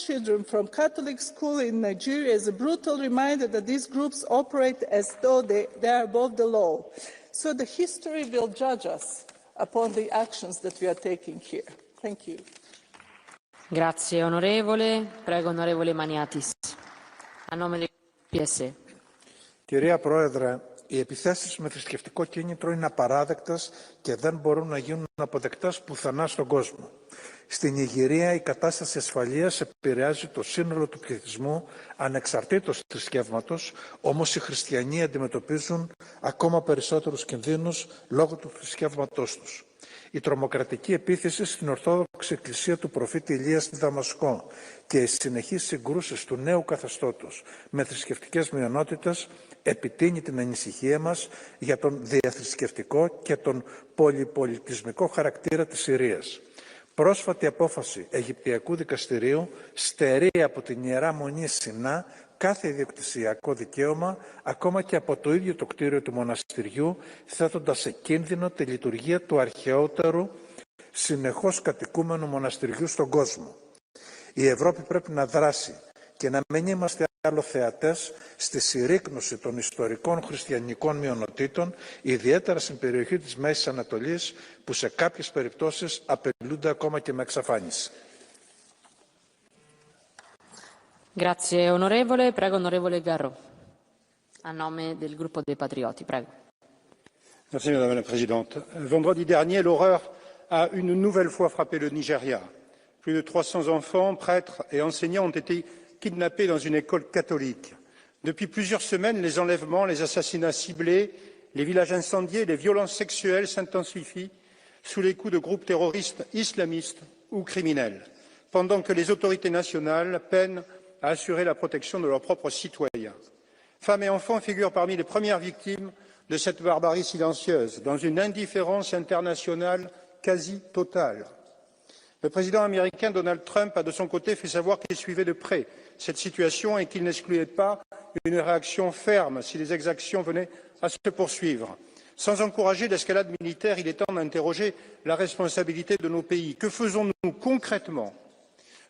children from Catholic school in Nigeria is a brutal reminder that these groups operate as though they are above the law. So the history will judge us upon the actions that we are taking here. Thank you. Grazie onorevole. Prego onorevole Maniatis. A nome del PSE. Κυρία Πρόεδρε, οι επιθέσεις με θρησκευτικό κίνητρο είναι απαράδεκτες και δεν μπορούν να γίνουν αποδεκτές πουθενά στον κόσμο. Στην Νιγηρία η κατάσταση ασφαλείας επηρεάζει το σύνολο του πληθυσμού ανεξαρτήτως θρησκεύματος, όμως οι χριστιανοί αντιμετωπίζουν ακόμα περισσότερους κινδύνους λόγω του θρησκεύματός τους. Η τρομοκρατική επίθεση στην Ορθόδοξη Εκκλησία του προφήτη Ηλία στη Δαμασκό και οι συνεχείς συγκρούσεις του νέου καθεστώτος με θρησκευτικές μειονότητες επιτείνει την ανησυχία μας για τον διαθρησκευτικό και τον πολυπολιτισμικό χαρακτήρα της Συρίας. Πρόσφατη απόφαση Αιγυπτιακού Δικαστηρίου στερεί από την Ιερά Μονή Σινά κάθε ιδιοκτησιακό δικαίωμα, ακόμα και από το ίδιο το κτίριο του μοναστηριού, θέτοντας σε κίνδυνο τη λειτουργία του αρχαιότερου συνεχώς κατοικούμενου μοναστηριού στον κόσμο. Η Ευρώπη πρέπει να δράσει και να μην είμαστε άλλο θεατές στη συρρίκνωση των ιστορικών χριστιανικών μειονοτήτων, ιδιαίτερα στην περιοχή της Μέσης Ανατολής, που σε κάποιες περιπτώσεις απειλούνται ακόμα και με εξαφάνιση. Grazie onorevole. Prego onorevole Garro. A nome del gruppo dei Patrioti. Prego. Merci Madame la Présidente. Vendredi dernier, l'horreur a une nouvelle fois frappé le Nigeria. Plus de 300 enfants, prêtres et enseignants ont été kidnappés dans une école catholique. Depuis plusieurs semaines, les enlèvements, les assassinats ciblés, les villages incendiés, les violences sexuelles s'intensifient sous les coups de groupes terroristes islamistes ou criminels, pendant que les autorités nationales peinent à assurer la protection de leurs propres citoyens. Femmes et enfants figurent parmi les premières victimes de cette barbarie silencieuse, dans une indifférence internationale quasi totale. Le président américain Donald Trump a de son côté fait savoir qu'il suivait de près cette situation et qu'il n'excluait pas une réaction ferme si les exactions venaient à se poursuivre. Sans encourager l'escalade militaire, il est temps d'interroger la responsabilité de nos pays. Que faisons-nous concrètement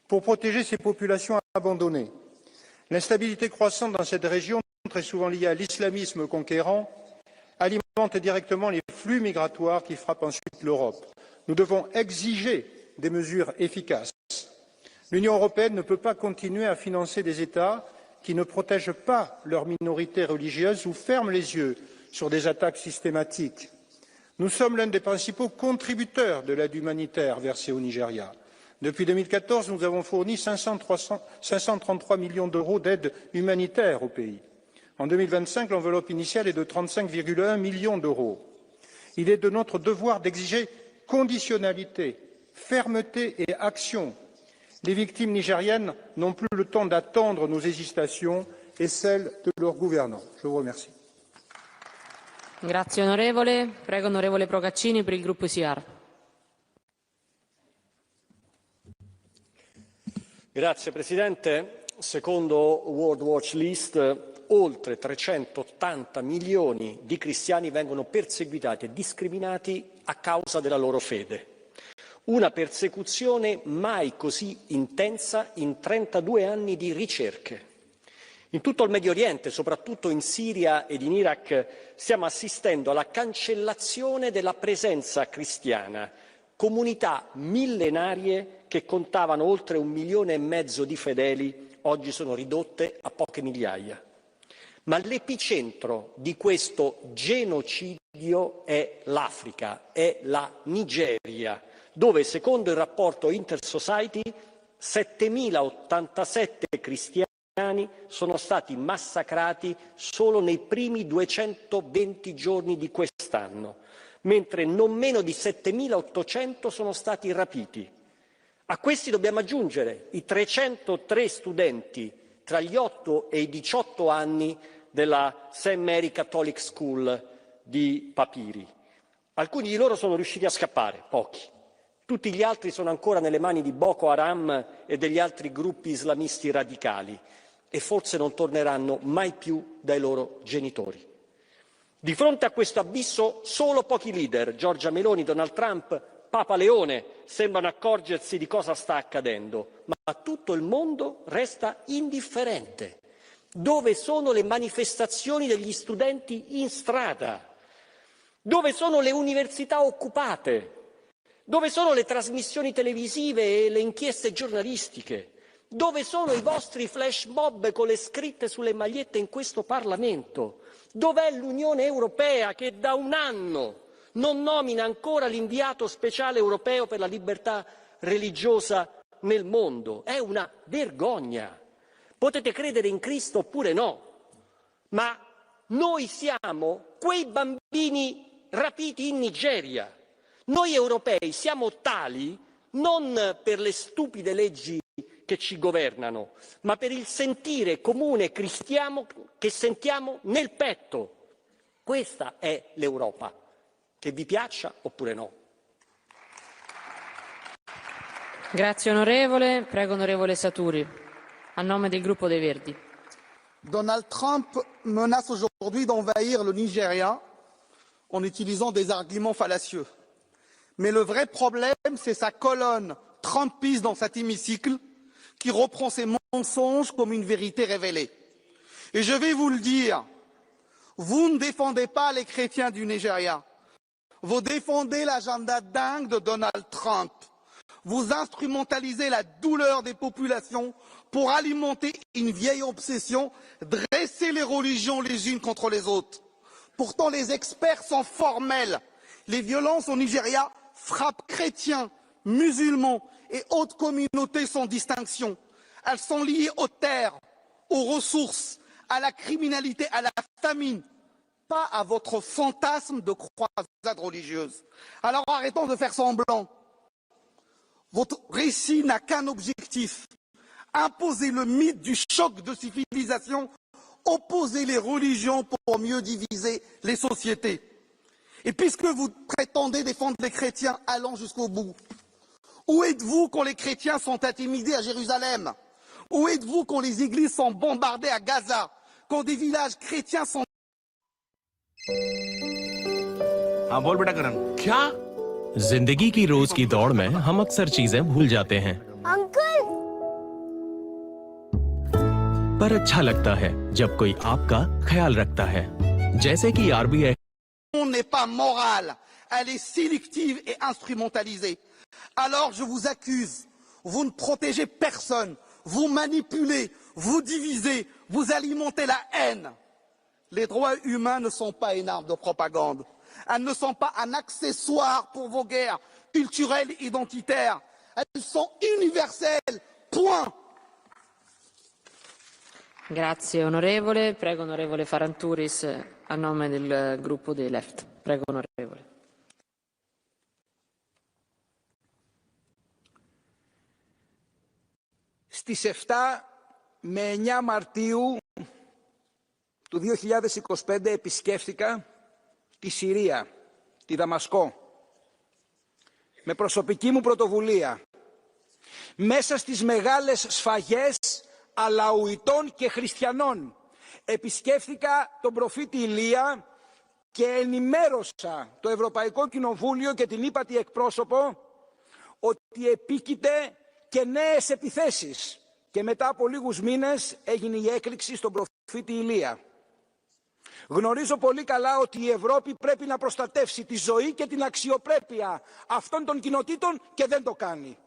pour protéger ces populations abandonnées? L'instabilité croissante dans cette région, très souvent liée à l'islamisme conquérant, alimente directement les flux migratoires qui frappent ensuite l'Europe. Nous devons exiger des mesures efficaces. L'Union européenne ne peut pas continuer à financer des États qui ne protègent pas leurs minorités religieuses ou ferment les yeux sur des attaques systématiques. Nous sommes l'un des principaux contributeurs de l'aide humanitaire versée au Nigeria. Depuis 2014, nous avons fourni 533 millions d'euros d'aide humanitaire au pays. En 2025, l'enveloppe initiale est de 35,1 millions d'euros. Il est de notre devoir d'exiger conditionnalité, fermeté et action. Les victimes nigériennes n'ont plus le temps d'attendre nos hésitations et celles de leurs gouvernants. Je vous remercie. Grazie onorevole. Prego onorevole Procaccini per il gruppo ICR. Grazie Presidente. Secondo World Watch List, oltre 380 milioni di cristiani vengono perseguitati e discriminati a causa della loro fede. Una persecuzione mai così intensa in 32 anni di ricerche. In tutto il Medio Oriente, soprattutto in Siria ed in Iraq, stiamo assistendo alla cancellazione della presenza cristiana. Comunità millenarie che contavano oltre 1,5 milioni di fedeli, oggi sono ridotte a poche migliaia. Ma l'epicentro di questo genocidio è l'Africa, è la Nigeria, dove secondo il rapporto Intersociety 7.087 cristiani sono stati massacrati solo nei primi 220 giorni di quest'anno, mentre non meno di 7.800 sono stati rapiti. A questi dobbiamo aggiungere i 303 studenti tra gli 8 e i 18 anni della St. Mary Catholic School di Papiri. Alcuni di loro sono riusciti a scappare, pochi. Tutti gli altri sono ancora nelle mani di Boko Haram e degli altri gruppi islamisti radicali e forse non torneranno mai più dai loro genitori. Di fronte a questo abisso solo pochi leader, Giorgia Meloni, Donald Trump, Papa Leone sembrano accorgersi di cosa sta accadendo, ma tutto il mondo resta indifferente. Dove sono le manifestazioni degli studenti in strada? Dove sono le università occupate? Dove sono le trasmissioni televisive e le inchieste giornalistiche? Dove sono i vostri flash mob con le scritte sulle magliette in questo Parlamento? Dov'è l'Unione Europea che da un anno non nomina ancora l'inviato speciale europeo per la libertà religiosa nel mondo? È una vergogna. Potete credere in Cristo oppure no, ma noi siamo quei bambini rapiti in Nigeria. Noi europei siamo tali non per le stupide leggi che ci governano, ma per il sentire comune cristiano che sentiamo nel petto. Questa è l'Europa, che vi piaccia oppure no. Grazie onorevole. Prego onorevole Saturi, a nome del gruppo dei Verdi. Donald Trump menace aujourd'hui d'envahir le Nigeria en utilisant des arguments fallacieux. Mais le vrai problème, c'est sa colonne trumpiste dans cet hémicycle qui reprend ses mensonges comme une vérité révélée. Et je vais vous le dire, vous ne défendez pas les chrétiens du Nigeria. Vous défendez l'agenda dingue de Donald Trump. Vous instrumentalisez la douleur des populations pour alimenter une vieille obsession, dresser les religions les unes contre les autres. Pourtant, les experts sont formels. Les violences au Nigeria frappent chrétiens, musulmans et autres communautés sans distinction. Elles sont liées aux terres, aux ressources, à la criminalité, à la famine, pas à votre fantasme de croisade religieuse. Alors arrêtons de faire semblant. Votre récit n'a qu'un objectif, imposer le mythe du choc de civilisation, opposer les religions pour mieux diviser les sociétés. Et puisque vous prétendez défendre les chrétiens, allons jusqu'au bout. Où êtes-vous quand les chrétiens sont intimidés à Jérusalem? Où êtes-vous quand les églises sont bombardées à Gaza? Quand des villages chrétiens sont... हाँ बोल बेटा करण। क्या? जिंदगी की रोज की दौड़ में हम अक्सर चीजें भूल जाते हैं अंकल, पर अच्छा लगता है जब कोई आपका ख्याल रखता है, जैसे कि RBI n'est pas morale, elle est sélective et instrumentalisée. Alors je vous accuse, vous ne protégez personne, vous manipulez, vous divisez, vous alimentez la haine. Les droits humains ne sont pas une arme de propagande. Elles ne sont pas un accessoire pour vos guerres culturelles et identitaires. Elles sont universelles. Point. Grazie onorevole. Prego onorevole Faranturis a nome del gruppo dei Left. Prego onorevole. Στις 7 με 9 Μαρτίου του 2025 επισκέφθηκα τη Συρία, τη Δαμασκό, με προσωπική μου πρωτοβουλία. Μέσα στις μεγάλες σφαγές Αλαουιτών και Χριστιανών επισκέφθηκα τον προφήτη Ηλία και ενημέρωσα το Ευρωπαϊκό Κοινοβούλιο και την ύπατη εκπρόσωπο ότι επίκειται και νέες επιθέσεις. Και μετά από λίγους μήνες έγινε η έκρηξη στον προφήτη Ηλία. Γνωρίζω πολύ καλά ότι η Ευρώπη πρέπει να προστατεύσει τη ζωή και την αξιοπρέπεια αυτών των κοινοτήτων και δεν το κάνει.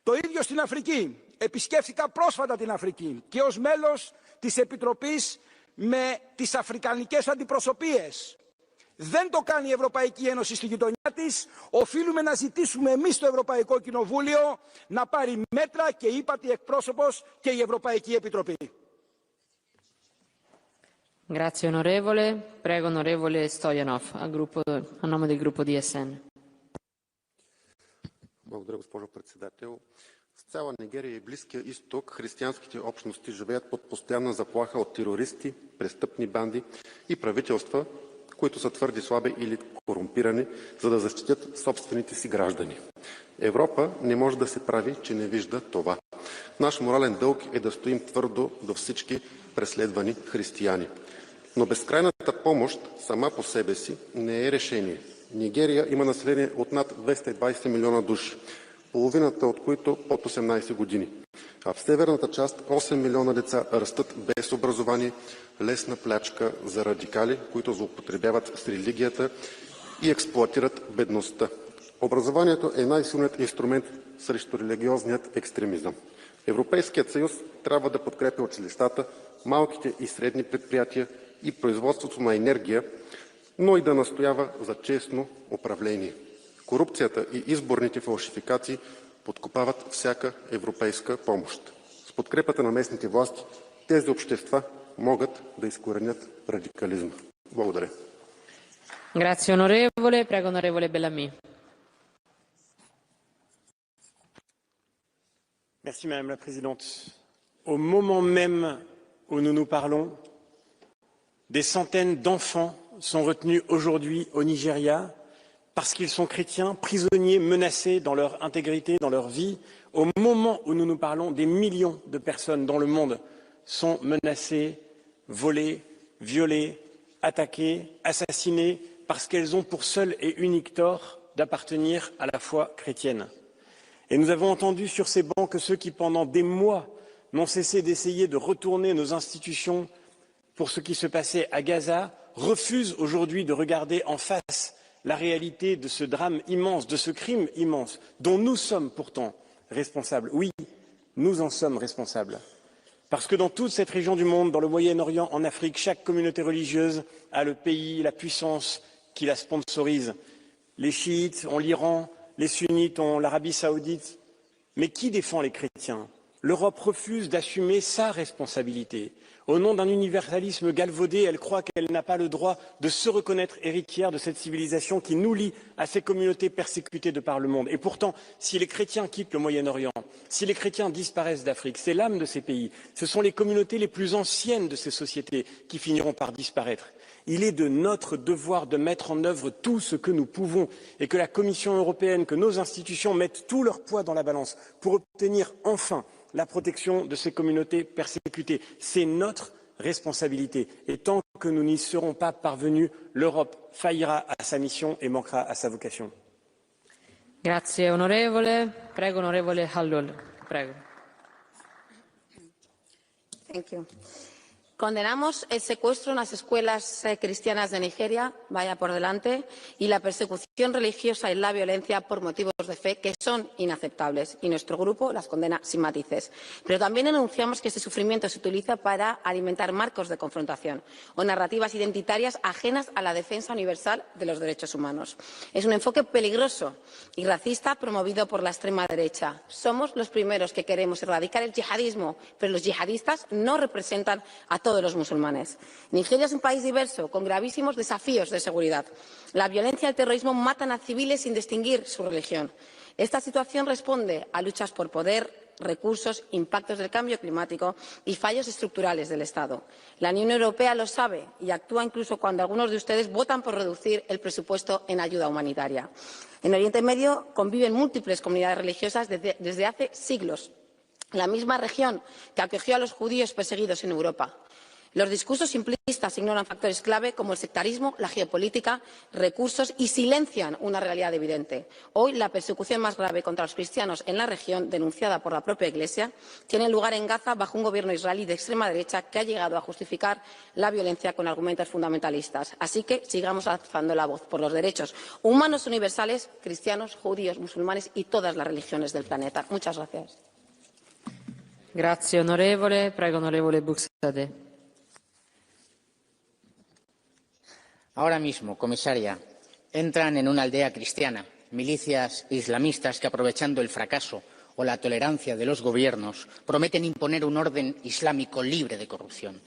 Το ίδιο στην Αφρική. Επισκέφθηκα πρόσφατα την Αφρική και ως μέλος της Επιτροπής με τις αφρικανικές αντιπροσωπείες. Δεν το κάνει η Ευρωπαϊκή Ένωση στη γειτονιά της. Οφείλουμε να ζητήσουμε εμείς στο Ευρωπαϊκό Κοινοβούλιο να πάρει μέτρα και ύπατη εκπρόσωπος και η Ευρωπαϊκή Επιτροπή. Grazie onorevole. Prego onorevole Stoyanov a nome del gruppo DSN. Благодаря, госпожо председател. В цяла Нигерия и Близкия изток християнските общности живеят под постоянна заплаха от терористи, престъпни банди и правителства, които са твърде слаби или корумпирани, за да защитят собствените си граждани. Европа не може да се прави, че не вижда това. Наш морален дълг е да стоим твърдо до всички преследвани християни. Но безкрайната помощ сама по себе си не е решение. Нигерия има население от над 220 милиона души, половината от които под 18 години. А в северната част 8 милиона деца растат без образование, лесна плячка за радикали, които злоупотребяват с религията и експлоатират бедността. Образованието е най-силният инструмент срещу религиозният екстремизъм. Европейският съюз трябва да подкрепя училищата, малките и средни предприятия и производството на енергия, но и да настоява за честно управление. Корупцията и изборните фалшификации подкопават всяка европейска помощ. С подкрепата на местните власти тези общества могат да изкоренят радикализма. Благодаря. Grazie onorevole, prego onorevole Bellamy. Merci Madame la Présidente. Au moment même où nous nous parlons, des centaines d'enfants sont retenus aujourd'hui au Nigeria parce qu'ils sont chrétiens, prisonniers, menacés dans leur intégrité, dans leur vie. Au moment où nous nous parlons, des millions de personnes dans le monde sont menacées, volées, violées, attaquées, assassinées, parce qu'elles ont pour seul et unique tort d'appartenir à la foi chrétienne. Et nous avons entendu sur ces bancs que ceux qui, pendant des mois, n'ont cessé d'essayer de retourner nos institutions pour ce qui se passait à Gaza, refusent aujourd'hui de regarder en face la réalité de ce drame immense, de ce crime immense, dont nous sommes pourtant responsables. Oui, nous en sommes responsables. Parce que dans toute cette région du monde, dans le Moyen-Orient, en Afrique, chaque communauté religieuse a le pays, la puissance qui la sponsorise. Les chiites ont l'Iran, les sunnites ont l'Arabie saoudite. Mais qui défend les chrétiens? L'Europe refuse d'assumer sa responsabilité. Au nom d'un universalisme galvaudé, elle croit qu'elle n'a pas le droit de se reconnaître héritière de cette civilisation qui nous lie à ces communautés persécutées de par le monde. Et pourtant, si les chrétiens quittent le Moyen-Orient, si les chrétiens disparaissent d'Afrique, c'est l'âme de ces pays, ce sont les communautés les plus anciennes de ces sociétés qui finiront par disparaître. Il est de notre devoir de mettre en œuvre tout ce que nous pouvons et que la Commission européenne, que nos institutions mettent tout leur poids dans la balance pour obtenir enfin la protection de ces communautés persécutées. C'est notre responsabilité. Et tant que nous n'y serons pas parvenus, l'Europe faillira à sa mission et manquera à sa vocation. Grazie onorevole. Prego onorevole Hallol. Prego. Thank you. Condenamos el secuestro en las escuelas cristianas de Nigeria, vaya por delante, y la persecución religiosa y la violencia por motivos de fe que son inaceptables. Y nuestro grupo las condena sin matices. Pero también denunciamos que este sufrimiento se utiliza para alimentar marcos de confrontación o narrativas identitarias ajenas a la defensa universal de los derechos humanos. Es un enfoque peligroso y racista promovido por la extrema derecha. Somos los primeros que queremos erradicar el yihadismo, pero los yihadistas no representan a todos de los musulmanes. Nigeria es un país diverso, con gravísimos desafíos de seguridad. La violencia y el terrorismo matan a civiles sin distinguir su religión. Esta situación responde a luchas por poder, recursos, impactos del cambio climático y fallos estructurales del Estado. La Unión Europea lo sabe y actúa incluso cuando algunos de ustedes votan por reducir el presupuesto en ayuda humanitaria. En Oriente Medio conviven múltiples comunidades religiosas desde hace siglos. La misma región que acogió a los judíos perseguidos en Europa. Los discursos simplistas ignoran factores clave como el sectarismo, la geopolítica, recursos y silencian una realidad evidente. Hoy, la persecución más grave contra los cristianos en la región, denunciada por la propia Iglesia, tiene lugar en Gaza bajo un gobierno israelí de extrema derecha que ha llegado a justificar la violencia con argumentos fundamentalistas. Así que sigamos alzando la voz por los derechos humanos universales, cristianos, judíos, musulmanes y todas las religiones del planeta. Muchas gracias. Grazie onorevole. Prego onorevole Buxade. Ahora mismo, comisaria, entran en una aldea cristiana milicias islamistas que, aprovechando el fracaso o la tolerancia de los gobiernos, prometen imponer un orden islámico libre de corrupción.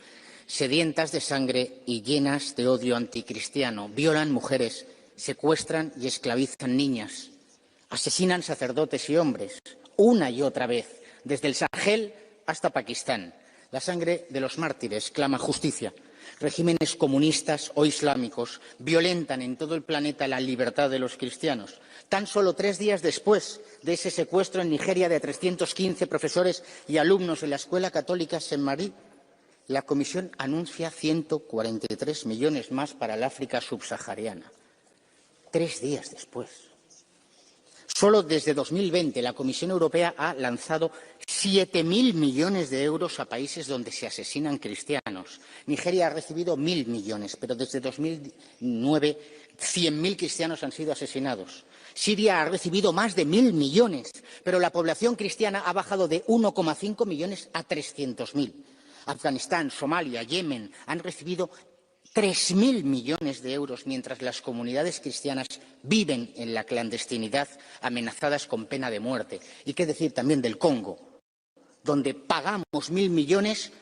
Sedientas de sangre y llenas de odio anticristiano, violan mujeres, secuestran y esclavizan niñas, asesinan sacerdotes y hombres, una y otra vez, desde el Sahel hasta Pakistán. La sangre de los mártires clama justicia. Regímenes comunistas o islámicos violentan en todo el planeta la libertad de los cristianos. Tan solo 3 días después de ese secuestro en Nigeria de 315 profesores y alumnos de la Escuela Católica Saint-Marie, la Comisión anuncia 143 millones más para el África subsahariana. 3 días después. Solo desde 2020 la Comisión Europea ha lanzado 7.000 millones de euros a países donde se asesinan cristianos. Nigeria ha recibido 1.000 millones, pero desde 2009 100.000 cristianos han sido asesinados. Siria ha recibido más de 1.000 millones, pero la población cristiana ha bajado de 1,5 millones a 300.000. Afganistán, Somalia, Yemen han recibido 3.000 millones de euros, mientras las comunidades cristianas viven en la clandestinidad, amenazadas con pena de muerte. Y qué decir también del Congo, donde pagamos 1.000 millones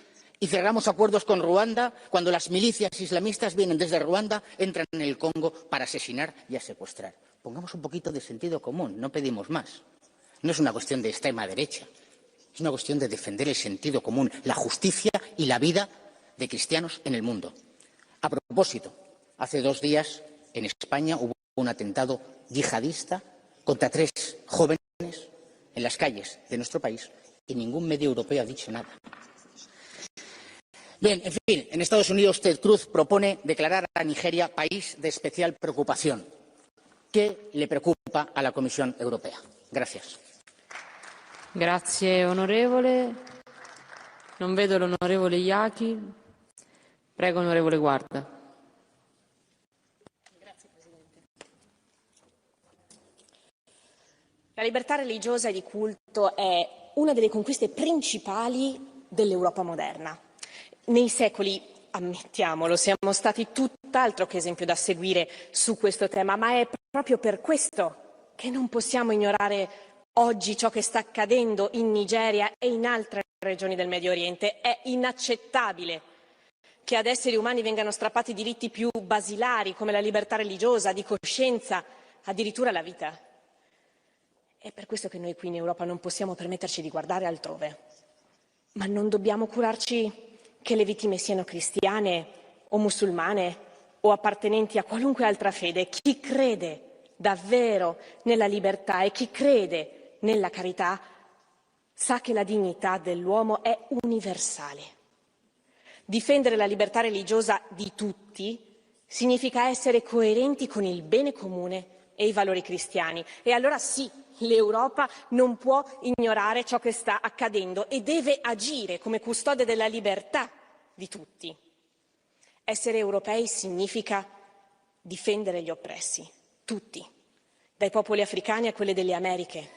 y cerramos acuerdos con Ruanda cuando las milicias islamistas vienen desde Ruanda, entran en el Congo para asesinar y a secuestrar. Pongamos un poquito de sentido común, no pedimos más. No es una cuestión de extrema derecha, es una cuestión de defender el sentido común, la justicia y la vida de cristianos en el mundo. A propósito, hace 2 días en España hubo un atentado yihadista contra 3 jóvenes en las calles de nuestro país y ningún medio europeo ha dicho nada. Bien, en fin, en Estados Unidos Ted Cruz propone declarar a Nigeria país de especial preocupación. ¿Qué le preocupa a la Comisión Europea? Gracias. Grazie onorevole. Non vedo l'onorevole Iacchi. Prego, onorevole Guarda. Grazie, Presidente. La libertà religiosa e di culto è una delle conquiste principali dell'Europa moderna. Nei secoli, ammettiamolo, siamo stati tutt'altro che esempio da seguire su questo tema, ma è proprio per questo che non possiamo ignorare oggi ciò che sta accadendo in Nigeria e in altre regioni del Medio Oriente. È inaccettabile che ad esseri umani vengano strappati diritti più basilari come la libertà religiosa, di coscienza, addirittura la vita. È per questo che noi qui in Europa non possiamo permetterci di guardare altrove. Ma non dobbiamo curarci che le vittime siano cristiane o musulmane o appartenenti a qualunque altra fede. Chi crede davvero nella libertà e chi crede nella carità sa che la dignità dell'uomo è universale. Difendere la libertà religiosa di tutti significa essere coerenti con il bene comune e i valori cristiani. E allora sì, l'Europa non può ignorare ciò che sta accadendo e deve agire come custode della libertà di tutti. Essere europei significa difendere gli oppressi, tutti, dai popoli africani a quelli delle Americhe,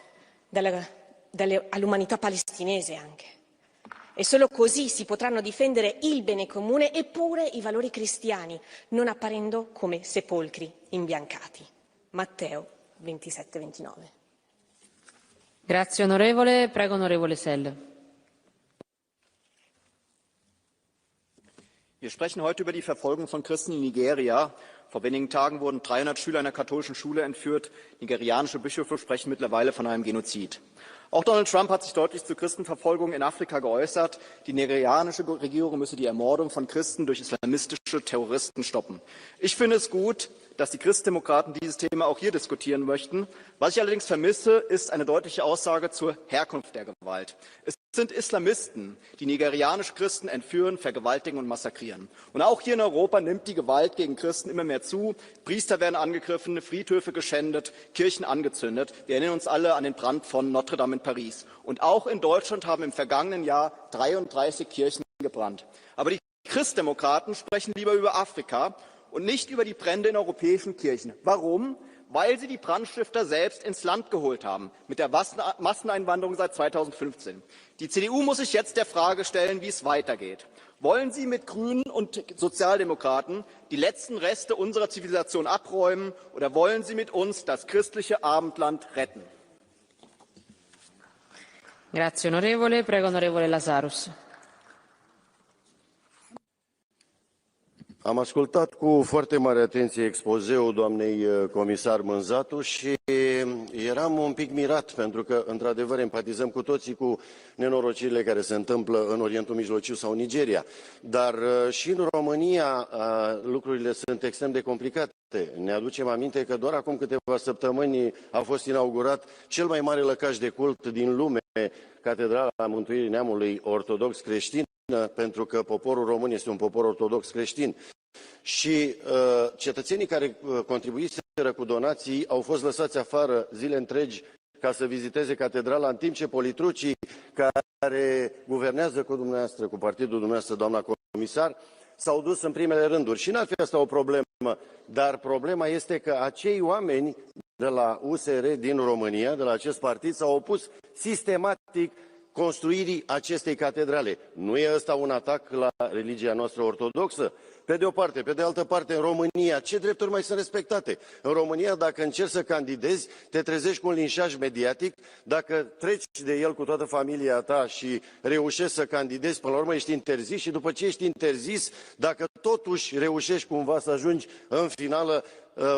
all'umanità palestinese anche. E solo così si potranno difendere il bene comune e pure i valori cristiani, non apparendo come sepolcri imbiancati. Matteo 27-29. Grazie onorevole. Prego, onorevole Sell. Wir sprechen heute über die Verfolgung von Christen in Nigeria. Vor wenigen Tagen wurden 300 Schüler einer katholischen Schule entführt. Nigerianische Bischöfe sprechen mittlerweile von einem Genozid. Auch Donald Trump hat sich deutlich zu Christenverfolgung in Afrika geäußert. Die nigerianische Regierung müsse die Ermordung von Christen durch islamistische Terroristen stoppen. Ich finde es gut, dass die Christdemokraten dieses Thema auch hier diskutieren möchten. Was ich allerdings vermisse, ist eine deutliche Aussage zur Herkunft der Gewalt. Es sind Islamisten, die nigerianische Christen entführen, vergewaltigen und massakrieren. Und auch hier in Europa nimmt die Gewalt gegen Christen immer mehr zu. Priester werden angegriffen, Friedhöfe geschändet, Kirchen angezündet. Wir erinnern uns alle an den Brand von Notre Dame in Paris. Und auch in Deutschland haben im vergangenen Jahr 33 Kirchen gebrannt. Aber die Christdemokraten sprechen lieber über Afrika und nicht über die Brände in europäischen Kirchen. Warum? Weil sie die Brandstifter selbst ins Land geholt haben, mit der Masseneinwanderung seit 2015. Die CDU muss sich jetzt der Frage stellen, wie es weitergeht. Wollen Sie mit Grünen und Sozialdemokraten die letzten Reste unserer Zivilisation abräumen oder wollen Sie mit uns das christliche Abendland retten? Grazie onorevole. Prego, onorevole Lazarus. Am ascultat cu foarte mare atenție expozeul doamnei comisar Mânzatu și eram un pic mirat pentru că, într-adevăr, empatizăm cu toții cu nenorocirile care se întâmplă în Orientul Mijlociu sau Nigeria. Dar și în România lucrurile sunt extrem de complicate. Ne aducem aminte că doar acum câteva săptămâni a fost inaugurat cel mai mare lăcaș de cult din lume, Catedrala Mântuirii Neamului Ortodox Creștin, pentru că poporul român este un popor ortodox creștin. Și cetățenii care contribuiseră cu donații au fost lăsați afară zile întregi ca să viziteze catedrala, în timp ce politrucii care guvernează cu dumneavoastră, cu partidul dumneavoastră, doamna comisar, s-au dus în primele rânduri. Și n-ar fi asta o problemă, dar problema este că acei oameni de la USR din România, de la acest partid, s-au opus sistematic construirii acestei catedrale. Nu e ăsta un atac la religia noastră ortodoxă? Pe de o parte. Pe de altă parte, în România, ce drepturi mai sunt respectate? În România, dacă încerci să candidezi, te trezești cu un linșaj mediatic. Dacă treci de el cu toată familia ta și reușești să candidezi, până la urmă ești interzis și după ce ești interzis, dacă totuși reușești cumva să ajungi în finală,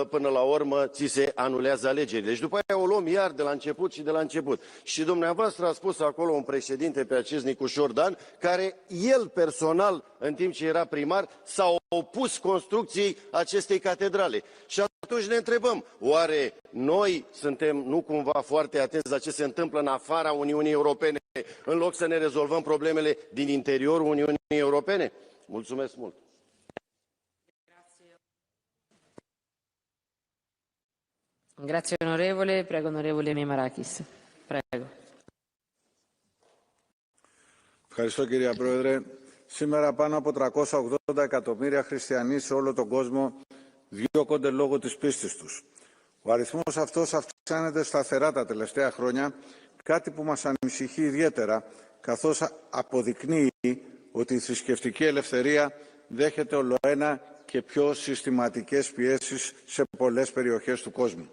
până la urmă ți se anulează alegerile. Deci după aia o luăm iar de la început și de la început. Și dumneavoastră a spus acolo un președinte pe acest Nicușor Dan, care el personal, în timp ce era primar, s-a opus construcției acestei catedrale. Și atunci ne întrebăm, oare noi suntem nu cumva foarte atenți la ce se întâmplă în afara Uniunii Europene, în loc să ne rezolvăm problemele din interiorul Uniunii Europene? Mulțumesc mult! Grazie onorevole. Prego onorevole Memarakis. Prego. Ευχαριστώ κυρία Πρόεδρε. Σήμερα πάνω από 380 εκατομμύρια χριστιανοί σε όλο τον κόσμο διώκονται λόγω της πίστης τους. Ο αριθμός αυτός αυξάνεται σταθερά τα τελευταία χρόνια, κάτι που μας ανησυχεί ιδιαίτερα, καθώς αποδεικνύει ότι η θρησκευτική ελευθερία δέχεται ολοένα και πιο συστηματικές πιέσεις σε πολλές περιοχές του κόσμου.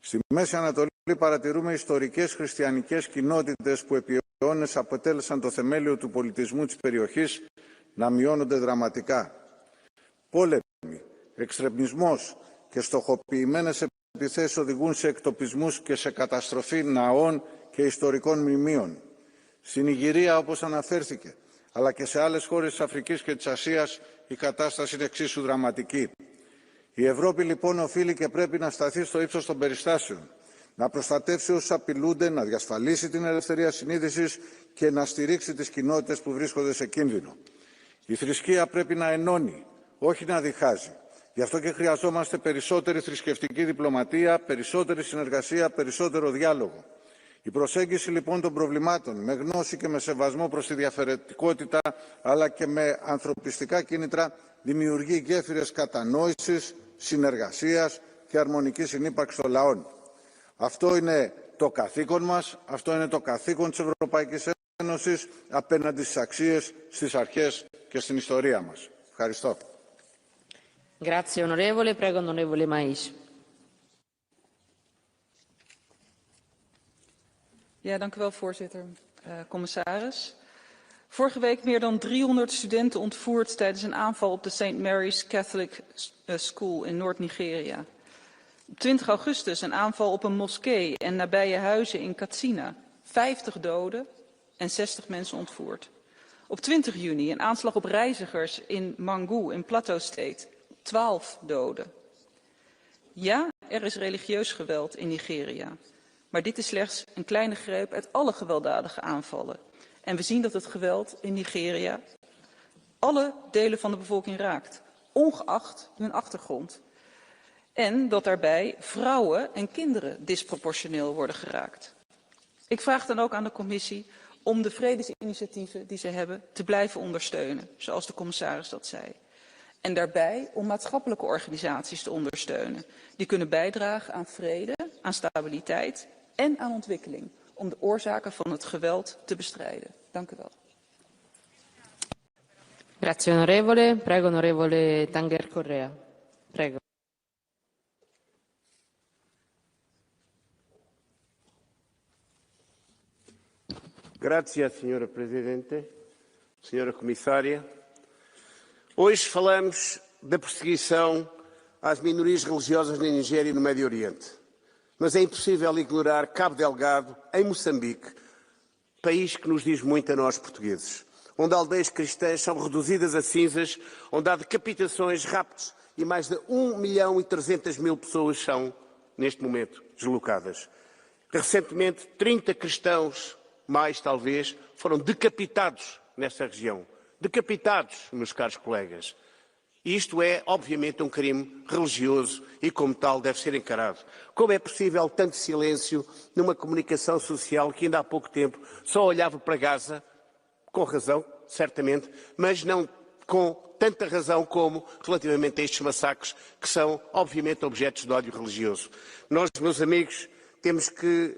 Στη Μέση Ανατολή παρατηρούμε ιστορικές χριστιανικές κοινότητες που επί αιώνες αποτέλεσαν το θεμέλιο του πολιτισμού της περιοχής να μειώνονται δραματικά. Πόλεμοι, εξτρεμισμός και στοχοποιημένες επιθέσεις οδηγούν σε εκτοπισμούς και σε καταστροφή ναών και ιστορικών μνημείων. Στην Ιγυρία, όπως αναφέρθηκε, αλλά και σε άλλες χώρες της Αφρικής και της Ασίας, η κατάσταση είναι εξίσου δραματική. Η Ευρώπη λοιπόν οφείλει και πρέπει να σταθεί στο ύψος των περιστάσεων, να προστατεύσει όσους απειλούνται, να διασφαλίσει την ελευθερία συνείδησης και να στηρίξει τις κοινότητες που βρίσκονται σε κίνδυνο. Η θρησκεία πρέπει να ενώνει, όχι να διχάζει. Γι' αυτό και χρειαζόμαστε περισσότερη θρησκευτική διπλωματία, περισσότερη συνεργασία, περισσότερο διάλογο. Η προσέγγιση λοιπόν των προβλημάτων με γνώση και με σεβασμό προς τη διαφορετικότητα αλλά και με ανθρωπιστικά κίνητρα δημιουργεί γέφυρες κατανόησης, συνεργασίας και αρμονικής συνύπαρξης των λαών. Αυτό είναι το καθήκον μας, αυτό είναι το καθήκον της Ευρωπαϊκής Ένωσης απέναντι στις αξίες, στις αρχές και στην ιστορία μας. Ευχαριστώ. Grazie onorevole. Prego onorevole Mais. Ja, dank u wel, voorzitter. Commissaris. Vorige week meer dan 300 studenten ontvoerd tijdens een aanval op de St. Mary's Catholic School in Noord-Nigeria. Op 20 augustus een aanval op een moskee en nabije huizen in Katsina. 50 doden en 60 mensen ontvoerd. Op 20 juni een aanslag op reizigers in Mangu in Plateau State. 12 doden. Ja, er is religieus geweld in Nigeria. Maar dit is slechts een kleine greep uit alle gewelddadige aanvallen. En we zien dat het geweld in Nigeria alle delen van de bevolking raakt, ongeacht hun achtergrond. En dat daarbij vrouwen en kinderen disproportioneel worden geraakt. Ik vraag dan ook aan de commissie om de vredesinitiatieven die ze hebben te blijven ondersteunen, zoals de commissaris dat zei. En daarbij om maatschappelijke organisaties te ondersteunen. Die kunnen bijdragen aan vrede, aan stabiliteit en aan ontwikkeling. Om de oorzaken van het geweld te bestrijden. Dank u wel. Grazie onorevole. Prego onorevole Tanger Correa. Prego. Grazie, senhora Presidente, senhora Comissária. Hoje falamos da perseguição às minorias religiosas na Nigéria e no Médio Oriente. Mas é impossível ignorar Cabo Delgado, em Moçambique, país que nos diz muito a nós portugueses, onde aldeias cristãs são reduzidas a cinzas, onde há decapitações, raptos e mais de 1.300.000 pessoas são, neste momento, deslocadas. Recentemente, 30 cristãos, mais talvez, foram decapitados nessa região. Decapitados, meus caros colegas. Isto é, obviamente, um crime religioso e, como tal, deve ser encarado. Como é possível tanto silêncio numa comunicação social que ainda há pouco tempo só olhava para Gaza, com razão, certamente, mas não com tanta razão como relativamente a estes massacres que são, obviamente, objetos de ódio religioso. Nós, meus amigos, temos que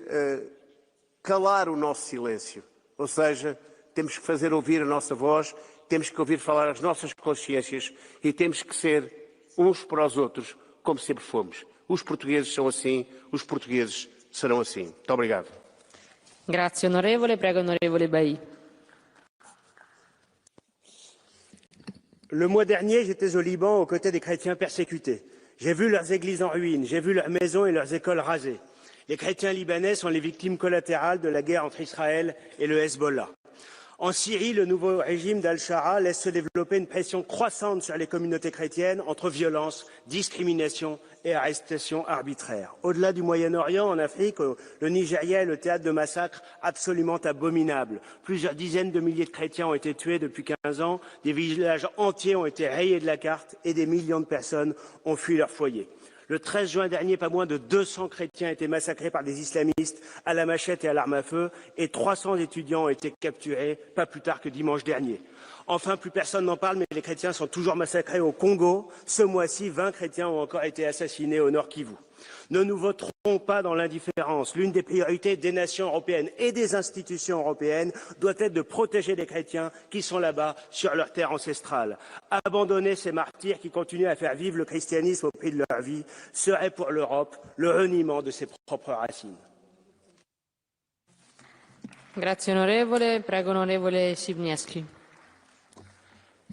calar o nosso silêncio, ou seja, temos que fazer ouvir a nossa voz, temos que ouvir falar as nossas consciências e temos que ser uns para os outros, como sempre fomos. Os portugueses são assim, os portugueses serão assim. Muito obrigado. Grazie onorevole, prego onorevole Bailly. Le mois dernier, j'étais au Liban aux côtés des chrétiens persécutés. J'ai vu leurs églises en ruine, j'ai vu leurs maisons et leurs écoles rasées. Les chrétiens libanais sont les victimes collatérales de la guerre entre Israël et le Hezbollah. En Syrie, le nouveau régime d'Al-Shara laisse se développer une pression croissante sur les communautés chrétiennes entre violence, discrimination et arrestations arbitraires. Au-delà du Moyen-Orient, en Afrique, le Nigeria est le théâtre de massacres absolument abominables. Plusieurs dizaines de milliers de chrétiens ont été tués depuis 15 ans, des villages entiers ont été rayés de la carte et des millions de personnes ont fui leur foyer. Le 13 juin dernier, pas moins de 200 chrétiens étaient massacrés par des islamistes à la machette et à l'arme à feu et 300 étudiants ont été capturés pas plus tard que dimanche dernier. Enfin, plus personne n'en parle, mais les chrétiens sont toujours massacrés au Congo. Ce mois-ci, 20 chrétiens ont encore été assassinés au Nord Kivu. Ne nous voterons pas dans l'indifférence. L'une des priorités des nations européennes et des institutions européennes doit être de protéger les chrétiens qui sont là-bas sur leur terre ancestrale. Abandonner ces martyrs qui continuent à faire vivre le christianisme au prix de leur vie serait pour l'Europe le reniement de ses propres racines. Grazie onorevole, prego onorevole Sibniewski.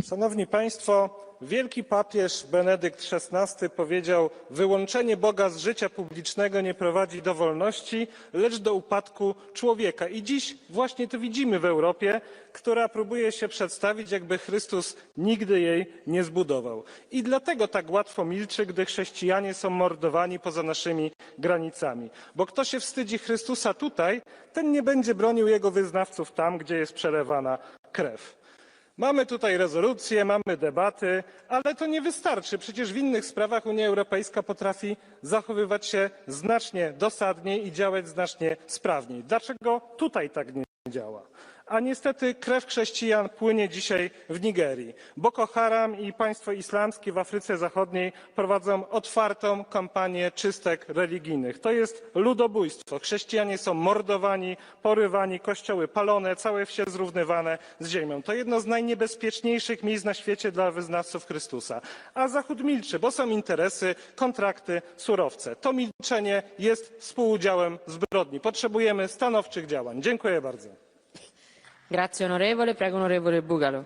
Szanowni Państwo, wielki papież Benedykt XVI powiedział: wyłączenie Boga z życia publicznego nie prowadzi do wolności, lecz do upadku człowieka. I dziś właśnie to widzimy w Europie, która próbuje się przedstawić, jakby Chrystus nigdy jej nie zbudował. I dlatego tak łatwo milczy, gdy chrześcijanie są mordowani poza naszymi granicami. Bo kto się wstydzi Chrystusa tutaj, ten nie będzie bronił jego wyznawców tam, gdzie jest przelewana krew. Mamy tutaj rezolucje, mamy debaty, ale to nie wystarczy. Przecież w innych sprawach Unia Europejska potrafi zachowywać się znacznie dosadniej i działać znacznie sprawniej. Dlaczego tutaj tak nie działa? A niestety krew chrześcijan płynie dzisiaj w Nigerii. Boko Haram i państwo islamskie w Afryce Zachodniej prowadzą otwartą kampanię czystek religijnych. To jest ludobójstwo. Chrześcijanie są mordowani, porywani, kościoły palone, całe wsie zrównywane z ziemią. To jedno z najniebezpieczniejszych miejsc na świecie dla wyznawców Chrystusa. A Zachód milczy, bo są interesy, kontrakty, surowce. To milczenie jest współudziałem zbrodni. Potrzebujemy stanowczych działań. Dziękuję bardzo. Grazie onorevole, prego onorevole Bugalo.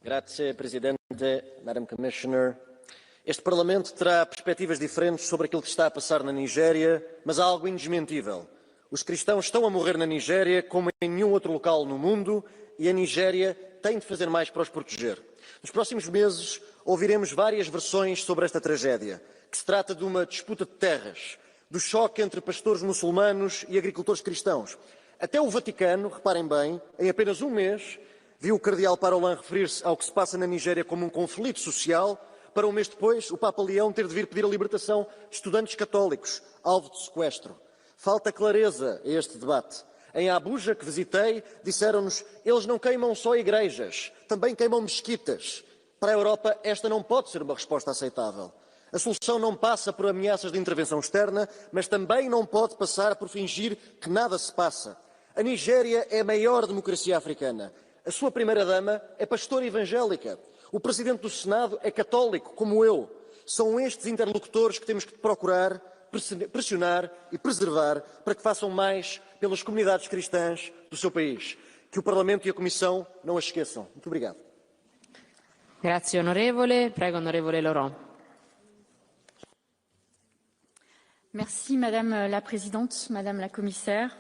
Grazie Presidente, Madam Commissioner. Este Parlamento terá perspectivas diferentes sobre aquilo que está a passar na Nigéria, mas há algo indesmentível. Os cristãos estão a morrer na Nigéria como em nenhum outro local no mundo e a Nigéria tem de fazer mais para os proteger. Nos próximos meses ouviremos várias versões sobre esta tragédia, que se trata de uma disputa de terras, do choque entre pastores muçulmanos e agricultores cristãos. Até o Vaticano, reparem bem, em apenas um mês, viu o cardeal Parolin referir-se ao que se passa na Nigéria como um conflito social, para um mês depois o Papa Leão ter de vir pedir a libertação de estudantes católicos, alvo de sequestro. Falta clareza a este debate. Em Abuja, que visitei, disseram-nos: eles não queimam só igrejas, também queimam mesquitas. Para a Europa, esta não pode ser uma resposta aceitável. A solução não passa por ameaças de intervenção externa, mas também não pode passar por fingir que nada se passa. A Nigéria é a maior democracia africana. A sua primeira-dama é pastora evangélica. O presidente do Senado é católico, como eu. São estes interlocutores que temos que procurar, pressionar e preservar para que façam mais pelas comunidades cristãs do seu país. Que o Parlamento e a Comissão não as esqueçam. Muito obrigado. Grazie onorevole, prego onorevole Laurent. Merci Madame la Présidente, Madame la Commissaire.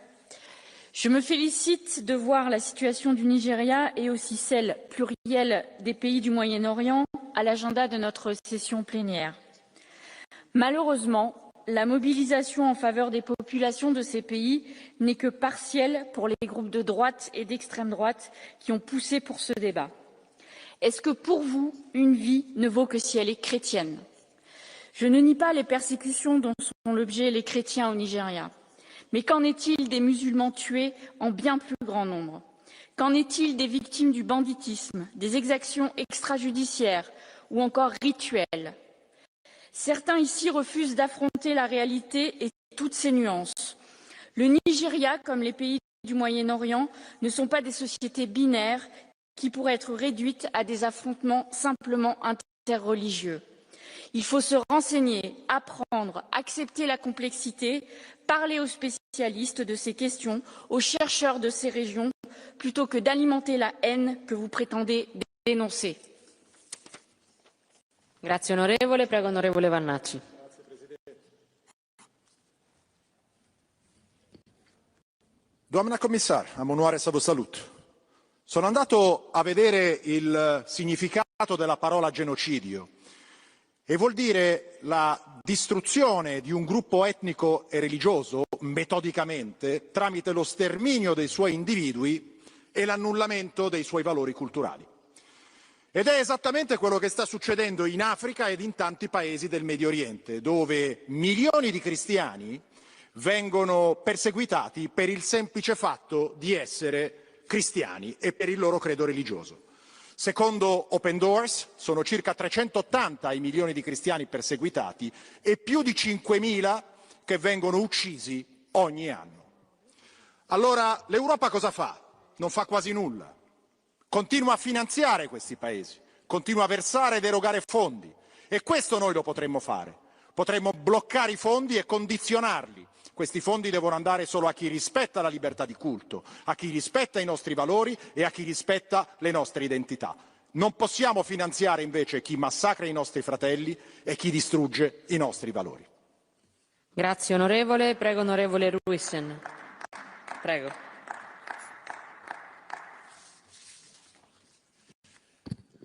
Je me félicite de voir la situation du Nigeria et aussi celle plurielle des pays du Moyen-Orient à l'agenda de notre session plénière. Malheureusement, la mobilisation en faveur des populations de ces pays n'est que partielle pour les groupes de droite et d'extrême droite qui ont poussé pour ce débat. Est-ce que pour vous, une vie ne vaut que si elle est chrétienne? Je ne nie pas les persécutions dont sont l'objet les chrétiens au Nigeria. Mais qu'en est-il des musulmans tués en bien plus grand nombre? Qu'en est-il des victimes du banditisme, des exactions extrajudiciaires ou encore rituelles? Certains ici refusent d'affronter la réalité et toutes ses nuances. Le Nigeria, comme les pays du Moyen-Orient, ne sont pas des sociétés binaires qui pourraient être réduites à des affrontements simplement interreligieux. Il faut se renseigner, apprendre, accepter la complexité, parler aux spécialistes de ces questions, aux chercheurs de ces régions, plutôt que d'alimenter la haine que vous prétendez dénoncer. Grazie onorevole, prego onorevole Vannacci. Doamna comisar, am onoarea să vă salut. Sono andato a vedere il significato della parola genocidio e vuol dire la distruzione di un gruppo etnico e religioso metodicamente tramite lo sterminio dei suoi individui e l'annullamento dei suoi valori culturali. Ed è esattamente quello che sta succedendo in Africa ed in tanti paesi del Medio Oriente, dove milioni di cristiani vengono perseguitati per il semplice fatto di essere cristiani e per il loro credo religioso. Secondo Open Doors sono circa 380 i milioni di cristiani perseguitati e più di 5.000 che vengono uccisi ogni anno. Allora l'Europa cosa fa? Non fa quasi nulla. Continua a finanziare questi paesi, continua a versare ed erogare fondi e questo noi lo potremmo fare. Potremmo bloccare i fondi e condizionarli. Questi fondi devono andare solo a chi rispetta la libertà di culto, a chi rispetta i nostri valori e a chi rispetta le nostre identità. Non possiamo finanziare invece chi massacra i nostri fratelli e chi distrugge i nostri valori. Grazie onorevole, prego onorevole Ruijsen. Prego.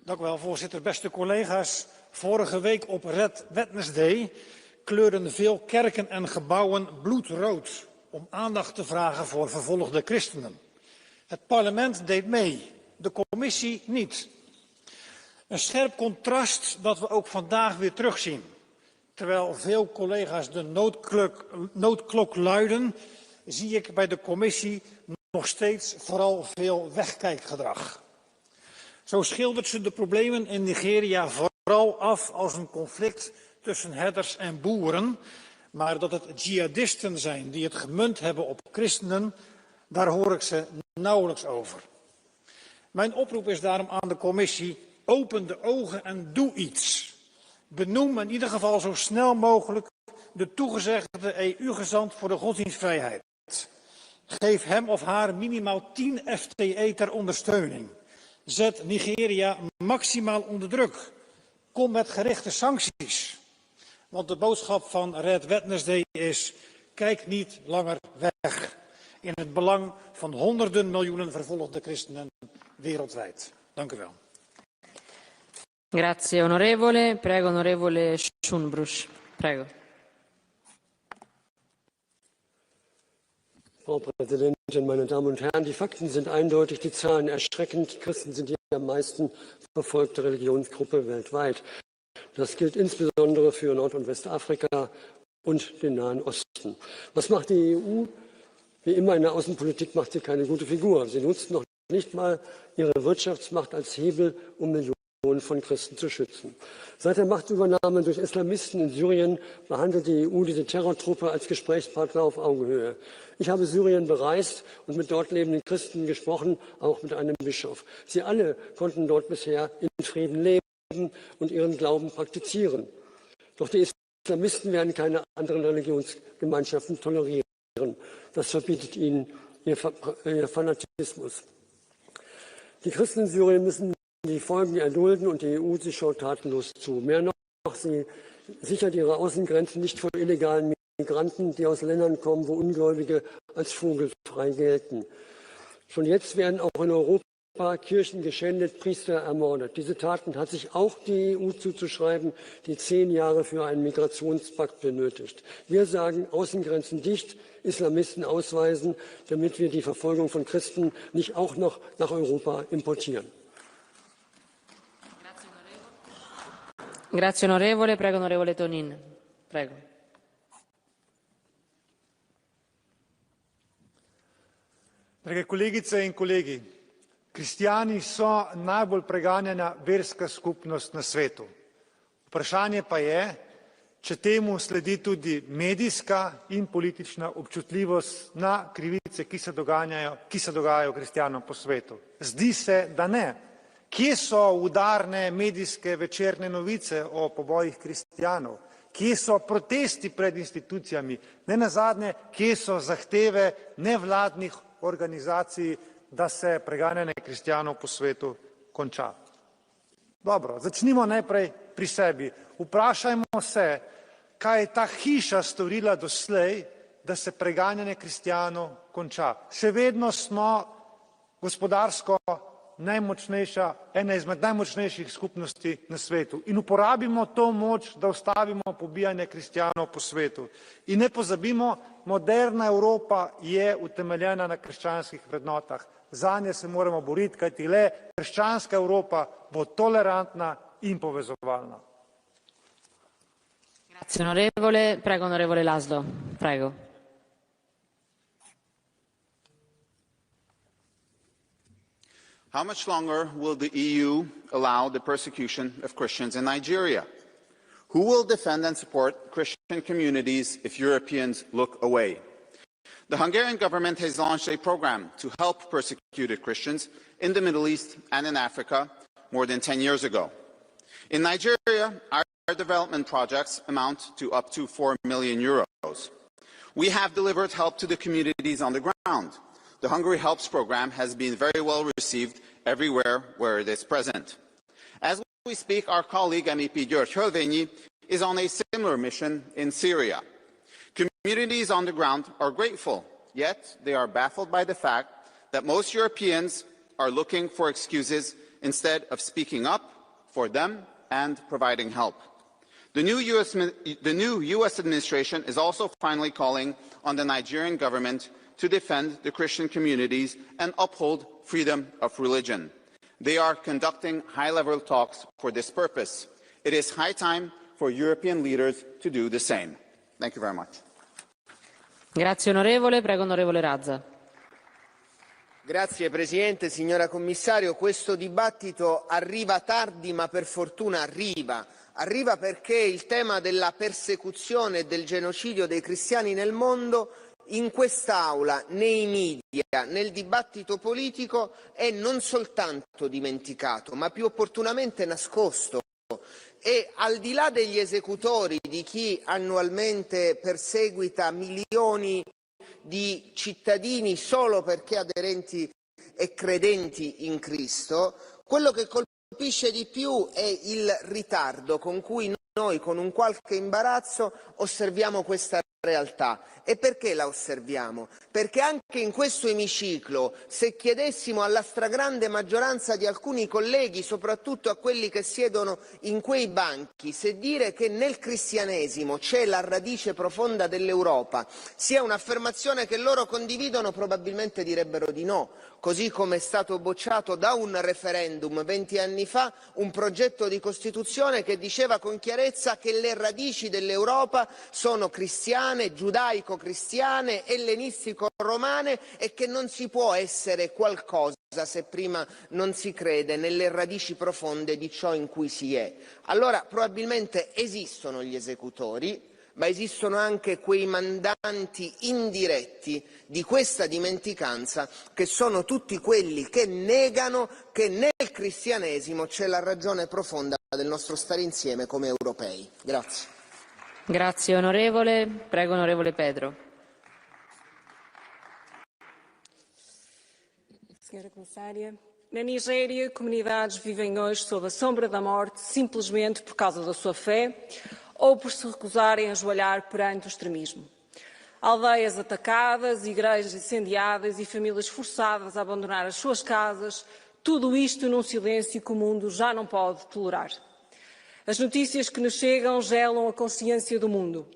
Dank u wel, voorzitter. Beste collega's, vorige week op Red Wednesday kleurden veel kerken en gebouwen bloedrood om aandacht te vragen voor vervolgde christenen. Het parlement deed mee, de commissie niet. Een scherp contrast dat we ook vandaag weer terugzien. Terwijl veel collega's de noodklok luiden, zie ik bij de commissie nog steeds vooral veel wegkijkgedrag. Zo schildert ze de problemen in Nigeria vooral af als een conflict tussen herders en boeren, maar dat het jihadisten zijn die het gemunt hebben op christenen, daar hoor ik ze nauwelijks over. Mijn oproep is daarom aan de commissie, open de ogen en doe iets. Benoem in ieder geval zo snel mogelijk de toegezegde EU-gezant voor de godsdienstvrijheid. Geef hem of haar minimaal 10 FTE ter ondersteuning. Zet Nigeria maximaal onder druk. Kom met gerichte sancties. Want de boodschap van Red Wednesday is, kijk niet langer weg. In het belang van honderden miljoenen vervolgde christenen wereldwijd. Dank u wel. Grazie onorevole, prego onorevole Schoenbrusch. Prego. Frau Präsidentin, meine Damen und Herren! Die Fakten sind eindeutig, die Zahlen erschreckend. Die Christen sind die am meisten verfolgte Religionsgruppe weltweit. Das gilt insbesondere für Nord- und Westafrika und den Nahen Osten. Was macht die EU? Wie immer in der Außenpolitik macht sie keine gute Figur. Sie nutzt noch nicht mal ihre Wirtschaftsmacht als Hebel, um Millionen von Christen zu schützen. Seit der Machtübernahme durch Islamisten in Syrien behandelt die EU diese Terrortruppe als Gesprächspartner auf Augenhöhe. Ich habe Syrien bereist und mit dort lebenden Christen gesprochen, auch mit einem Bischof. Sie alle konnten dort bisher in Frieden leben und ihren Glauben praktizieren. Doch die Islamisten werden keine anderen Religionsgemeinschaften tolerieren. Das verbietet ihnen ihr Fanatismus. Die Christen in Syrien müssen die Folgen erdulden und die EU, sie schaut tatenlos zu. Mehr noch, sie sichert ihre Außengrenzen nicht vor illegalen Migranten, die aus Ländern kommen, wo Ungläubige als vogelfrei gelten. Schon jetzt werden auch in Europa Kirchen geschändet, Priester ermordet. Diese Taten hat sich auch die EU zuzuschreiben, die 10 Jahre für einen Migrationspakt benötigt. Wir sagen, Außengrenzen dicht, Islamisten ausweisen, damit wir die Verfolgung von Christen nicht auch noch nach Europa importieren. Grazie onorevole. Prego onorevole Tonin. Prego. Drage kolegice in kolegi, kristjani so najbolj preganjena verska skupnost na svetu. Vprašanje pa je, če temu sledi tudi medijska in politična občutljivost na krivice, ki se dogajajo kristjanom po svetu. Zdi se, da ne. Kje so udarne medijske večerne novice o pobojih kristjanov? Kje so protesti pred institucijami? Ne nazadnje, kje so zahteve nevladnih organizacij, da se preganjanje kristjanov po svetu konča? Dobro, začnimo najprej pri sebi. Vprašajmo se, kaj je ta hiša storila doslej, da se preganjanje kristjanov konča. Še vedno smo gospodarsko najmočnejša, ena izmed najmočnejših skupnosti na svetu. In uporabimo to moč, da ustavimo pobijanje kristjanov po svetu. In ne pozabimo, moderna Evropa je utemeljena na krščanskih vrednotah. Zanje se moramo boriti, kajti le krščanska Evropa bo tolerantna in povezovalna. Grazie onorevole. Prego onorevole Laszlo. Prego. How much longer will the EU allow the persecution of Christians in Nigeria? Who will defend and support Christian communities if Europeans look away? The Hungarian government has launched a program to help persecuted Christians in the Middle East and in Africa more than 10 years ago. In Nigeria, our development projects amount to up to 4 million euros. We have delivered help to the communities on the ground. The Hungary Helps program has been very well received everywhere where it is present. As we speak, our colleague MEP György Hölvényi is on a similar mission in Syria. Communities on the ground are grateful, yet they are baffled by the fact that most Europeans are looking for excuses instead of speaking up for them and providing help. The new US administration is also finally calling on the Nigerian government to defend the Christian communities and uphold freedom of religion. They are conducting high-level talks for this purpose. It is high time for European leaders to do the same. Thank you very much. Grazie onorevole. Prego onorevole Razza. Grazie Presidente, signora Commissario. Questo dibattito arriva tardi, ma per fortuna arriva. Arriva perché il tema della persecuzione e del genocidio dei cristiani nel mondo in quest'Aula, nei media, nel dibattito politico è non soltanto dimenticato, ma più opportunamente nascosto. E al di là degli esecutori, di chi annualmente perseguita milioni di cittadini solo perché aderenti e credenti in Cristo, quello che colpisce di più è il ritardo con cui noi, con un qualche imbarazzo, osserviamo questa realtà. E perché la osserviamo? Perché anche in questo emiciclo, se chiedessimo alla stragrande maggioranza di alcuni colleghi, soprattutto a quelli che siedono in quei banchi, se dire che nel cristianesimo c'è la radice profonda dell'Europa sia un'affermazione che loro condividono, probabilmente direbbero di no. Così come è stato bocciato da un referendum 20 anni fa un progetto di Costituzione che diceva con chiarezza che le radici dell'Europa sono cristiane, giudaico-cristiane, ellenistico-romane e che non si può essere qualcosa se prima non si crede nelle radici profonde di ciò in cui si è. Allora probabilmente esistono gli esecutori, ma esistono anche quei mandanti indiretti di questa dimenticanza, che sono tutti quelli che negano che nel cristianesimo c'è la ragione profonda del nostro stare insieme come europei. Grazie. Grazie onorevole. Prego onorevole Pedro. Senhora Comissária, na Nigéria, comunidades vivem hoje sob a sombra da morte simplesmente por causa da sua fé ou por se recusarem a ajoelhar perante o extremismo. Aldeias atacadas, igrejas incendiadas e famílias forçadas a abandonar as suas casas, tudo isto num silêncio que o mundo já não pode tolerar. As notícias que nos chegam gelam a consciência do mundo.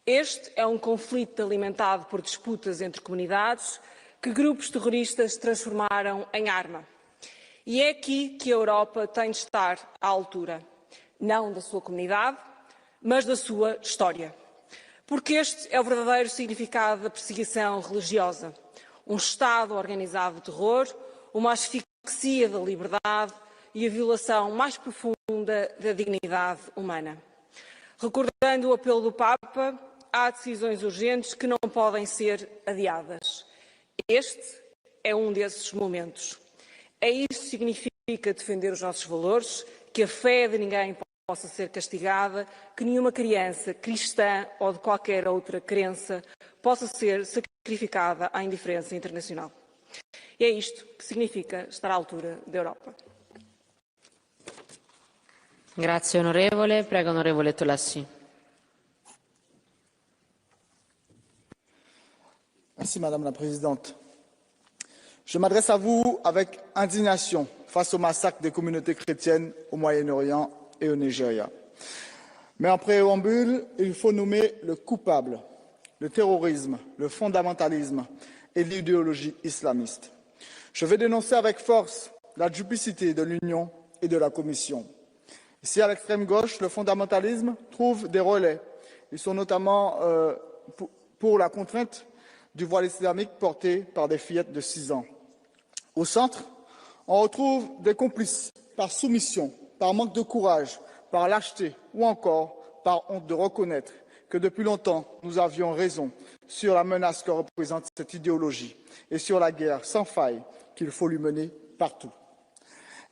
Este é um conflito alimentado por disputas entre comunidades que grupos terroristas transformaram em arma. E é aqui que a Europa tem de estar à altura. não da sua comunidade, mas da sua história. Porque este é o verdadeiro significado da perseguição religiosa. Um Estado organizado de terror, uma asfixia da liberdade e a violação mais profunda da dignidade humana. Recordando o apelo do Papa, há decisões urgentes que não podem ser adiadas. Este é um desses momentos. É isso que significa defender os nossos valores, que a fé de ninguém possa ser castigada, que nenhuma criança cristã ou de qualquer outra crença possa ser sacrificada à indiferença internacional. E é isto que significa estar à altura da Europa. Grazie onorevole. Prego onorevole Tolassi. Merci Madame la Présidente. Je m'adresse à vous avec indignation face au massacre des communautés chrétiennes au Moyen-Orient et au Nigeria. Mais en préambule, il faut nommer le coupable, le terrorisme, le fondamentalisme et l'idéologie islamiste. Je vais dénoncer avec force la duplicité de l'Union et de la Commission. Ici, à l'extrême gauche, le fondamentalisme trouve des relais. Ils sont notamment pour la contrainte du voile islamique porté par des fillettes de 6 ans. Au centre, on retrouve des complices par soumission, par manque de courage, par lâcheté ou encore par honte de reconnaître que depuis longtemps, nous avions raison sur la menace que représente cette idéologie et sur la guerre sans faille qu'il faut lui mener partout.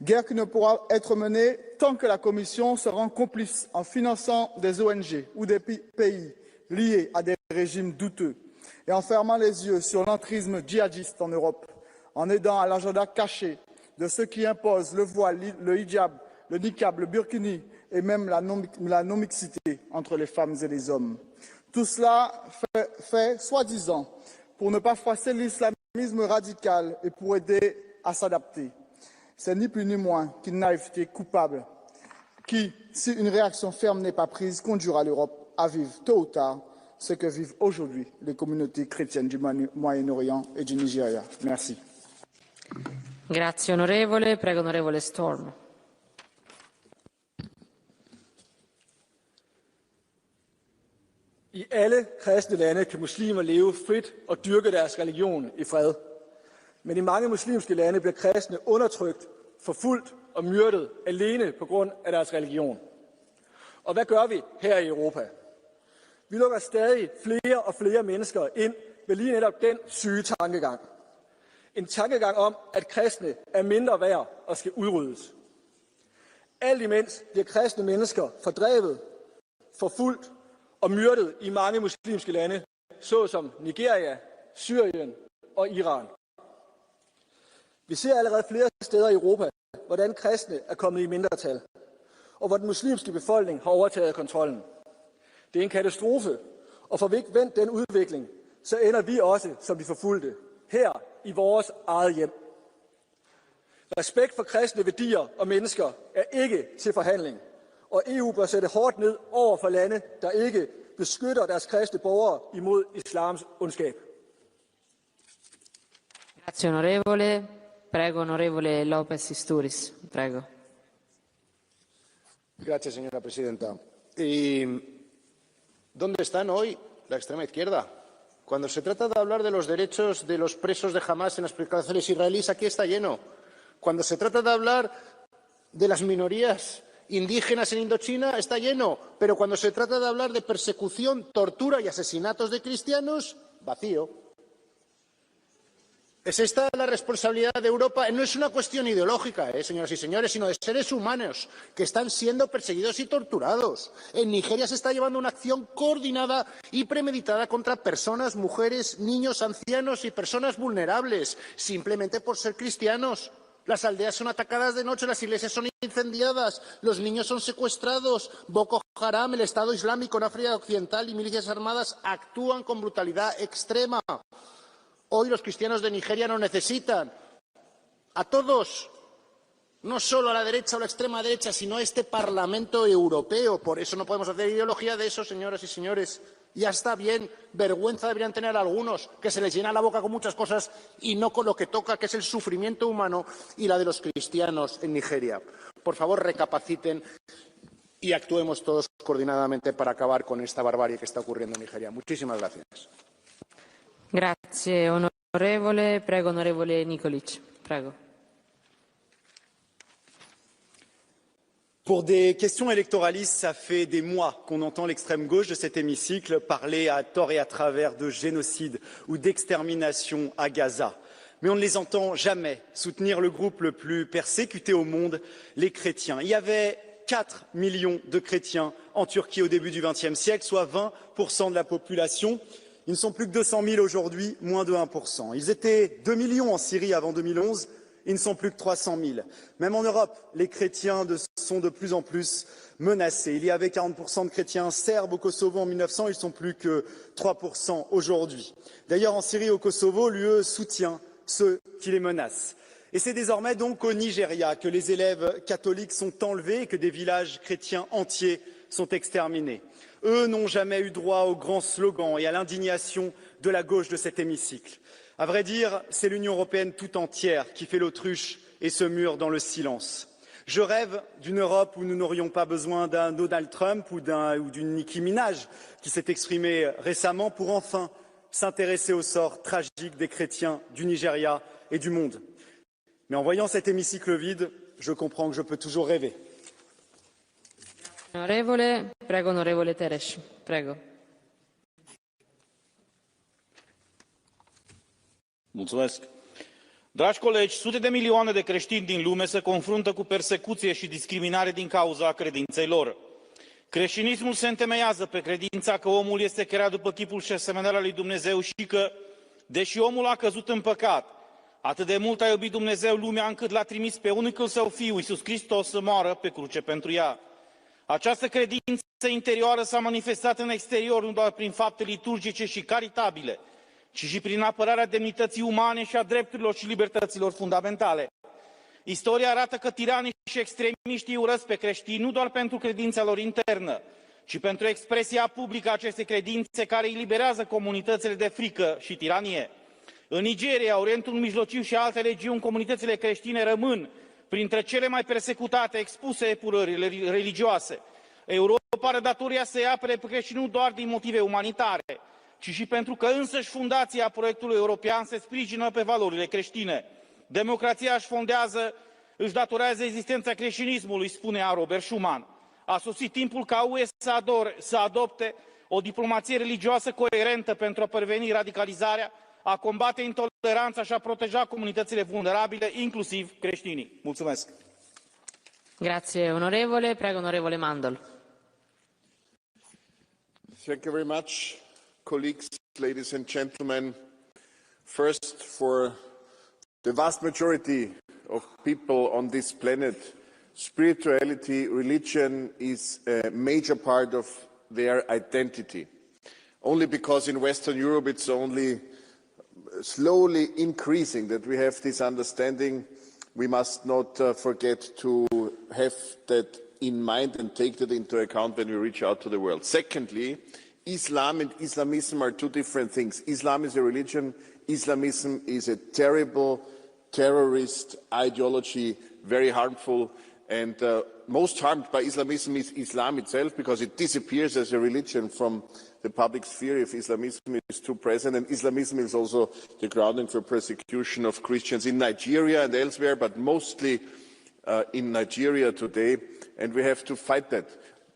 Guerre qui ne pourra être menée tant que la Commission se rend complice en finançant des ONG ou des pays liés à des régimes douteux et en fermant les yeux sur l'entrisme djihadiste en Europe, en aidant à l'agenda caché de ceux qui imposent le voile, le hijab, le niqab, le burkini et même la non-mixité entre les femmes et les hommes. Tout cela fait soi-disant pour ne pas froisser l'islamisme radical et pour aider à s'adapter. C'est ni plus ni moins qu'une naïveté coupable qui, si une réaction ferme n'est pas prise, conduira l'Europe à vivre tôt ou tard ce que vivent aujourd'hui les communautés chrétiennes du Moyen-Orient et du Nigeria. Merci. Grazie onorevole. Prego onorevole Storm. I alle kristne lande kan muslimer leve frit og dyrke deres religion i fred. Men i mange muslimske lande bliver kristne undertrykt, forfulgt og myrdet alene på grund af deres religion. Og hvad gør vi her i Europa? Vi lukker stadig flere og flere mennesker ind ved lige netop den syge tankegang. En tankegang om, at kristne er mindre værd og skal udryddes. Alt imens bliver kristne mennesker fordrevet, forfulgt og myrdet i mange muslimske lande, såsom Nigeria, Syrien og Iran. Vi ser allerede flere steder i Europa, hvordan kristne er kommet i mindretal, og hvor den muslimske befolkning har overtaget kontrollen. Det er en katastrofe, og får vi ikke vendt den udvikling, så ender vi også som de forfulgte, her i vores eget hjem. Respekt for kristne værdier og mennesker er ikke til forhandling, og EU bør sætte hårdt ned over for lande, der ikke beskytter deres kristne borgere imod islams ondskab. Grazie onorevole. Prego onorevole López Istúriz. Prego. Gracias, señora presidenta. ¿Y dónde están hoy la extrema izquierda? Cuando se trata de hablar de los derechos de los presos de Hamás en las cárceles israelíes, aquí está lleno. Cuando se trata de hablar de las minorías indígenas en Indochina, está lleno. Pero cuando se trata de hablar de persecución, tortura y asesinatos de cristianos, vacío. ¿Es esta la responsabilidad de Europa? No es una cuestión ideológica, señoras y señores, sino de seres humanos que están siendo perseguidos y torturados. En Nigeria se está llevando una acción coordinada y premeditada contra personas, mujeres, niños, ancianos y personas vulnerables, simplemente por ser cristianos. Las aldeas son atacadas de noche, las iglesias son incendiadas, los niños son secuestrados. Boko Haram, el Estado Islámico en África Occidental y milicias armadas actúan con brutalidad extrema. Hoy los cristianos de Nigeria nos necesitan a todos, no solo a la derecha o la extrema derecha, sino a este Parlamento Europeo. Por eso no podemos hacer ideología de eso, señoras y señores. Ya está bien, vergüenza deberían tener algunos, que se les llena la boca con muchas cosas y no con lo que toca, que es el sufrimiento humano y la de los cristianos en Nigeria. Por favor, recapaciten y actuemos todos coordinadamente para acabar con esta barbarie que está ocurriendo en Nigeria. Muchísimas gracias. Grazie onorevole. Prego onorevole Nikolic. Prego. Pour des questions électoralistes, ça fait des mois qu'on entend l'extrême gauche de cet hémicycle parler à tort et à travers de génocide ou d'extermination à Gaza. Mais on ne les entend jamais soutenir le groupe le plus persécuté au monde, les chrétiens. Il y avait 4 millions de chrétiens en Turquie au début du XXe siècle, soit 20% de la population. Ils ne sont plus que 200 000 aujourd'hui, moins de 1%. Ils étaient 2 millions en Syrie avant 2011. Ils ne sont plus que 300 000. Même en Europe, les chrétiens sont de plus en plus menacés. Il y avait 40% de chrétiens serbes au Kosovo en 1900, ils ne sont plus que 3% aujourd'hui. D'ailleurs, en Syrie et au Kosovo, l'UE soutient ceux qui les menacent. Et c'est désormais donc au Nigeria que les élèves catholiques sont enlevés et que des villages chrétiens entiers sont exterminés. Eux n'ont jamais eu droit aux grands slogans et à l'indignation de la gauche de cet hémicycle. À vrai dire, c'est l'Union européenne tout entière qui fait l'autruche et se mure dans le silence. Je rêve d'une Europe où nous n'aurions pas besoin d'un Donald Trump ou d'une Nicki Minaj qui s'est exprimée récemment pour enfin s'intéresser au sort tragique des chrétiens du Nigeria et du monde. Mais en voyant cet hémicycle vide, je comprends que je peux toujours rêver. Onorevole, prego onorevole Teres. Prego. Mulțumesc. Dragi colegi, sute de milioane de creștini din lume se confruntă cu persecuție și discriminare din cauza credinței lor. Creștinismul se întemeiază pe credința că omul este creat după chipul și asemănarea lui Dumnezeu și că, deși omul a căzut în păcat, atât de mult a iubit Dumnezeu lumea încât l-a trimis pe unicul său Fiu, Iisus Hristos, să moară pe cruce pentru ea. Această credință interioară s-a manifestat în exterior nu doar prin fapte liturgice și caritabile, ci și prin apărarea demnității umane și a drepturilor și libertăților fundamentale. Istoria arată că tiranii și extremiștii urăsc pe creștini nu doar pentru credința lor internă, ci pentru expresia publică a acestei credințe care eliberează comunitățile de frică și tiranie. În Nigeria, Orientul Mijlociu și alte regiuni, comunitățile creștine rămân printre cele mai persecutate, expuse epurării religioase. Europa are datoria să-i apere pe creștini nu doar din motive umanitare, ci și pentru că însăși fundația proiectului european se sprijină pe valorile creștine. Democrația își datorează existența creștinismului, spunea Robert Schuman. A sosit timpul ca UE să adopte o diplomație religioasă coerentă pentru a preveni radicalizarea, a combate intoleranța și a proteja comunitățile vulnerabile, inclusiv creștinii. Mulțumesc! Grazie onorevole. Prego onorevole Mandel. Thank you very much, colleagues, ladies and gentlemen. First, for the vast majority of people on this planet, spirituality, religion is a major part of their identity. Only because in Western Europe it's only slowly increasing that we have this understanding. We must not forget to have that in mind and take that into account when we reach out to the world. Secondly, Islam and Islamism are two different things. Islam is a religion. Islamism is a terrible terrorist ideology, very harmful, and most harmed by Islamism is Islam itself, because it disappears as a religion from the public sphere if Islamism is too present, and Islamism is also the grounding for persecution of Christians in Nigeria and elsewhere, but mostly in Nigeria today, and we have to fight that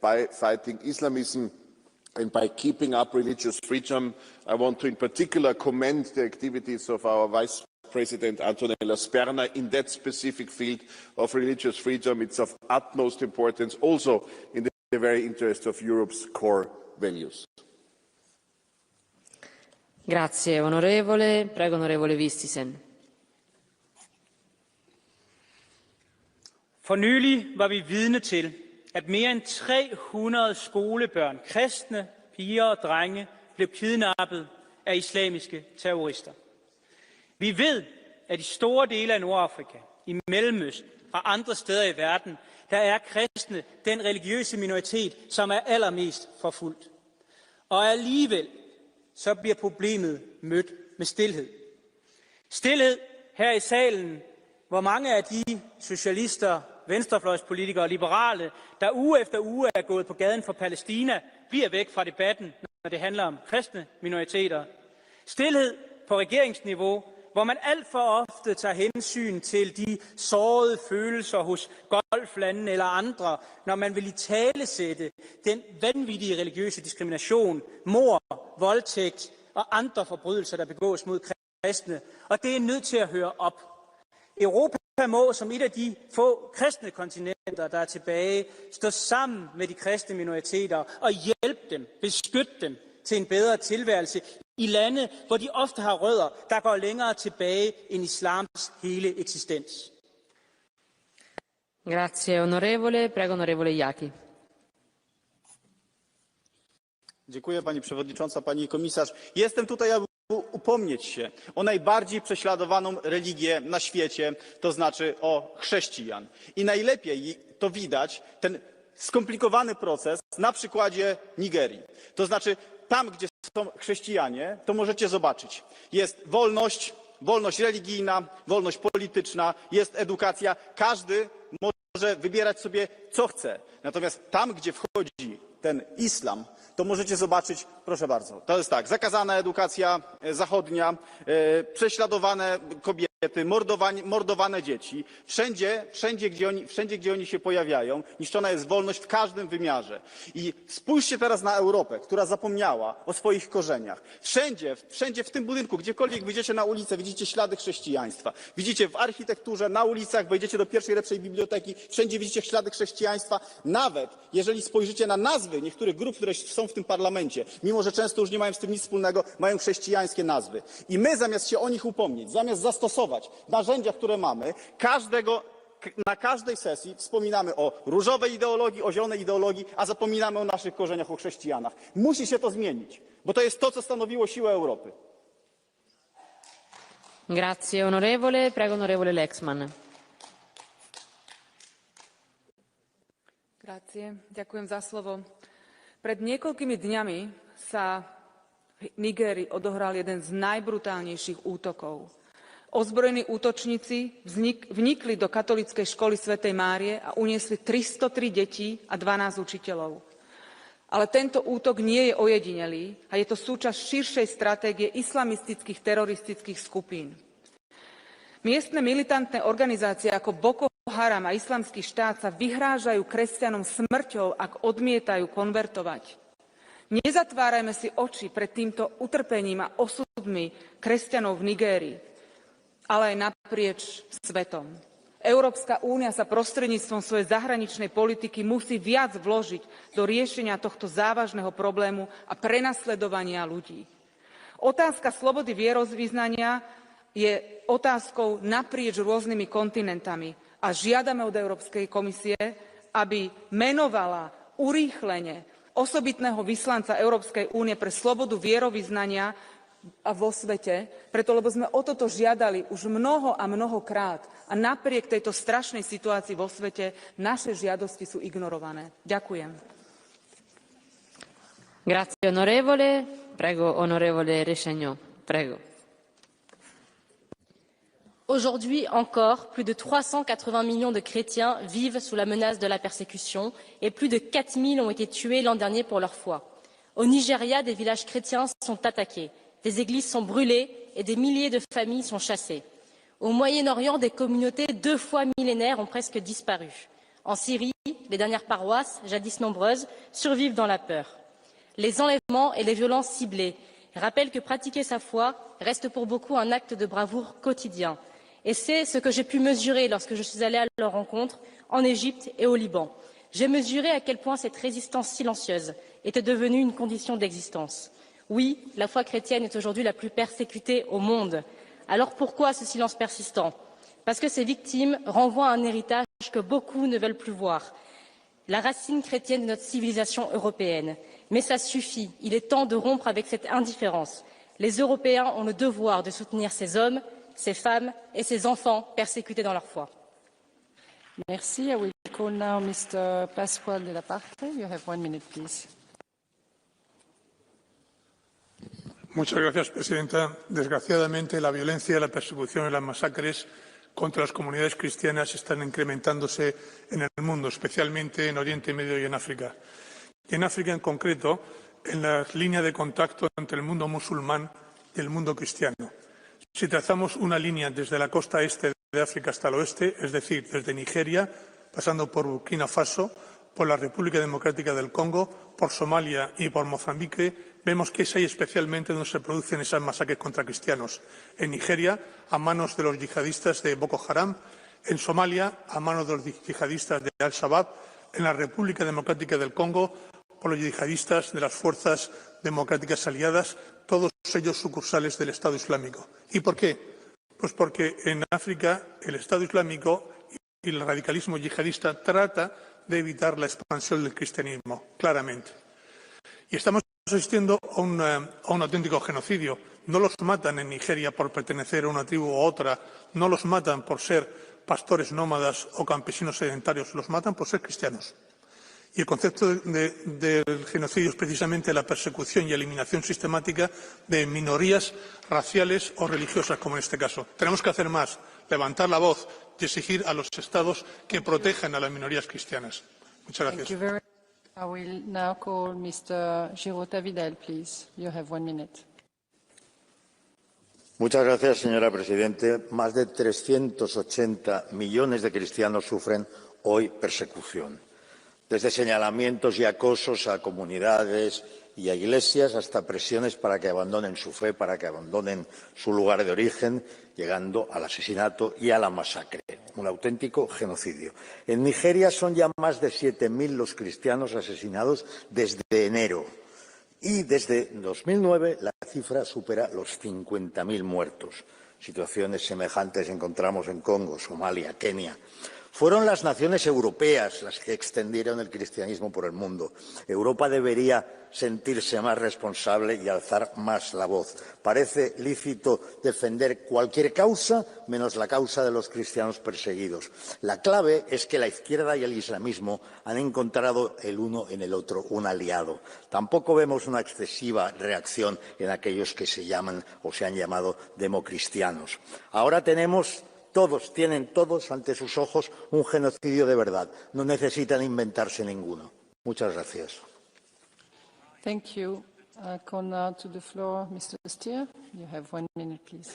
by fighting Islamism and by keeping up religious freedom. I want to in particular commend the activities of our Vice President Antonella Sperna in that specific field of religious freedom. It's of utmost importance also in the very interest of Europe's core values. Grazie onorevole. Prego onorevole Vistisen. For nylig var vi vidne til, at mere end 300 skolebørn, kristne piger og drenge, blev kidnappet af islamiske terrorister. Vi ved, at i store dele af Nordafrika, i Mellemøsten og andre steder i verden, der er kristne den religiøse minoritet, som er allermest forfulgt. Og alligevel så bliver problemet mødt med stilhed. Stilhed her i salen, hvor mange af de socialister, venstrefløjspolitikere og liberale, der uge efter uge er gået på gaden for Palæstina, bliver væk fra debatten, når det handler om kristne minoriteter. Stilhed på regeringsniveau, hvor man alt for ofte tager hensyn til de sårede følelser hos golflandene eller andre, når man vil italesætte den vanvittige religiøse diskrimination, mord, voldtægt og andre forbrydelser, der begås mod kristne. Og det er nødt til at høre op. Europa må som et af de få kristne kontinenter, der er tilbage, stå sammen med de kristne minoriteter og hjælpe dem, beskytte dem til en bedre tilværelse i lande, hvor de ofte har rødder, der går længere tilbage end islams hele eksistens. Grazie onorevole. Prego onorevole Jaki. Dziękuję pani przewodnicząca, pani komisarz. Jestem tutaj, aby upomnieć się o najbardziej prześladowaną religię na świecie, to znaczy o chrześcijan. I najlepiej to widać, ten skomplikowany proces, na przykładzie Nigerii. To znaczy tam, gdzie są chrześcijanie, to możecie zobaczyć. Jest wolność religijna, wolność polityczna, jest edukacja. Każdy może wybierać sobie, co chce. Natomiast tam, gdzie wchodzi ten islam, to możecie zobaczyć, proszę bardzo, to jest tak, zakazana edukacja zachodnia, prześladowane kobiety, mordowane dzieci. Wszędzie, gdzie oni się pojawiają, niszczona jest wolność w każdym wymiarze. I spójrzcie teraz na Europę, która zapomniała o swoich korzeniach. Wszędzie w tym budynku, gdziekolwiek wyjdziecie na ulicę, widzicie ślady chrześcijaństwa. Widzicie w architekturze, na ulicach, wejdziecie do pierwszej lepszej biblioteki, wszędzie widzicie ślady chrześcijaństwa. Nawet jeżeli spojrzycie na nazwy niektórych grup, które są w tym parlamencie, mimo że często już nie mają z tym nic wspólnego, mają chrześcijańskie nazwy. I my zamiast się o nich upomnieć, zamiast zastosować narzędzia, które mamy, na każdej sesji wspominamy o różowej ideologii, o zielonej ideologii, a zapominamy o naszych korzeniach, o chrześcijanach. Musi się to zmienić, bo to jest to, co stanowiło siłę Europy. Grazie onorevole. Prego onorevole Lexman. Grazie. Ďakujem za slovo. Pred niekoľkými dňami sa v Nigérii odohral jeden z najbrutálnejších útokov. Ozbrojení útočníci vnikli do katolíckej školy svätej Márie a uniesli 303 detí a 12 učiteľov. Ale tento útok nie je ojedinelý a je to súčasť širšej stratégie islamistických teroristických skupín. Miestne militantné organizácie ako Boko Haram a Islamský štát sa vyhrážajú kresťanom smrťou, ak odmietajú konvertovať. Nezatvárajme si oči pred týmto utrpením a osudmi kresťanov v Nigérii, ale aj naprieč svetom. Európska únia sa prostredníctvom svojej zahraničnej politiky musí viac vložiť do riešenia tohto závažného problému a prenasledovania ľudí. Otázka slobody vierovyznania je otázkou naprieč rôznymi kontinentami a žiadame od Európskej komisie, aby menovala urýchlene osobitného vyslanca Európskej únie pre slobodu vierovyznania a vo svete, preto lebo sme o toto žiadali už mnoho a mnohokrát a napriek tejto strašnej situácii vo svete naše žiadosti sú ignorované. Ďakujem. Grazie onorevole. Prego onorevole Rechagnon. Prego. Aujourd'hui encore, plus de 380 millions de chrétiens vivent sous la menace de la persécution et plus de 4000 ont été tués l'an dernier pour leur foi. Au Nigeria, des villages chrétiens sont attaqués, des églises sont brûlées et des milliers de familles sont chassées. Au Moyen-Orient, des communautés 2 fois millénaires ont presque disparu. En Syrie, les dernières paroisses, jadis nombreuses, survivent dans la peur. Les enlèvements et les violences ciblées rappellent que pratiquer sa foi reste pour beaucoup un acte de bravoure quotidien. Et c'est ce que j'ai pu mesurer lorsque je suis allée à leur rencontre en Égypte et au Liban. J'ai mesuré à quel point cette résistance silencieuse était devenue une condition d'existence. Oui, la foi chrétienne est aujourd'hui la plus persécutée au monde. Alors pourquoi ce silence persistant? Parce que ces victimes renvoient un héritage que beaucoup ne veulent plus voir. La racine chrétienne de notre civilisation européenne. Mais ça suffit, il est temps de rompre avec cette indifférence. Les Européens ont le devoir de soutenir ces hommes, ces femmes et ces enfants persécutés dans leur foi. Merci. I will call now Mr. Pascual de la Parte. You have 1 minute, please. Muchas gracias, presidenta. Desgraciadamente, la violencia, la persecución y las masacres contra las comunidades cristianas están incrementándose en el mundo, especialmente en Oriente Medio y en África. Y en África en concreto, en la línea de contacto entre el mundo musulmán y el mundo cristiano. Si trazamos una línea desde la costa este de África hasta el oeste, es decir, desde Nigeria, pasando por Burkina Faso, por la República Democrática del Congo, por Somalia y por Mozambique, vemos que es ahí especialmente donde se producen esas masacres contra cristianos. En Nigeria, a manos de los yihadistas de Boko Haram; en Somalia, a manos de los yihadistas de Al-Shabaab; en la República Democrática del Congo, por los yihadistas de las fuerzas democráticas aliadas, todos ellos sucursales del Estado Islámico. ¿Y por qué? Pues porque en África el Estado Islámico y el radicalismo yihadista trata de evitar la expansión del cristianismo, claramente. Y estamos asistiendo a un auténtico genocidio. No los matan en Nigeria por pertenecer a una tribu u otra, no los matan por ser pastores nómadas o campesinos sedentarios, los matan por ser cristianos. Y el concepto del genocidio es precisamente la persecución y eliminación sistemática de minorías raciales o religiosas, como en este caso. Tenemos que hacer más, levantar la voz y exigir a los Estados que protejan a las minorías cristianas. Muchas gracias. I will now call Mr. Girota Vidal, please. You have 1 minute. Muchas gracias, señora presidenta. Más de 380 millones de cristianos sufren hoy persecución. Desde señalamientos y acosos a comunidades y a iglesias hasta presiones para que abandonen su fe, para que abandonen su lugar de origen, llegando al asesinato y a la masacre. Un auténtico genocidio. En Nigeria son ya más de 7.000 los cristianos asesinados desde enero. Y desde 2009 la cifra supera los 50.000 muertos. Situaciones semejantes encontramos en Congo, Somalia, Kenia. Fueron las naciones europeas las que extendieron el cristianismo por el mundo. Europa debería sentirse más responsable y alzar más la voz. Parece lícito defender cualquier causa menos la causa de los cristianos perseguidos. La clave es que la izquierda y el islamismo han encontrado el uno en el otro un aliado. Tampoco vemos una excesiva reacción en aquellos que se llaman o se han llamado democristianos. Ahora tienen todos ante sus ojos un genocidio de verdad. No necesitan inventarse ninguno. Muchas gracias. Thank you. Call now to the floor Mr. Stier. You have 1 minute, please.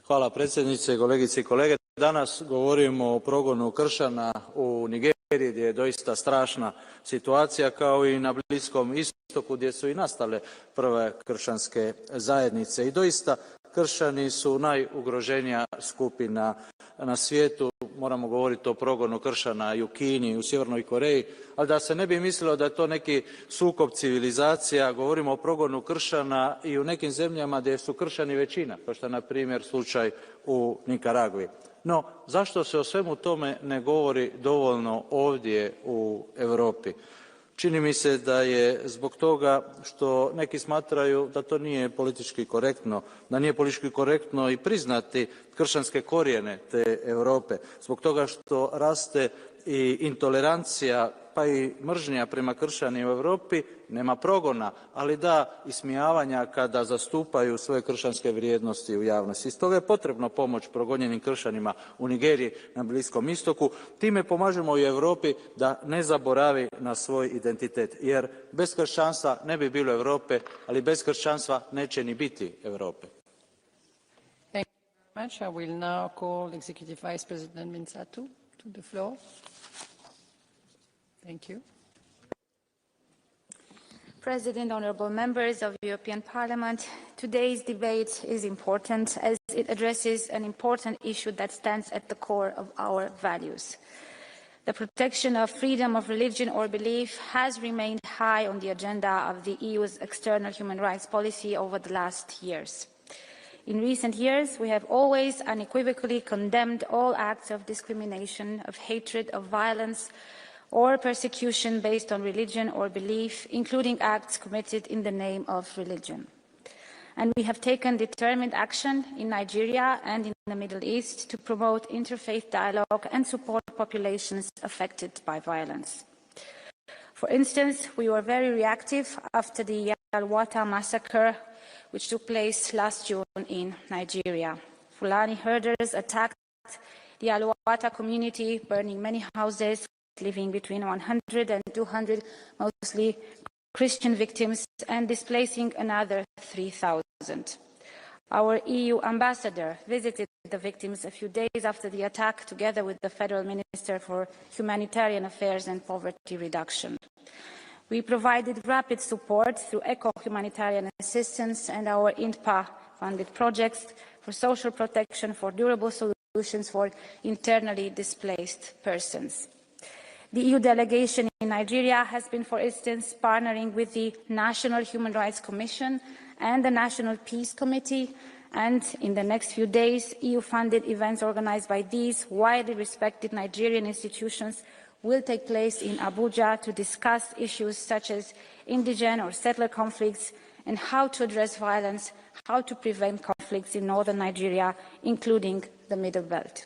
Hvala predsjednice, kolegice i kolege. Danas govorimo o progonu kršćana u Nigeriji, gdje je doista strašna situacija, kao i na Bliskom istoku, gdje su i nastale prve kršćanske zajednice. I doista kršćani su najugroženija skupina na svijetu. Moramo govoriti o progonu kršćana i u Kini i u Sjevernoj Koreji, ali da se ne bi mislilo da je to neki sukob civilizacija, govorimo o progonu kršćana i u nekim zemljama gdje su kršćani većina, kao što je na primjer slučaj u Nikaragvi. No, zašto se o svemu tome ne govori dovoljno ovdje u Europi? Čini mi se da je zbog toga što neki smatraju da to nije politički korektno, da nije politički korektno i priznati kršćanske korijene te Europe, zbog toga što raste i intolerancija pa i mržnja prema kršćanima u Europi, nema progona, ali da ismijavanja kada zastupaju svoje kršćanske vrijednosti u javnosti. Stoga je potrebno pomoć progonjenim kršćanima u Nigeriji, na Bliskom istoku. Time pomažemo i Europi da ne zaboravi na svoj identitet, jer bez kršćanstva ne bi bilo Europe, ali bez kršćanstva neće ni biti Europe. Thank you very much. I will now call Executive Vice President Minsatu to the floor. Thank you. President, honourable members of the European Parliament, today's debate is important as it addresses an important issue that stands at the core of our values. The protection of freedom of religion or belief has remained high on the agenda of the EU's external human rights policy over the last years. In recent years, we have always unequivocally condemned all acts of discrimination, of hatred, of violence, or persecution based on religion or belief, including acts committed in the name of religion. And we have taken determined action in Nigeria and in the Middle East to promote interfaith dialogue and support populations affected by violence. For instance, we were very reactive after the Al-Wata massacre, which took place last June in Nigeria. Fulani herders attacked the Aluata community burning many houses, leaving between 100 and 200 mostly Christian victims, and displacing another 3,000. Our EU ambassador visited the victims a few days after the attack, together with the Federal Minister for Humanitarian Affairs and Poverty Reduction. We provided rapid support through eco-humanitarian assistance and our INPA-funded projects for social protection, for durable solutions for internally displaced persons. The EU delegation in Nigeria has been, for instance, partnering with the National Human Rights Commission and the National Peace Committee, and in the next few days, EU-funded events organized by these widely respected Nigerian institutions will take place in Abuja to discuss issues such as indigent or settler conflicts and how to address violence, how to prevent conflicts in northern Nigeria, including the Middle Belt.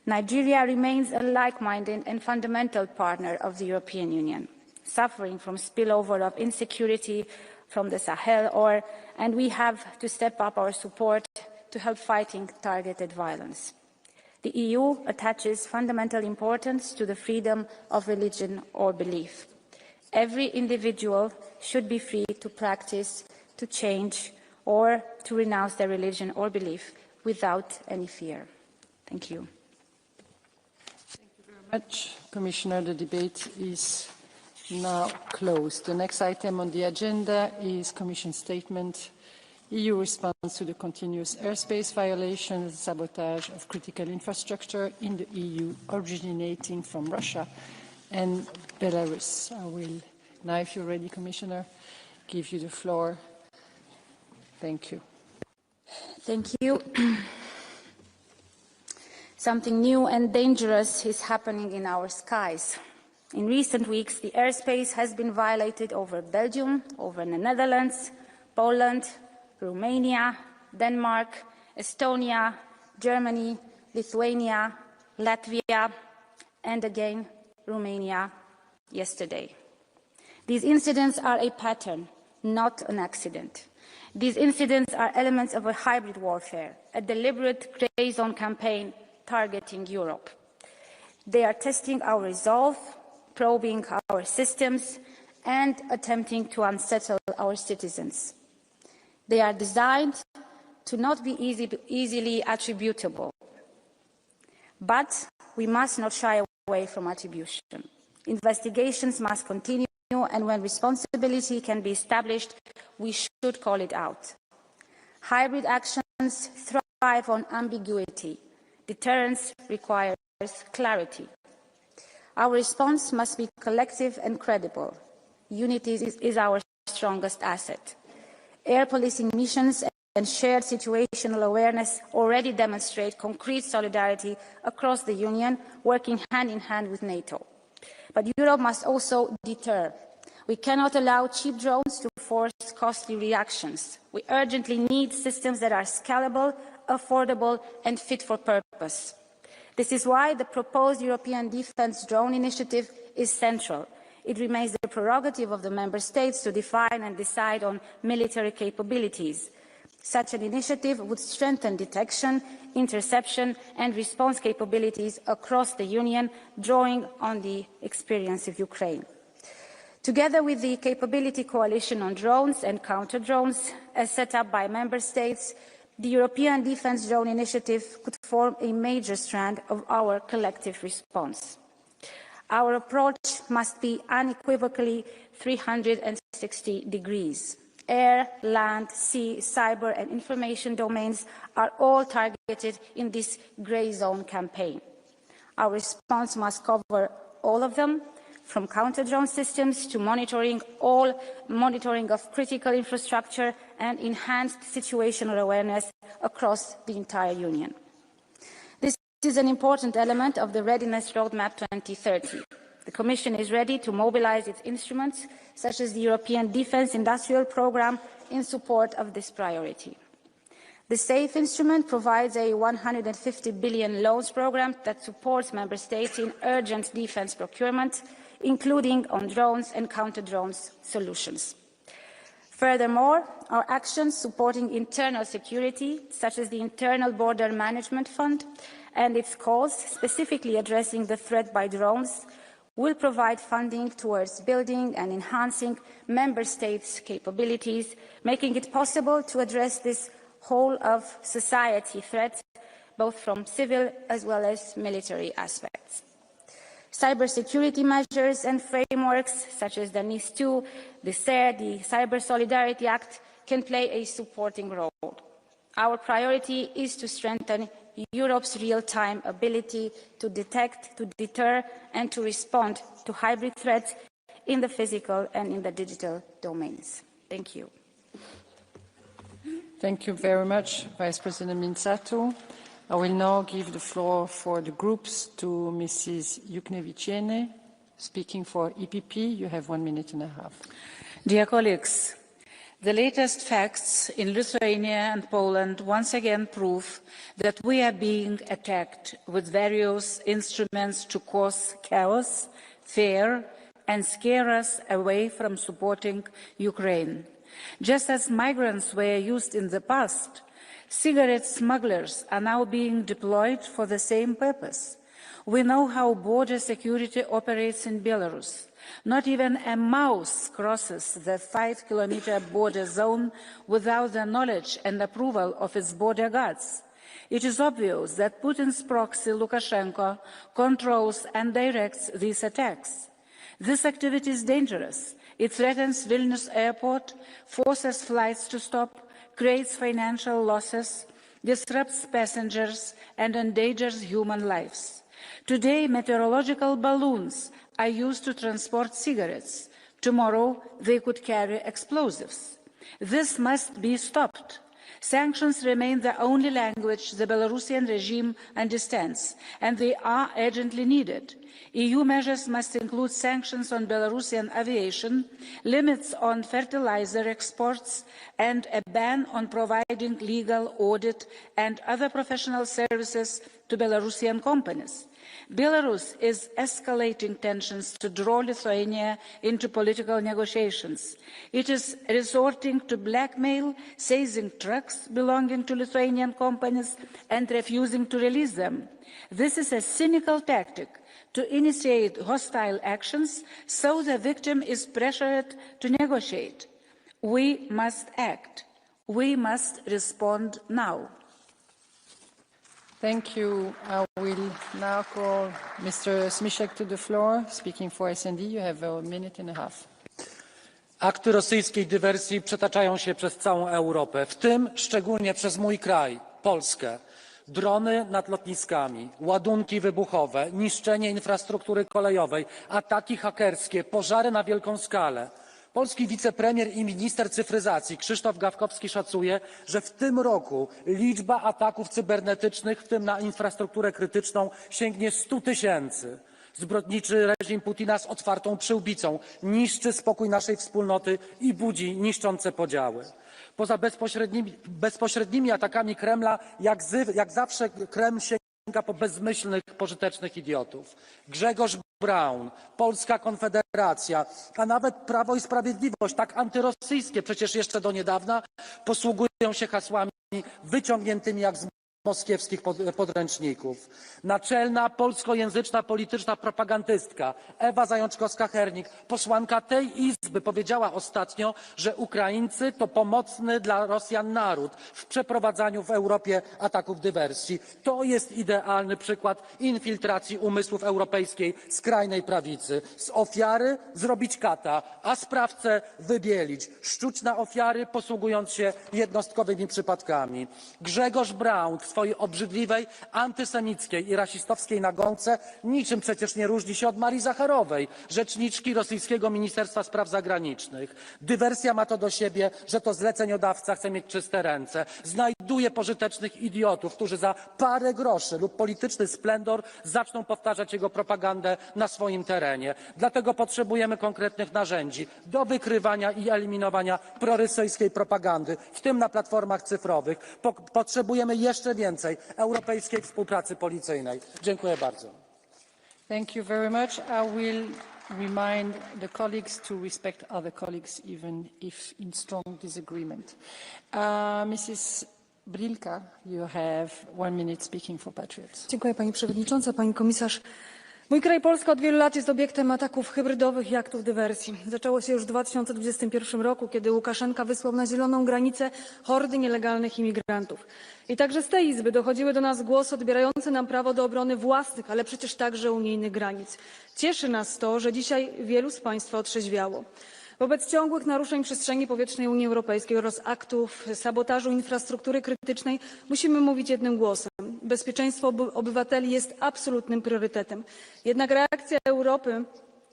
Nigeria remains a like-minded and fundamental partner of the European Union, suffering from spillover of insecurity from the Sahel, and we have to step up our support to help fighting targeted violence. The EU attaches fundamental importance to the freedom of religion or belief. Every individual should be free to practice, to change, or to renounce their religion or belief without any fear. Thank you. Much, Commissioner. The debate is now closed. The next item on the agenda is Commission statement, EU response to the continuous airspace violations and sabotage of critical infrastructure in the EU originating from Russia and Belarus. I will now, if you're ready, Commissioner, give you the floor. Thank you. Thank you. Something new and dangerous is happening in our skies. In recent weeks, the airspace has been violated over Belgium, over the Netherlands, Poland, Romania, Denmark, Estonia, Germany, Lithuania, Latvia, and again, Romania yesterday. These incidents are a pattern, not an accident. These incidents are elements of a hybrid warfare, a deliberate grey zone campaign targeting Europe. They are testing our resolve, probing our systems, and attempting to unsettle our citizens. They are designed to not be easily attributable. But we must not shy away from attribution. Investigations must continue, and when responsibility can be established, we should call it out. Hybrid actions thrive on ambiguity. Deterrence requires clarity. Our response must be collective and credible. Unity is our strongest asset. Air policing missions and shared situational awareness already demonstrate concrete solidarity across the Union, working hand in hand with NATO. But Europe must also deter. We cannot allow cheap drones to force costly reactions. We urgently need systems that are scalable, affordable, and fit for purpose. This is why the proposed European Defence Drone Initiative is central. It remains the prerogative of the Member States to define and decide on military capabilities. Such an initiative would strengthen detection, interception, and response capabilities across the Union, drawing on the experience of Ukraine. Together with the Capability Coalition on Drones and Counter-Drones, as set up by Member States, the European Defence Drone Initiative could form a major strand of our collective response. Our approach must be unequivocally 360 degrees. Air, land, sea, cyber and information domains are all targeted in this grey zone campaign. Our response must cover all of them, from counter-drone systems to monitoring of critical infrastructure and enhanced situational awareness across the entire Union. This is an important element of the Readiness Roadmap 2030. The Commission is ready to mobilize its instruments, such as the European Defence Industrial Programme, in support of this priority. The SAFE instrument provides a 150 billion loans programme that supports Member States in urgent defence procurement, including on drones and counter-drones solutions. Furthermore, our actions supporting internal security, such as the Internal Border Management Fund and its cause, specifically addressing the threat by drones, will provide funding towards building and enhancing member states' capabilities, making it possible to address this whole of society threat, both from civil as well as military aspects. Cybersecurity measures and frameworks such as the NIS2, the CER, the Cyber Solidarity Act can play a supporting role. Our priority is to strengthen Europe's real-time ability to detect, to deter, and to respond to hybrid threats in the physical and in the digital domains. Thank you. Thank you very much, Vice President Minzato. I will now give the floor for the groups to Mrs. Juknevičienė, speaking for EPP. You have 1 minute and a half. Dear colleagues, the latest facts in Lithuania and Poland once again prove that we are being attacked with various instruments to cause chaos, fear, and scare us away from supporting Ukraine. Just as migrants were used in the past, cigarette smugglers are now being deployed for the same purpose. We know how border security operates in Belarus. Not even a mouse crosses the 5-kilometer border zone without the knowledge and approval of its border guards. It is obvious that Putin's proxy, Lukashenko, controls and directs these attacks. This activity is dangerous. It threatens Vilnius airport, forces flights to stop, creates financial losses, disrupts passengers, and endangers human lives. Today, meteorological balloons are used to transport cigarettes. Tomorrow, they could carry explosives. This must be stopped. Sanctions remain the only language the Belarusian regime understands, and they are urgently needed. EU measures must include sanctions on Belarusian aviation, limits on fertilizer exports, and a ban on providing legal audit and other professional services to Belarusian companies. Belarus is escalating tensions to draw Lithuania into political negotiations. It is resorting to blackmail, seizing trucks belonging to Lithuanian companies and refusing to release them. This is a cynical tactic to initiate hostile actions so the victim is pressured to negotiate. We must act. We must respond now. Thank you. I will now call Mr. Smiszek to the floor, speaking for SND. You have 1 minute and a half. Akty rosyjskiej dywersji przetaczają się przez całą Europę, w tym szczególnie przez mój kraj, Polskę. Drony nad lotniskami, ładunki wybuchowe, niszczenie infrastruktury kolejowej, ataki hakerskie, pożary na wielką skalę. Polski wicepremier i minister cyfryzacji Krzysztof Gawkowski szacuje, że w tym roku liczba ataków cybernetycznych, w tym na infrastrukturę krytyczną, sięgnie 100 000. Zbrodniczy reżim Putina z otwartą przyłbicą niszczy spokój naszej wspólnoty i budzi niszczące podziały. Poza bezpośrednimi atakami Kremla, jak zawsze Kreml sięga po bezmyślnych, pożytecznych idiotów. Grzegorz Braun, Polska Konfederacja, a nawet Prawo i Sprawiedliwość, tak antyrosyjskie przecież jeszcze do niedawna, posługują się hasłami wyciągniętymi jak z moskiewskich podręczników. Naczelna polskojęzyczna polityczna propagandystka Ewa Zajączkowska-Hernik, posłanka tej Izby, powiedziała ostatnio, że Ukraińcy to pomocny dla Rosjan naród w przeprowadzaniu w Europie ataków dywersji. To jest idealny przykład infiltracji umysłów europejskiej skrajnej prawicy. Z ofiary zrobić kata, a sprawcę wybielić. Szczuć na ofiary, posługując się jednostkowymi przypadkami. Grzegorz Braun w swojej obrzydliwej, antysemickiej i rasistowskiej nagonce niczym przecież nie różni się od Marii Zacharowej, rzeczniczki rosyjskiego Ministerstwa Spraw Zagranicznych. Dywersja ma to do siebie, że to zleceniodawca chce mieć czyste ręce. Znajduje pożytecznych idiotów, którzy za parę groszy lub polityczny splendor zaczną powtarzać jego propagandę na swoim terenie. Dlatego potrzebujemy konkretnych narzędzi do wykrywania i eliminowania prorosyjskiej propagandy, w tym na platformach cyfrowych. Potrzebujemy jeszcze więcej europejskiej współpracy policyjnej. Dziękuję bardzo. Thank you very much. I will remind the colleagues to respect other colleagues even if in strong disagreement. Mrs. Brilka, you have 1 minute speaking for Patriots. Dziękuję Pani Przewodnicząca, Pani Komisarz. Mój kraj Polska od wielu lat jest obiektem ataków hybrydowych i aktów dywersji. Zaczęło się już w 2021 roku, kiedy Łukaszenka wysłał na zieloną granicę hordy nielegalnych imigrantów. I także z tej Izby dochodziły do nas głosy odbierające nam prawo do obrony własnych, ale przecież także unijnych granic. Cieszy nas to, że dzisiaj wielu z Państwa otrzeźwiało. Wobec ciągłych naruszeń przestrzeni powietrznej Unii Europejskiej oraz aktów sabotażu infrastruktury krytycznej musimy mówić jednym głosem. Bezpieczeństwo obywateli jest absolutnym priorytetem. Jednak reakcja Europy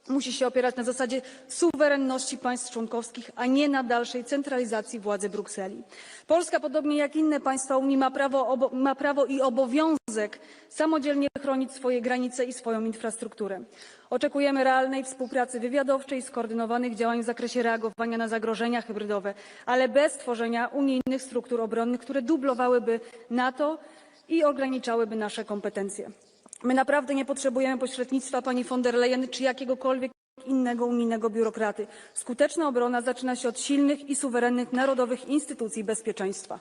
musi się opierać na zasadzie suwerenności państw członkowskich, a nie na dalszej centralizacji władzy Brukseli. Polska, podobnie jak inne państwa Unii, ma prawo i obowiązek samodzielnie chronić swoje granice i swoją infrastrukturę. Oczekujemy realnej współpracy wywiadowczej i skoordynowanych działań w zakresie reagowania na zagrożenia hybrydowe, ale bez tworzenia unijnych struktur obronnych, które dublowałyby NATO i ograniczałyby nasze kompetencje. My naprawdę nie potrzebujemy pośrednictwa pani von der Leyen czy jakiegokolwiek innego unijnego biurokraty. Skuteczna obrona zaczyna się od silnych i suwerennych narodowych instytucji bezpieczeństwa.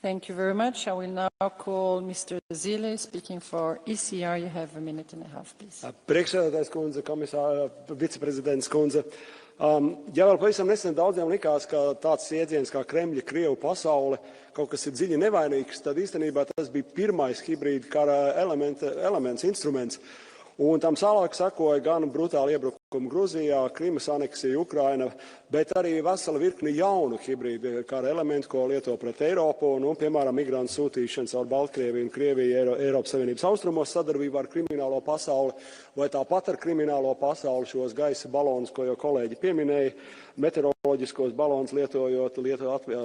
Thank you very much. I will now call Mr. Zille, speaking for ECR. You have 1.5 minutes, please. Priekšsēdētājs kundze, komisāra, viceprezidents kundze. Ja vēl pavisam nesen daudziem likās, ka tāds iedziens kā Kremļa, Krievu pasaule kaut kas ir dziļi nevainīgs, tad īstenībā tas bija pirmais hibrīda kara elements, instruments. Un tam tālāk sekoja gan brutāli iebrukumi Gruzijā, Krimas aneksija, Ukraina, bet arī vesela virkni jaunu hibrīdu kara elementu, ko lieto pret Eiropu, un, piemēram, migrantu sūtīšana caur Baltkrieviju un Krieviju Eiropas Savienības austrumos sadarbībā ar kriminālo pasauli, vai tāpat ar kriminālo pasauli šos gaisa balonus, ko jau kolēģi pieminēja, meteoroloģiskos balonus lietojot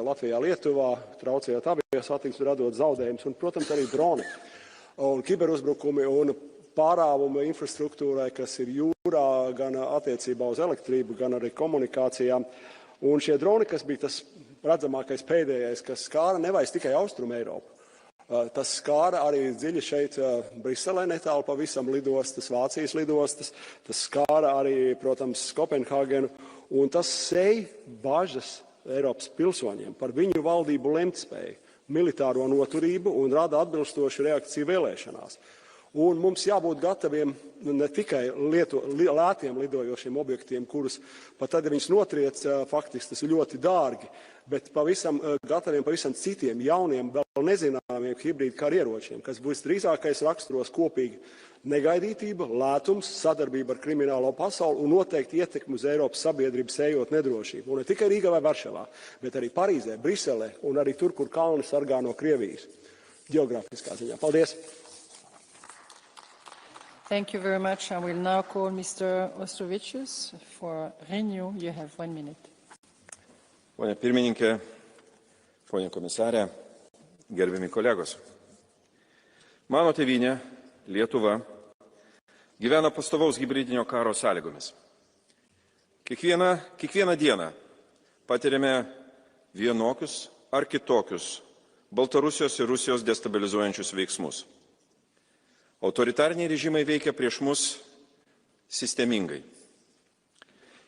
Latvijā, Lietuvā, traucējot avio satiksmi, radot zaudējumus, un, protams, arī droni un kiberuzbrukumi un pārāvuma infrastruktūrai, kas ir jūrā, gan attiecībā uz elektrību, gan arī komunikācijām. Un šie droni, kas bija tas redzamākais pēdējais, kas skāra nevairs tikai Austrumu Eiropu. Tas skāra arī dziļi šeit Briselē netālu pavisam lidostas, Vācijas lidostas. Tas skāra arī, protams, Kopenhāgenu. Un tas sēj bažas Eiropas pilsoņiem par viņu valdību lemtspēju, militāro noturību un rada atbilstošu reakciju vēlēšanās. Un mums jābūt gataviem ne tikai lētiem lidojošiem objektiem, kurus pat tad, ja viņus notriec, faktiski tas ir ļoti dārgi, bet gataviem pavisam citiem jauniem, vēl nezināmiem hibrīdu karieročiem, kas būs drīzākais raksturos kopīgi negaidītība, lētums, sadarbība ar kriminālo pasauli un noteikti ietekmi uz Eiropas sabiedrības ejot nedrošību. Un ne tikai Rīgā vai Varšavā, bet arī Parīzē, Briselē un arī tur, kur kalni sargā no Krievijas ģeogrāfiskā ziņā. Paldies! Thank you very much. I will now call Mr. Ostrovicius for Renew. You have 1 minute. Pone pirmininkė, pone komisarė, gerbiami kolegos. Mano tėvynė, Lietuva, gyvena pastovaus hibridinio karo sąlygomis. Kiekvieną dieną patiriame vienokius ar kitokius Baltarusijos ir Rusijos destabilizuojančius veiksmus. Autoritariniai režimai veikia prieš mus sistemingai.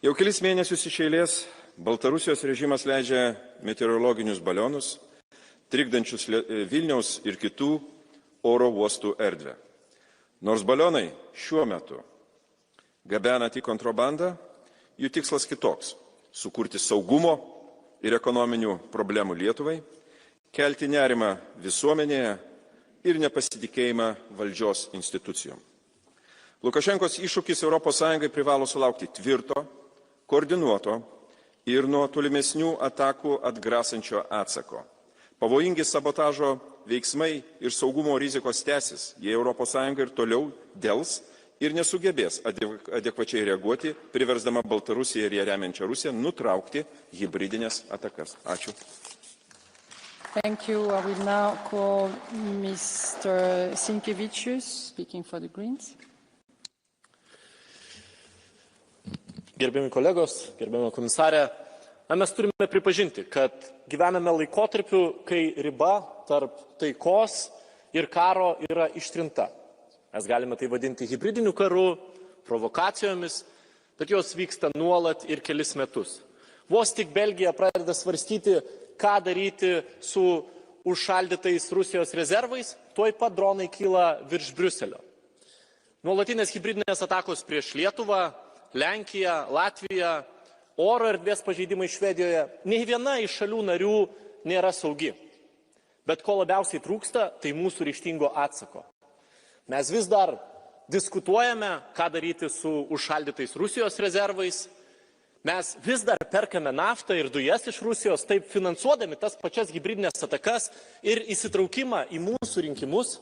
Jau kelis mėnesius iš eilės Baltarusijos režimas leidžia meteorologinius balionus, trikdančius Vilniaus ir kitų oro uostų erdvę. Nors balionai šiuo metu gabena tik kontrabandą, jų tikslas kitoks – sukurti saugumo ir ekonominių problemų Lietuvai, kelti nerimą visuomenėje ir nepasitikėjimą valdžios institucijom. Lukašenkos iššūkis ES privalo sulaukti tvirto, koordinuoto ir nuo tolimesnių atakų atgrasančio atsako. Pavojingi sabotažo veiksmai ir saugumo rizikos tęsis, jei ES ir toliau dels ir nesugebės adekvačiai reaguoti, priversdama Baltarusiją ir ją remiančią Rusiją nutraukti hibridinės atakas. Ačiū. Thank you. I will now call Mr. Sinkevicius, speaking for the Greens. Gerbiami kolegos, gerbiama komisarė, mes turime pripažinti, kad gyvename laikotarpiu, kai riba tarp taikos ir karo yra ištrinta. Mes galime tai vadinti hibridiniu karu, provokacijomis, bet jos vyksta nuolat ir kelis metus. Vos tik Belgija pradeda svarstyti ką daryti su užšaldytais Rusijos rezervais, tuoj pat dronai kyla virš Briuselio. Nuolatinės hibridinės atakos prieš Lietuvą, Lenkiją, Latviją, oro erdvės pažeidimai Švedijoje, nei viena iš šalių narių nėra saugi. Bet ko labiausiai trūksta, tai mūsų ryžtingo atsako. Mes vis dar diskutuojame, ką daryti su užšaldytais Rusijos rezervais. Mes vis dar perkame naftą ir dujas iš Rusijos, taip finansuodami tas pačias hibridinės atakas ir įsitraukimą į mūsų rinkimus,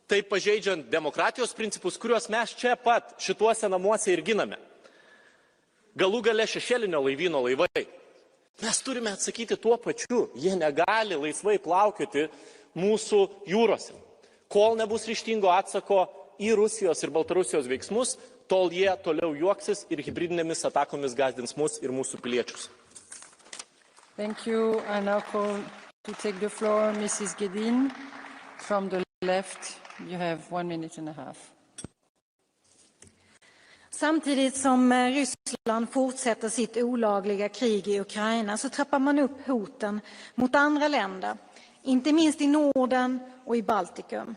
taip pažeidžiant demokratijos principus, kuriuos mes čia pat šituose namuose ir giname. Galų gale šešėlinio laivyno laivai. Mes turime atsakyti tuo pačiu, jie negali laisvai plaukioti mūsų jūrose. Kol nebus ryžtingo atsako į Rusijos ir Baltarusijos veiksmus, tol jie toliau juoksis ir hibridinėmis atakomis gąsdins mus ir mūsų piliečius. Thank you. I now call to take the floor Mrs. Gedin from the left. You have 1 minute and a half. Samtidigt som Ryssland fortsätter sitt olagliga krig i Ukraina så trappar man upp hoten mot andra länder, inte minst i Norden och i Baltikum.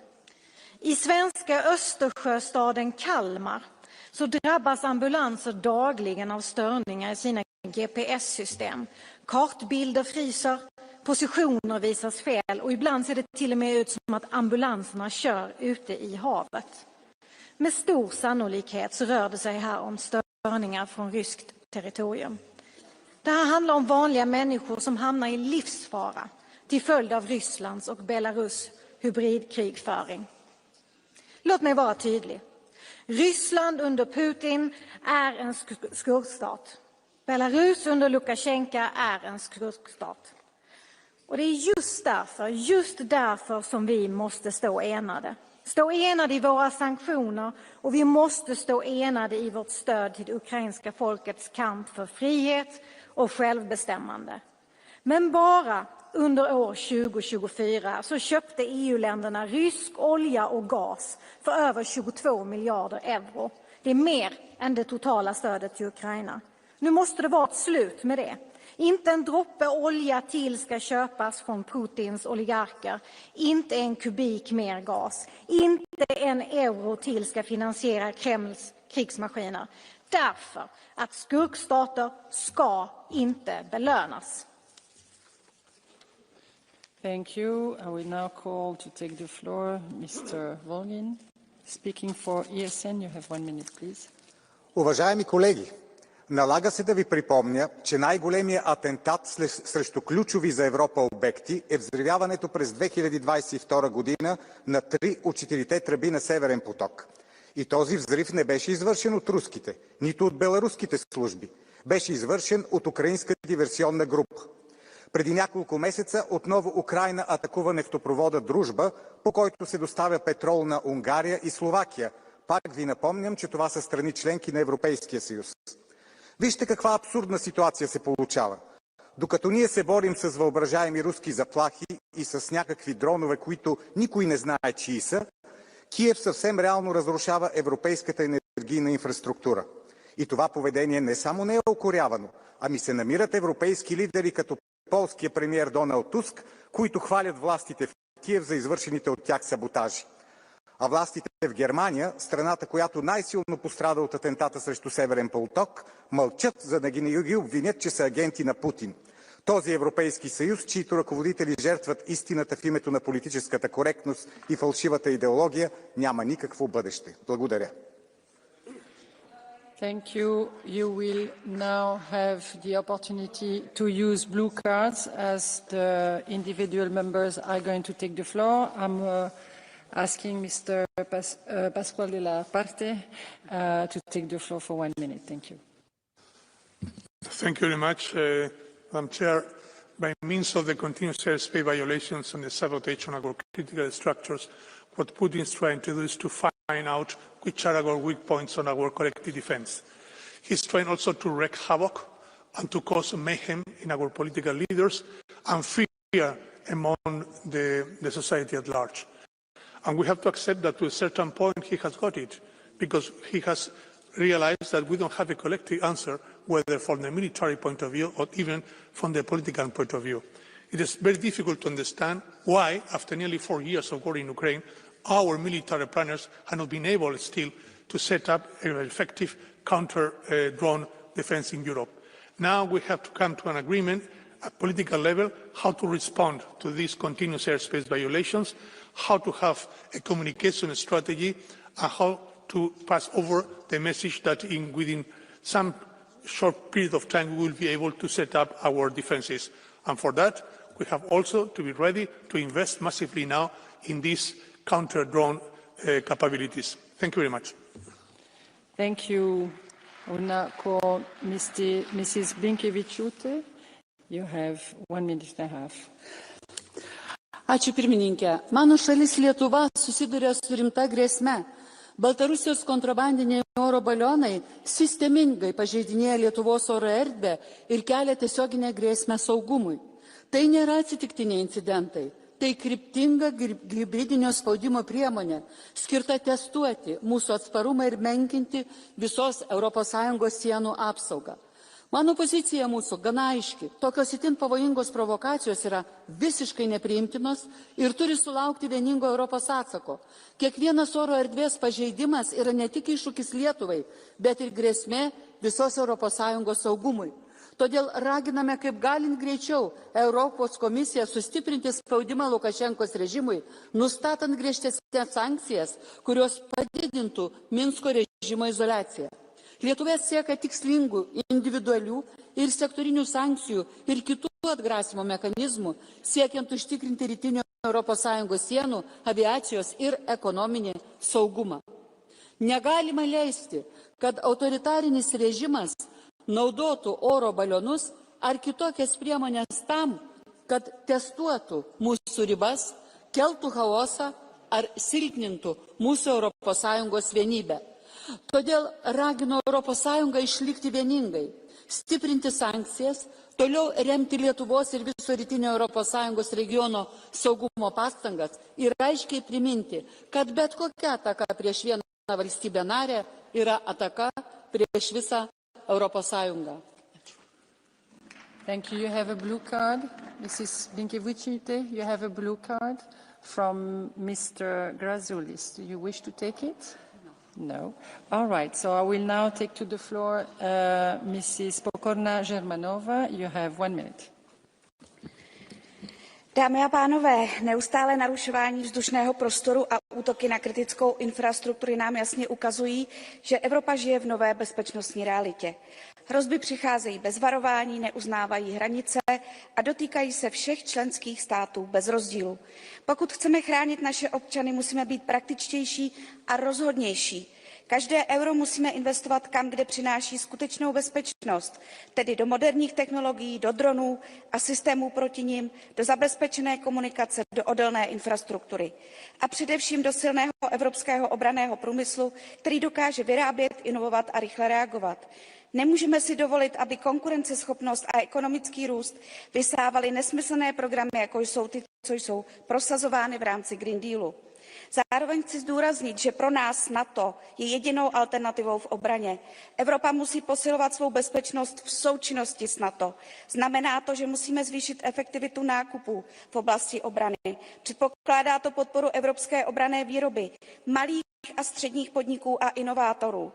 I svenska Östersjöstaden Kalmar så drabbas ambulanser dagligen av störningar i sina GPS-system. Kartbilder fryser, positioner visas fel och ibland ser det till och med ut som att ambulanserna kör ute i havet. Med stor sannolikhet så rör det sig här om störningar från ryskt territorium. Det här handlar om vanliga människor som hamnar i livsfara till följd av Rysslands och Belarus hybridkrigföring. Låt mig vara tydlig. Ryssland under Putin är en skurkstat. Belarus under Lukasjenko är en skurkstat. Och det är just därför som vi måste stå enade. Stå enade i våra sanktioner och vi måste stå enade i vårt stöd till det ukrainska folkets kamp för frihet och självbestämmande. Men bara under år 2024 så köpte EU-länderna rysk olja och gas för över 22 miljarder euro. Det är mer än det totala stödet till Ukraina. Nu måste det vara ett slut med det. Inte en droppe olja till ska köpas från Putins oligarker. Inte en kubik mer gas. Inte en euro till ska finansiera Kremls krigsmaskiner. Därför att skurkstater ska inte belönas. Thank you. I will now call to take the floor Mr. Volgin. Speaking for ESN, you have 1 minute, please. Уважаеми колеги, налага се да ви припомня, че най-големият атентат срещу ключови за Европа обекти е взривяването през 2022 година на 3 от 4-те тръби на Северен поток. И този взрив не беше извършен от руските, нито от беларуските служби. Беше извършен от украинска диверсионна група. Преди няколко месеца отново Украйна атакува нефтопровода Дружба, по който се доставя петрол на Унгария и Словакия. Пак ви напомням, че това са страни членки на Европейския съюз. Вижте каква абсурдна ситуация се получава. Докато ние се борим с въображаеми руски заплахи и с някакви дронове, които никой не знае чии са, Киев съвсем реално разрушава европейската енергийна инфраструктура. И това поведение не само не е укорявано, ами се намират европейски лидери като полския премиер Доналд Туск, които хвалят властите в Киев за извършените от тях саботажи. А властите в Германия, страната, която най-силно пострада от атентата срещу Северен поток, мълчат, за да ги обвинят, че са агенти на Путин. Този Европейски съюз, чието ръководители жертват истината в името на политическата коректност и фалшивата идеология, няма никакво бъдеще. Благодаря. Thank you. You will now have the opportunity to use blue cards as the individual members are going to take the floor. I'm asking Mr. Pascual de la Parte to take the floor for 1 minute. Thank you. Thank you very much, Madam Chair. By means of the continuous airspace violations and the sabotage on our critical structures, what Putin is trying to do is to find out which are our weak points on our collective defense. He's trying also to wreak havoc and to cause mayhem in our political leaders and fear among the society at large. And we have to accept that to a certain point he has got it, because he has realized that we don't have a collective answer, whether from the military point of view or even from the political point of view. It is very difficult to understand why, after nearly 4 years of war in Ukraine, our military planners have not been able still to set up an effective counter-drone defense in Europe. Now we have to come to an agreement at political level how to respond to these continuous airspace violations, how to have a communication strategy, and how to pass over the message that within some short period of time we will be able to set up our defences. And for that, we have also to be ready to invest massively now in these counter-drone capabilities. Thank you very much. Thank you. Una call Mrs. Blinkevičiūtė. You have 1 minute and a half. Ačiū pirmininkė. Mano šalis Lietuva susiduria su rimta grėsme. Baltarusijos kontrabandiniai oro balionai sistemingai pažeidinėja Lietuvos oro erdvę ir kelia tiesioginę grėsmę saugumui. Tai nėra atsitiktiniai incidentai. Tai kryptinga hibridinio spaudimo priemonė, skirta testuoti mūsų atsparumą ir menkinti visos ES sienų apsaugą. Mano pozicija mūsų gana aiški. Tokios itin pavojingos provokacijos yra visiškai nepriimtinos ir turi sulaukti vieningo Europos atsako. Kiekvienas oro erdvės pažeidimas yra ne tik iššūkis Lietuvai, bet ir grėsmė visos ES saugumui. Todėl raginame kaip galint greičiau Europos komisiją sustiprinti spaudimą Lukašenkos režimui, nustatant griežtesnes sankcijas, kurios padidintų Minsko režimo izoliaciją. Lietuva siekia tikslingų, individualių ir sektorinių sankcijų ir kitų atgrasimo mechanizmų, siekiant užtikrinti rytinio ES sienų, aviacijos ir ekonominį saugumą. Negalima leisti, kad autoritarinis režimas naudotų oro balionus ar kitokias priemonės tam, kad testuotų mūsų ribas, keltų chaosą ar silpnintų mūsų ES vienybę. Todėl ragino ES išlikti vieningai, stiprinti sankcijas, toliau remti Lietuvos ir viso rytinio ES regiono saugumo pastangas ir aiškiai priminti, kad bet kokia ataka prieš vieną valstybę narę yra ataka prieš visą Europos Sąjungą. Thank you. You have a blue card. Mrs. Blinkevičiūtė, you have a blue card from Mr. Grazulis. Do you wish to take it? No. All right. So I will now take to the floor Mrs. Pokorná-Jermanová. You have 1 minute. Dámy a pánové, neustále narušování vzdušného prostoru a útoky na kritickou infrastrukturu nám jasně ukazují, že Evropa žije v nové bezpečnostní realitě. Hrozby přicházejí bez varování, neuznávají hranice a dotýkají se všech členských států bez rozdílu. Pokud chceme chránit naše občany, musíme být praktičtější a rozhodnější. Každé euro musíme investovat tam, kde přináší skutečnou bezpečnost, tedy do moderních technologií, do dronů a systémů proti nim, do zabezpečené komunikace, do odolné infrastruktury. A především do silného evropského obranného průmyslu, který dokáže vyrábět, inovovat a rychle reagovat. Nemůžeme si dovolit, aby konkurenceschopnost a ekonomický růst vysávaly nesmyslné programy, jako jsou ty, co jsou prosazovány v rámci Green Dealu. Zároveň chci zdůraznit, že pro nás NATO je jedinou alternativou v obraně. Evropa musí posilovat svou bezpečnost v součinnosti s NATO. Znamená to, že musíme zvýšit efektivitu nákupů v oblasti obrany. Předpokládá to podporu evropské obranné výroby, malých a středních podniků a inovátorů.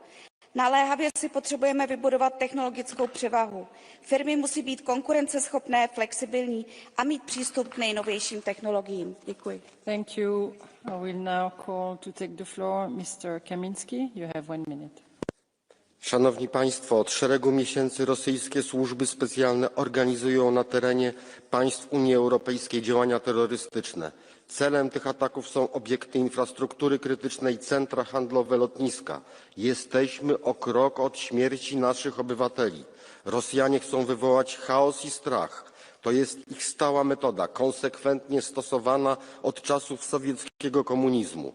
Naléhavě si potřebujeme vybudovat technologickou převahu. Firmy musí být konkurenceschopné, flexibilní a mít přístup k nejnovějším technologiím. Děkuji. Thank you. I will now call to take the floor Mr. Kamiński. You have 1 minute. Szanowni Państwo, od szeregu miesięcy rosyjskie służby specjalne organizują na terenie państw Unii Europejskiej działania terrorystyczne. Celem tych ataków są obiekty infrastruktury krytycznej, centra handlowe, lotniska. Jesteśmy o krok od śmierci naszych obywateli. Rosjanie chcą wywołać chaos i strach. To jest ich stała metoda, konsekwentnie stosowana od czasów sowieckiego komunizmu.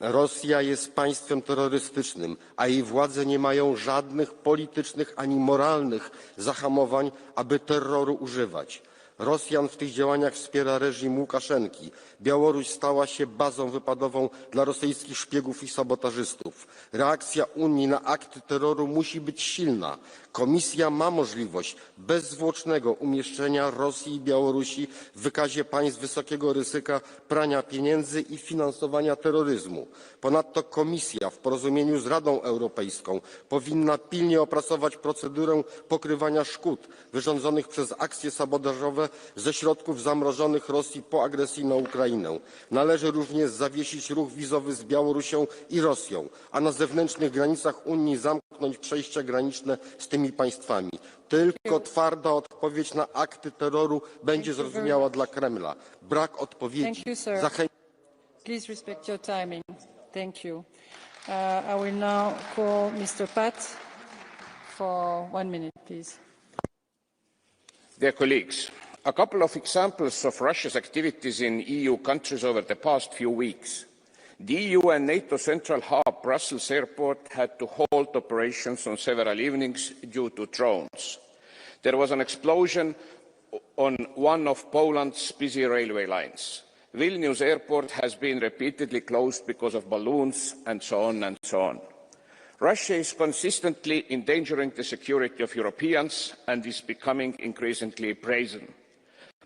Rosja jest państwem terrorystycznym, a jej władze nie mają żadnych politycznych ani moralnych zahamowań, aby terroru używać. Rosjan w tych działaniach wspiera reżim Łukaszenki. Białoruś stała się bazą wypadową dla rosyjskich szpiegów i sabotażystów. Reakcja Unii na akty terroru musi być silna, Komisja ma możliwość bezzwłocznego umieszczenia Rosji i Białorusi w wykazie państw wysokiego ryzyka prania pieniędzy i finansowania terroryzmu. Ponadto Komisja w porozumieniu z Radą Europejską powinna pilnie opracować procedurę pokrywania szkód wyrządzonych przez akcje sabotażowe ze środków zamrożonych Rosji po agresji na Ukrainę. Należy również zawiesić ruch wizowy z Białorusią i Rosją, a na zewnętrznych granicach Unii zamknąć przejścia graniczne z tymi państwami. Tylko twarda odpowiedź na akty terroru będzie zrozumiała dla Kremla. Brak odpowiedzi zachęci. Please respect your timing. Thank you. I will now call Mr. Pat for 1 minute, please. Dear colleagues, a couple of examples of Russia's activities in EU countries over the past few weeks. The EU and NATO central hub, Brussels Airport, had to halt operations on several evenings due to drones. There was an explosion on one of Poland's busy railway lines. Vilnius Airport has been repeatedly closed because of balloons, and so on and so on. Russia is consistently endangering the security of Europeans and is becoming increasingly brazen.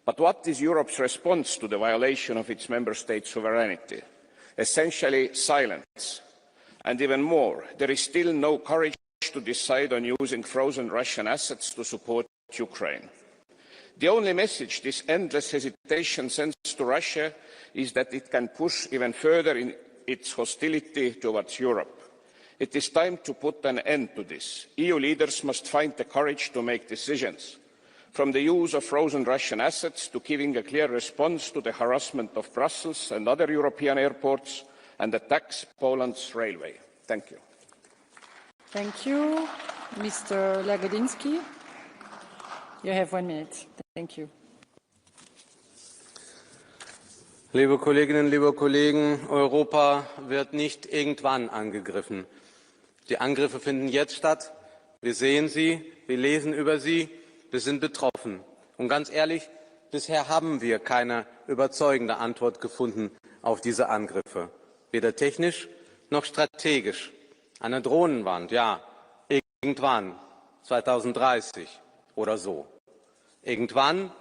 But what is Europe's response to the violation of its member states' sovereignty? Essentially silence. And even more, there is still no courage to decide on using frozen Russian assets to support Ukraine. The only message this endless hesitation sends to Russia is that it can push even further in its hostility towards Europe. It is time to put an end to this. EU leaders must find the courage to make decisions, from the use of frozen Russian assets to giving a clear response to the harassment of Brussels and other European airports and attacks Poland's railway. Thank you. Thank you. Mr. Lagodinsky, you have 1 minute. Thank you. Liebe Kolleginnen, liebe Kollegen, Europa wird nicht irgendwann angegriffen. Die Angriffe finden jetzt statt. Wir sehen sie, wir lesen über sie, wir sind betroffen. Und ganz ehrlich, bisher haben wir keine überzeugende Antwort gefunden auf diese Angriffe. Weder technisch noch strategisch. Eine Drohnenwand, ja, irgendwann, 2030 oder so. Irgendwann?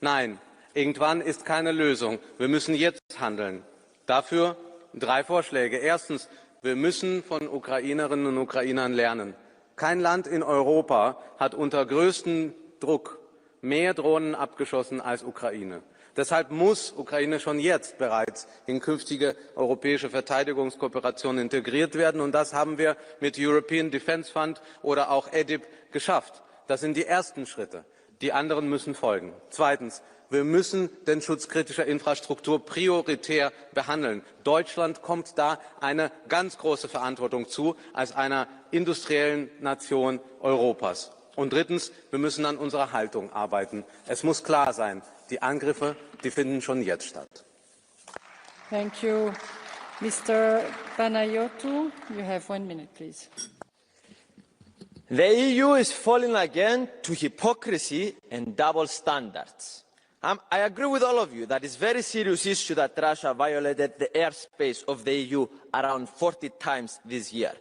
Nein, irgendwann ist keine Lösung. Wir müssen jetzt handeln. Dafür 3 Vorschläge. Erstens, wir müssen von Ukrainerinnen und Ukrainern lernen. Kein Land in Europa hat unter größtem Druck mehr Drohnen abgeschossen als Ukraine. Deshalb muss Ukraine schon jetzt bereits in künftige europäische Verteidigungskooperation integriert werden. Und das haben wir mit European Defence Fund oder auch EDIP geschafft. Das sind die ersten Schritte. Die anderen müssen folgen. Zweitens. Wir müssen den Schutz kritischer Infrastruktur prioritär behandeln. Deutschland kommt da eine ganz große Verantwortung zu, als einer industriellen Nation Europas. Und drittens, wir müssen an unserer Haltung arbeiten. Es muss klar sein, die Angriffe, die finden schon jetzt statt. Thank you. Mr. Panayotou, you have 1 minute, please. The EU is falling again to hypocrisy and double standards. I agree with all of you that it's a very serious issue that Russia violated the airspace of the EU around 40 times this year.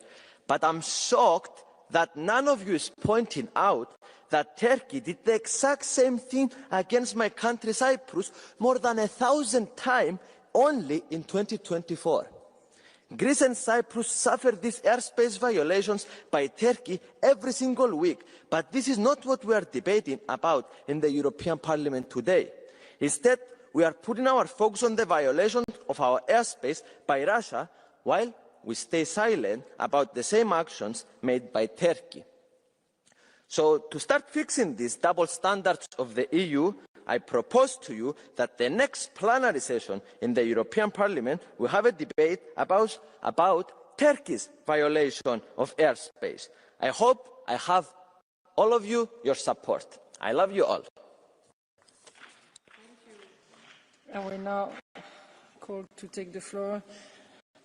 But I'm shocked that none of you is pointing out that Turkey did the exact same thing against my country, Cyprus, more than 1,000 times only in 2024. Greece and Cyprus suffered these airspace violations by Turkey every single week, but this is not what we are debating about in the European Parliament today. Instead, we are putting our focus on the violation of our airspace by Russia, while we stay silent about the same actions made by Turkey. So, to start fixing these double standards of the EU, I propose to you that the next plenary session in the European Parliament will have a debate about Turkey's violation of airspace. I hope I have all of you your support. I love you all. I will now call to take the floor.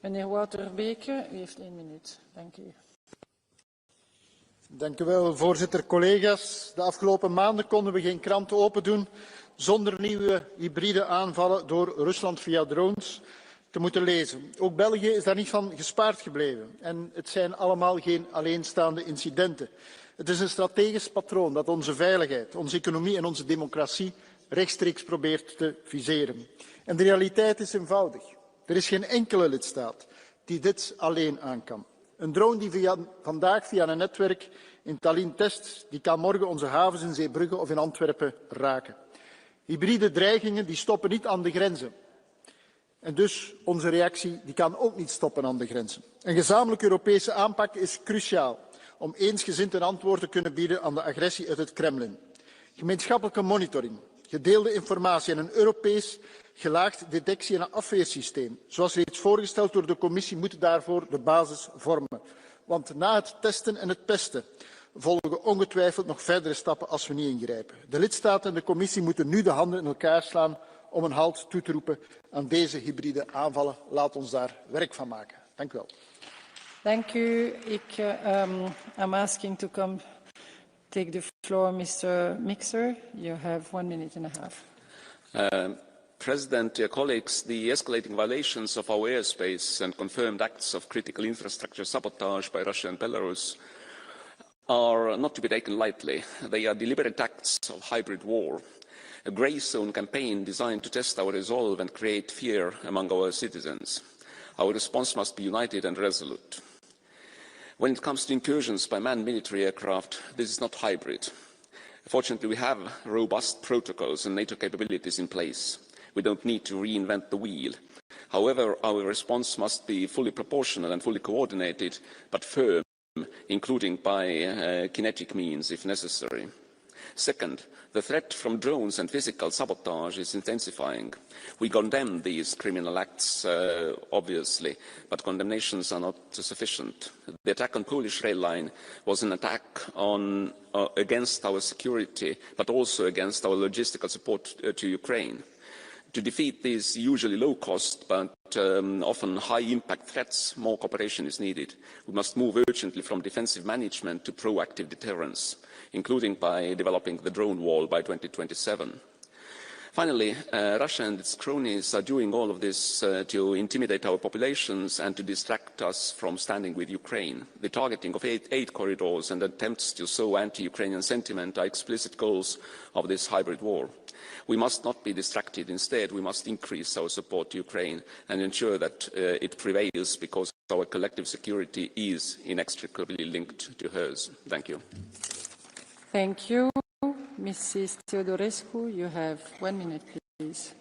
Meneer Waterbeke, u heeft 1 minuut. Dank u. Dank u wel, voorzitter, collega's. De afgelopen maanden konden we geen kranten open doen zonder nieuwe hybride aanvallen door Rusland via drones. te moeten lezen. Ook België is daar niet van gespaard gebleven. En het zijn allemaal geen alleenstaande incidenten. Het is een strategisch patroon dat onze veiligheid, onze economie en onze democratie rechtstreeks probeert te viseren. En de realiteit is eenvoudig. Er is geen enkele lidstaat die dit alleen aan kan. Een drone die vandaag via een netwerk in Tallinn test, die kan morgen onze havens in Zeebrugge of in Antwerpen raken. Hybride dreigingen die stoppen niet aan de grenzen. En dus onze reactie die kan ook niet stoppen aan de grenzen. Een gezamenlijke Europese aanpak is cruciaal om eensgezind een antwoord te kunnen bieden aan de agressie uit het Kremlin. Gemeenschappelijke monitoring, gedeelde informatie en een Europees gelaagd detectie- en afweersysteem, zoals reeds voorgesteld door de Commissie, moeten daarvoor de basis vormen. Want na het testen en het pesten volgen ongetwijfeld nog verdere stappen als we niet ingrijpen. De lidstaten en de Commissie moeten nu de handen in elkaar slaan om een halt toe te roepen aan deze hybride aanvallen. Laat ons daar werk van maken. Dank u wel. Thank you. I'm asking to take the floor, Mr. Mixer. You have 1 minute and a half. President, dear colleagues, the escalating violations of our airspace and confirmed acts of critical infrastructure sabotage by Russia and Belarus are not to be taken lightly. They are deliberate acts of hybrid war, a grey zone campaign designed to test our resolve and create fear among our citizens. Our response must be united and resolute. When it comes to incursions by manned military aircraft, this is not hybrid. Fortunately, we have robust protocols and NATO capabilities in place. We don't need to reinvent the wheel. However, our response must be fully proportional and fully coordinated, but firm, including by kinetic means if necessary. Second, the threat from drones and physical sabotage is intensifying. We condemn these criminal acts, obviously, but condemnations are not sufficient. The attack on Polish rail line was an attack against our security, but also against our logistical support to Ukraine. To defeat these usually low-cost but often high-impact threats, more cooperation is needed. We must move urgently from defensive management to proactive deterrence, including by developing the drone wall by 2027. Finally, Russia and its cronies are doing all of this to intimidate our populations and to distract us from standing with Ukraine. The targeting of aid corridors and attempts to sow anti-Ukrainian sentiment are explicit goals of this hybrid war. We must not be distracted. Instead, we must increase our support to Ukraine and ensure that it prevails, because our collective security is inextricably linked to hers. Thank you. Thank you. Mrs. Teodorescu, you have 1 minute, please.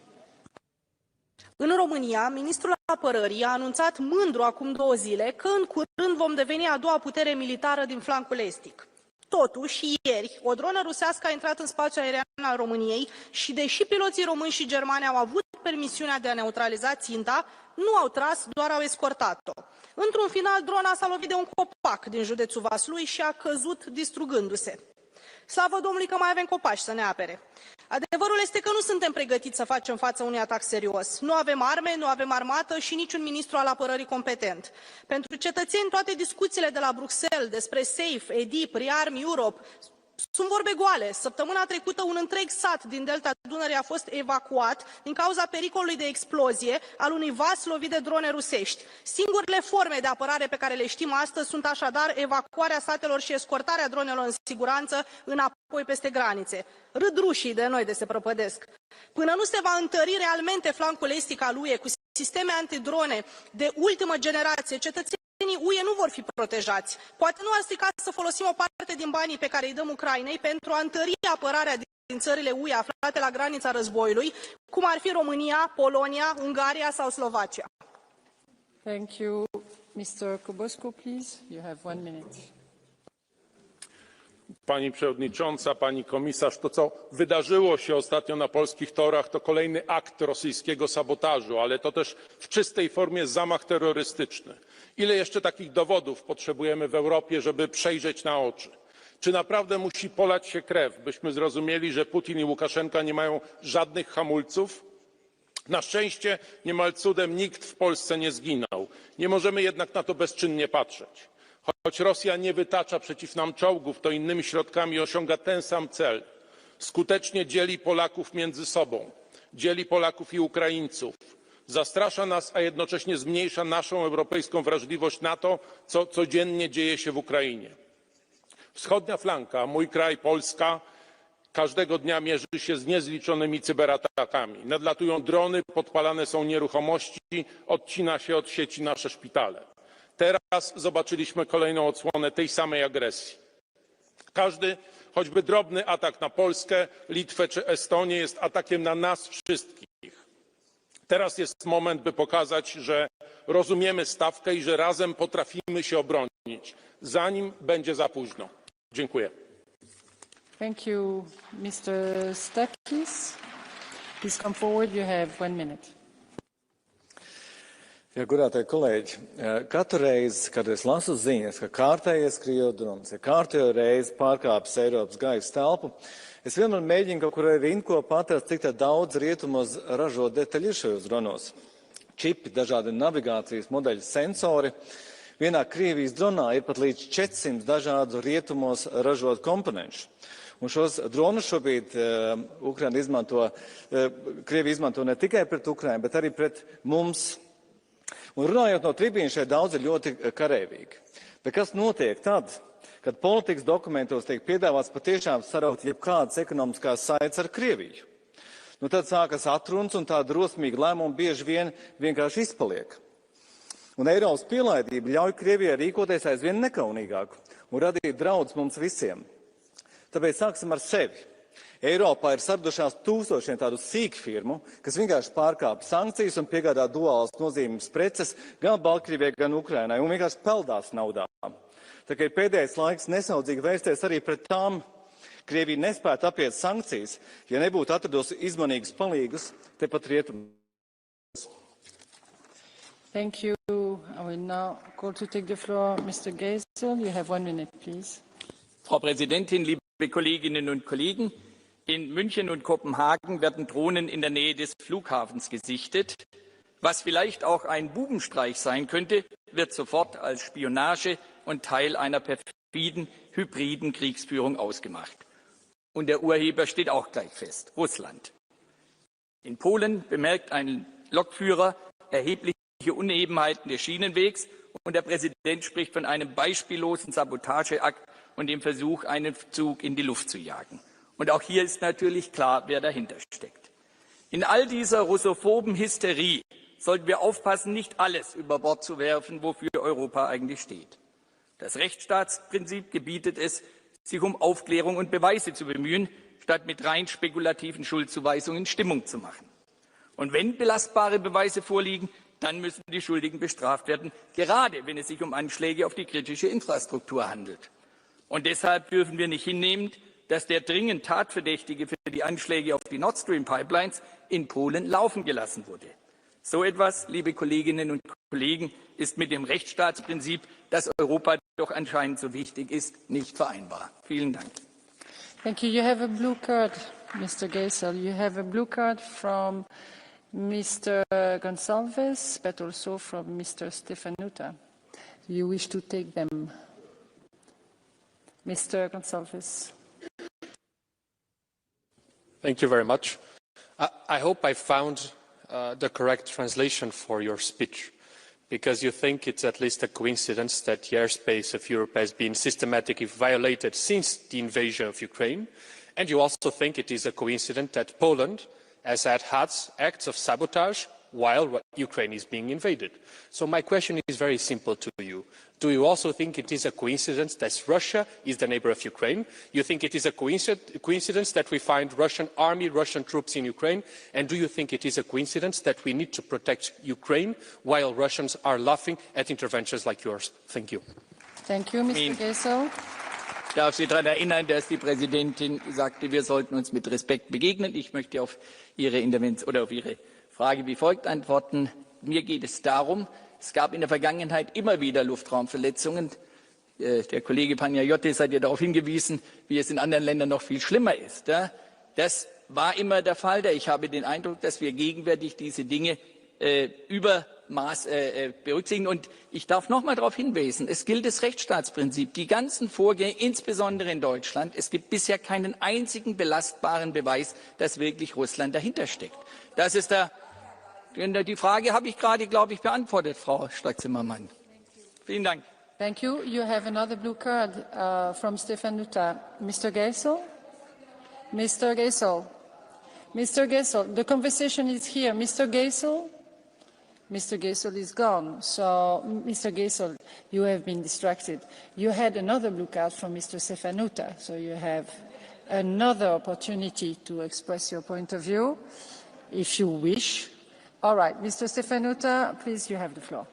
În România, ministrul apărării a anunțat mândru acum 2 zile că în curând vom deveni a doua putere militară din flancul estic. Totuși, ieri, o dronă rusească a intrat în spațiul aerian al României și, deși piloții români și germani au avut permisiunea de a neutraliza ținta, nu au tras, doar au escortat-o. Într-un final, drona s-a lovit de un copac din județul Vaslui și a căzut distrugându-se. Slavă Domnului că mai avem copaci să ne apere. Adevărul este că nu suntem pregătiți să facem față unui atac serios. Nu avem arme, nu avem armată și niciun ministru al apărării competent. Pentru cetățeni, toate discuțiile de la Bruxelles despre SAFE, EDIP, Rearm Europe sunt vorbe goale. Săptămâna trecută, un întreg sat din delta Dunării a fost evacuat din cauza pericolului de explozie al unui vas lovit de drone rusești. Singurele forme de apărare pe care le știm astăzi sunt așadar evacuarea satelor și escortarea dronelor în siguranță înapoi peste granițe. Râd rușii de noi de se prăpădesc. Până nu se va întări realmente flancul estic al UE cu sisteme antidrone de ultimă generație, cetățenii UE nu vor fi protejați. Poate nu ar strica să folosim o parte din banii pe care îi dăm Ucrainei pentru a întări apărarea din țările UE aflate la granița războiului, cum ar fi România, Polonia, Ungaria sau Slovacia. Thank you. Mr. Kubosku, please. You have 1 minute. Pani Przewodnicząca, Pani Komisarz, to co wydarzyło się ostatnio na polskich torach to kolejny akt rosyjskiego sabotażu, ale to też w czystej formie zamach terrorystyczny. Ile jeszcze takich dowodów potrzebujemy w Europie, żeby przejrzeć na oczy? Czy naprawdę musi polać się krew, byśmy zrozumieli, że Putin i Łukaszenka nie mają żadnych hamulców? Na szczęście niemal cudem nikt w Polsce nie zginął. Nie możemy jednak na to bezczynnie patrzeć. Choć Rosja nie wytacza przeciw nam czołgów, to innymi środkami osiąga ten sam cel. Skutecznie dzieli Polaków między sobą, dzieli Polaków i Ukraińców. Zastrasza nas, a jednocześnie zmniejsza naszą europejską wrażliwość na to, co codziennie dzieje się w Ukrainie. Wschodnia flanka, mój kraj, Polska, każdego dnia mierzy się z niezliczonymi cyberatakami. Nadlatują drony, podpalane są nieruchomości, odcina się od sieci nasze szpitale. Teraz zobaczyliśmy kolejną odsłonę tej samej agresji. Każdy, choćby drobny atak na Polskę, Litwę czy Estonię jest atakiem na nas wszystkich. Teraz jest moment, by pokazać, że rozumiemy stawkę i że razem potrafimy się obronić, zanim będzie za późno. Dziękuję. Thank you, Mr. Stakis. Please come forward. You have 1 minute. Ja, godātie kolēģi, katru reizi, kad es lasu ziņas, ka kārtējais Krievu drons ir kārtējo reizi pārkāpis Eiropas gaisa telpu, es vienmēr mēģinu kaut kur rindkopā atrast, cik daudz rietumos ražo detaļu ir šajos dronos. Čipi, dažādi navigācijas modeļi, sensori. Vienā Krievijas dronā ir pat līdz 400 dažādu rietumos ražot komponentus. Un šos dronus šobrīd Ukraina izmanto, Krievija izmanto ne tikai pret Ukrainu, bet arī pret mums. Un runājot no tribīnas, šeit daudz ir ļoti karavīgi. Bet kas notiek tad, kad politikas dokumentos tiek piedāvāts patiešām saraukt jebkādas ekonomiskās saites ar Krieviju? Nu, tad sākas atrunas un tā drosmīga lēmuma bieži vien vienkārši izpaliek. Un Eiropas pielaidība ļauj Krievijai rīkoties aizvien nekaunīgāk un radīt draudus mums visiem. Tāpēc sāksim ar sevi. Eiropā ir saradušās tūkstošiem tādu sīku firmu, kas vienkārši pārkāpj sankcijas un piegādā duālas nozīmes preces gan Baltkrievijai, gan Ukrainai un vienkārši peldās naudā. Tā kā ir pēdējais laiks nesaudzīgi vērsties arī pret tām. Krievija nespētu apiet sankcijas, ja nebūtu atradusi izmanīgus palīgus tepat rietumos. Thank you. I will now call to take the floor Mr. Geisel. You have 1 minute, please. Frau Präsidentin, liebe Kolleginnen und Kollegen! In München und Kopenhagen werden Drohnen in der Nähe des Flughafens gesichtet. Was vielleicht auch ein Bubenstreich sein könnte, wird sofort als Spionage und Teil einer perfiden, hybriden Kriegsführung ausgemacht. Und der Urheber steht auch gleich fest: Russland. In Polen bemerkt ein Lokführer erhebliche Unebenheiten des Schienenwegs und der Präsident spricht von einem beispiellosen Sabotageakt und dem Versuch, einen Zug in die Luft zu jagen. Und auch hier ist natürlich klar, wer dahinter steckt. In all dieser russophoben Hysterie sollten wir aufpassen, nicht alles über Bord zu werfen, wofür Europa eigentlich steht. Das Rechtsstaatsprinzip gebietet es, sich um Aufklärung und Beweise zu bemühen, statt mit rein spekulativen Schuldzuweisungen Stimmung zu machen. Und wenn belastbare Beweise vorliegen, dann müssen die Schuldigen bestraft werden, gerade wenn es sich um Anschläge auf die kritische Infrastruktur handelt. Und deshalb dürfen wir nicht hinnehmen, dass der dringend Tatverdächtige für die Anschläge auf die Nord Stream Pipelines in Polen laufen gelassen wurde. So etwas, liebe Kolleginnen und Kollegen, ist mit dem Rechtsstaatsprinzip, das Europa doch anscheinend so wichtig ist, nicht vereinbar. Vielen Dank. Thank you. You have a blue card, Mr. Geisel. You have a blue card from Mr. Gonsalves, but also from Mr. Stefanuta. Do you wish to take them? Mr. Gonsalves. Thank you very much. I hope I found the correct translation for your speech, because you think it's at least a coincidence that the airspace of Europe has been systematically violated since the invasion of Ukraine, and you also think it is a coincidence that Poland has had acts of sabotage while Ukraine is being invaded. So my question is very simple to you. Do you also think it is a coincidence that Russia is the neighbor of Ukraine? You think it is a coincidence that we find Russian army, Russian troops in Ukraine? And do you think it is a coincidence that we need to protect Ukraine while Russians are laughing at interventions like yours? Thank you. Thank you, Mr. Geisel. Ich darf Sie daran erinnern, dass die Präsidentin sagte, wir sollten uns mit Respekt begegnen. Ich möchte auf Ihre Intervention oder auf Ihre Frage wie folgt antworten. Mir geht es darum, es gab in der Vergangenheit immer wieder Luftraumverletzungen. Der Kollege Panayiotis hat ja darauf hingewiesen, wie es in anderen Ländern noch viel schlimmer ist. Das war immer der Fall. Ich habe den Eindruck, dass wir gegenwärtig diese Dinge Übermaß berücksichtigen. Und ich darf noch mal darauf hinweisen, es gilt das Rechtsstaatsprinzip. Die ganzen Vorgänge, insbesondere in Deutschland, es gibt bisher keinen einzigen belastbaren Beweis, dass wirklich Russland dahinter steckt. Das ist der Die Frage habe ich gerade, glaube ich, beantwortet, Frau Strack-Zimmermann. Vielen Dank. Thank you. You have another blue card from Stefan Nuttall. Mr. Geisel? Mr. Geisel? Mr. Geisel, the conversation is here. Mr. Geisel? Mr. Geisel is gone. So, Mr. Geisel, you have been distracted. You had another blue card from Mr. Stefanuta, so you have another opportunity to express your point of view, if you wish. All right, Mr. Stefanuta, please, you have the floor.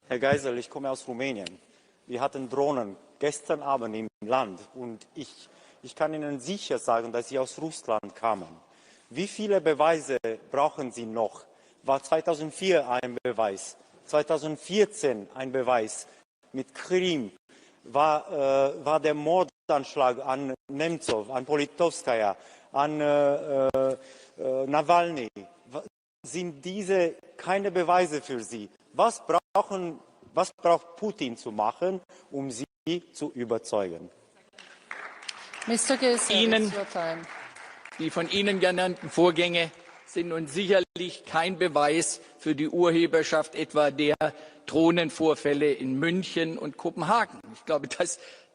Herr Geisel, ich komme aus Rumänien. Wir hatten Drohnen gestern Abend im Land und ich kann Ihnen sicher sagen, dass sie aus Russland kamen. Wie viele Beweise brauchen Sie noch? War 2004 ein Beweis, 2014 ein Beweis mit Krim, war der Mordanschlag an Nemtsov, an Politkovskaya, an Nawalny. Sind diese keine Beweise für Sie? Was braucht Putin zu machen, um Sie zu überzeugen? Mr. Geisel, it's your time. Die von Ihnen genannten Vorgänge sind nun sicherlich kein Beweis für die Urheberschaft etwa der Drohnenvorfälle in München und Kopenhagen. Ich glaube,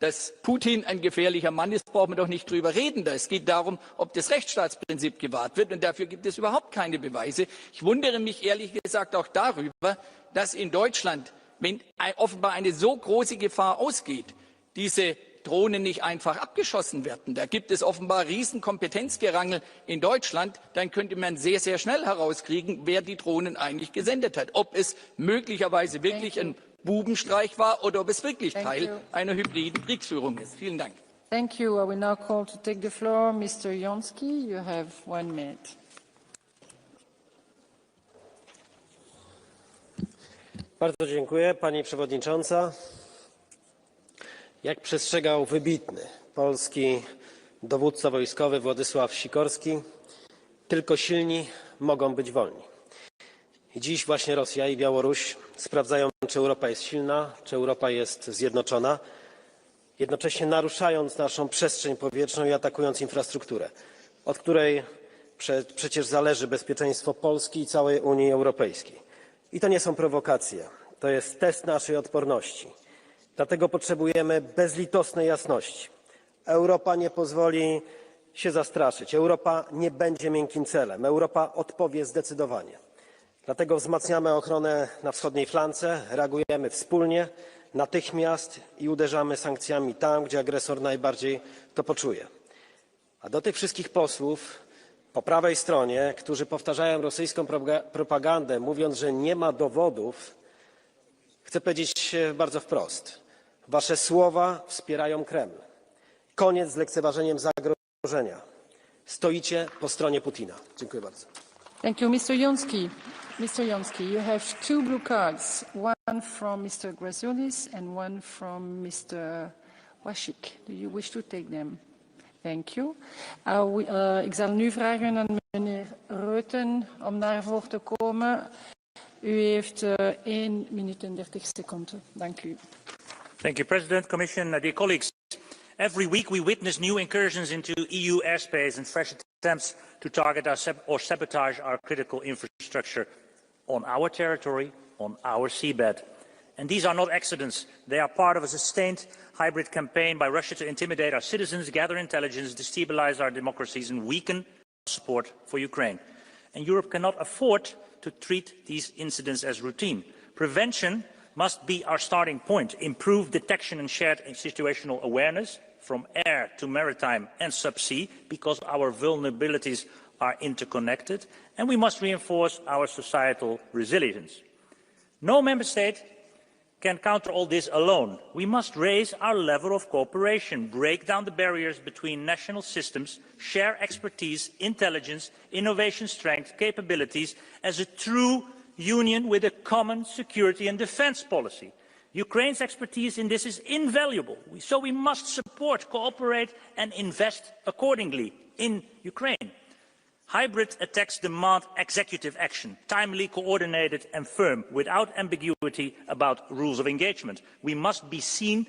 dass Putin ein gefährlicher Mann ist, brauchen wir doch nicht drüber reden. Es geht darum, ob das Rechtsstaatsprinzip gewahrt wird, und dafür gibt es überhaupt keine Beweise. Ich wundere mich ehrlich gesagt auch darüber, dass in Deutschland, wenn offenbar eine so große Gefahr ausgeht, diese Drohnen nicht einfach abgeschossen werden. Da gibt es offenbar Riesenkompetenzgerangel in Deutschland. Dann könnte man sehr, sehr schnell herauskriegen, wer die Drohnen eigentlich gesendet hat. Ob es möglicherweise wirklich ein Bubenstreich war oder ob es wirklich Teil einer hybriden Kriegsführung ist. Vielen Dank. Thank you. I will now call to take the floor Mr. Jonski. You have 1 minute. Bardzo dziękuję, Pani Przewodnicząca. Jak przestrzegał wybitny polski dowódca wojskowy Władysław Sikorski, tylko silni mogą być wolni. I dziś właśnie Rosja i Białoruś sprawdzają, czy Europa jest silna, czy Europa jest zjednoczona, jednocześnie naruszając naszą przestrzeń powietrzną i atakując infrastrukturę, od której przecież zależy bezpieczeństwo Polski i całej Unii Europejskiej. I to nie są prowokacje, to jest test naszej odporności. Dlatego potrzebujemy bezlitosnej jasności. Europa nie pozwoli się zastraszyć. Europa nie będzie miękkim celem. Europa odpowie zdecydowanie. Dlatego wzmacniamy ochronę na wschodniej flance, reagujemy wspólnie, natychmiast i uderzamy sankcjami tam, gdzie agresor najbardziej to poczuje. A do tych wszystkich posłów po prawej stronie, którzy powtarzają rosyjską propagandę, mówiąc, że nie ma dowodów, chcę powiedzieć bardzo wprost. Wasze słowa wspierają Kreml. Koniec z lekceważeniem zagrożenia. Stoicie po stronie Putina. Dziękuję bardzo. Thank you, Mr. Jonski. Mr. Jonski, you have 2 blue cards, one from Mr. Grazulis and one from Mr. Wasik. Do you wish to take them? Thank you. Ik zal nu vragen aan meneer Reuten om naar voren te komen. U heeft 1 minuut en 30 seconden. Dank u. Thank you, President, Commission, dear colleagues. Every week we witness new incursions into EU airspace and fresh attempts to target or sabotage our critical infrastructure on our territory, on our seabed. And these are not accidents. They are part of a sustained hybrid campaign by Russia to intimidate our citizens, gather intelligence, destabilize our democracies and weaken support for Ukraine. And Europe cannot afford to treat these incidents as routine. Prevention must be our starting point. Improved detection and shared situational awareness from air to maritime and subsea, because our vulnerabilities are interconnected, and we must reinforce our societal resilience. No member state can counter all this alone. We must raise our level of cooperation, break down the barriers between national systems, share expertise, intelligence, innovation, strength, capabilities as a true union with a common security and defence policy. Ukraine's expertise in this is invaluable, so we must support, cooperate and invest accordingly in Ukraine. Hybrid attacks demand executive action, timely, coordinated and firm, without ambiguity about rules of engagement. We must be seen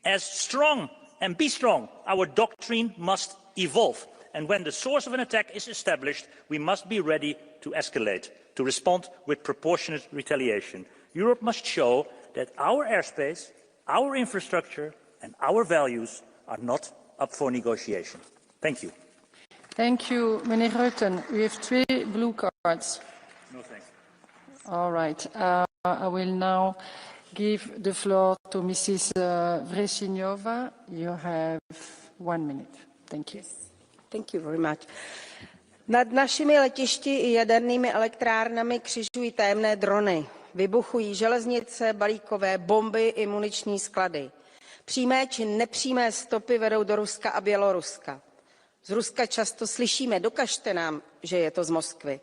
as strong and be strong. Our doctrine must evolve, and when the source of an attack is established, we must be ready to escalate. to respond with proportionate retaliation. Europe must show that our airspace, our infrastructure and our values are not up for negotiation. Thank you. Thank you, Meneer Rutten. We have 3 blue cards. No thanks. All right. I will now give the floor to Mrs. Vresinova. You have 1 minute. Thank you. Thank you very much. Nad našimi letišti i jadernými elektrárnami křižují tajemné drony. Vybuchují železnice, balíkové bomby i muniční sklady. Přímé či nepřímé stopy vedou do Ruska a Běloruska. Z Ruska často slyšíme: dokažte nám, že je to z Moskvy.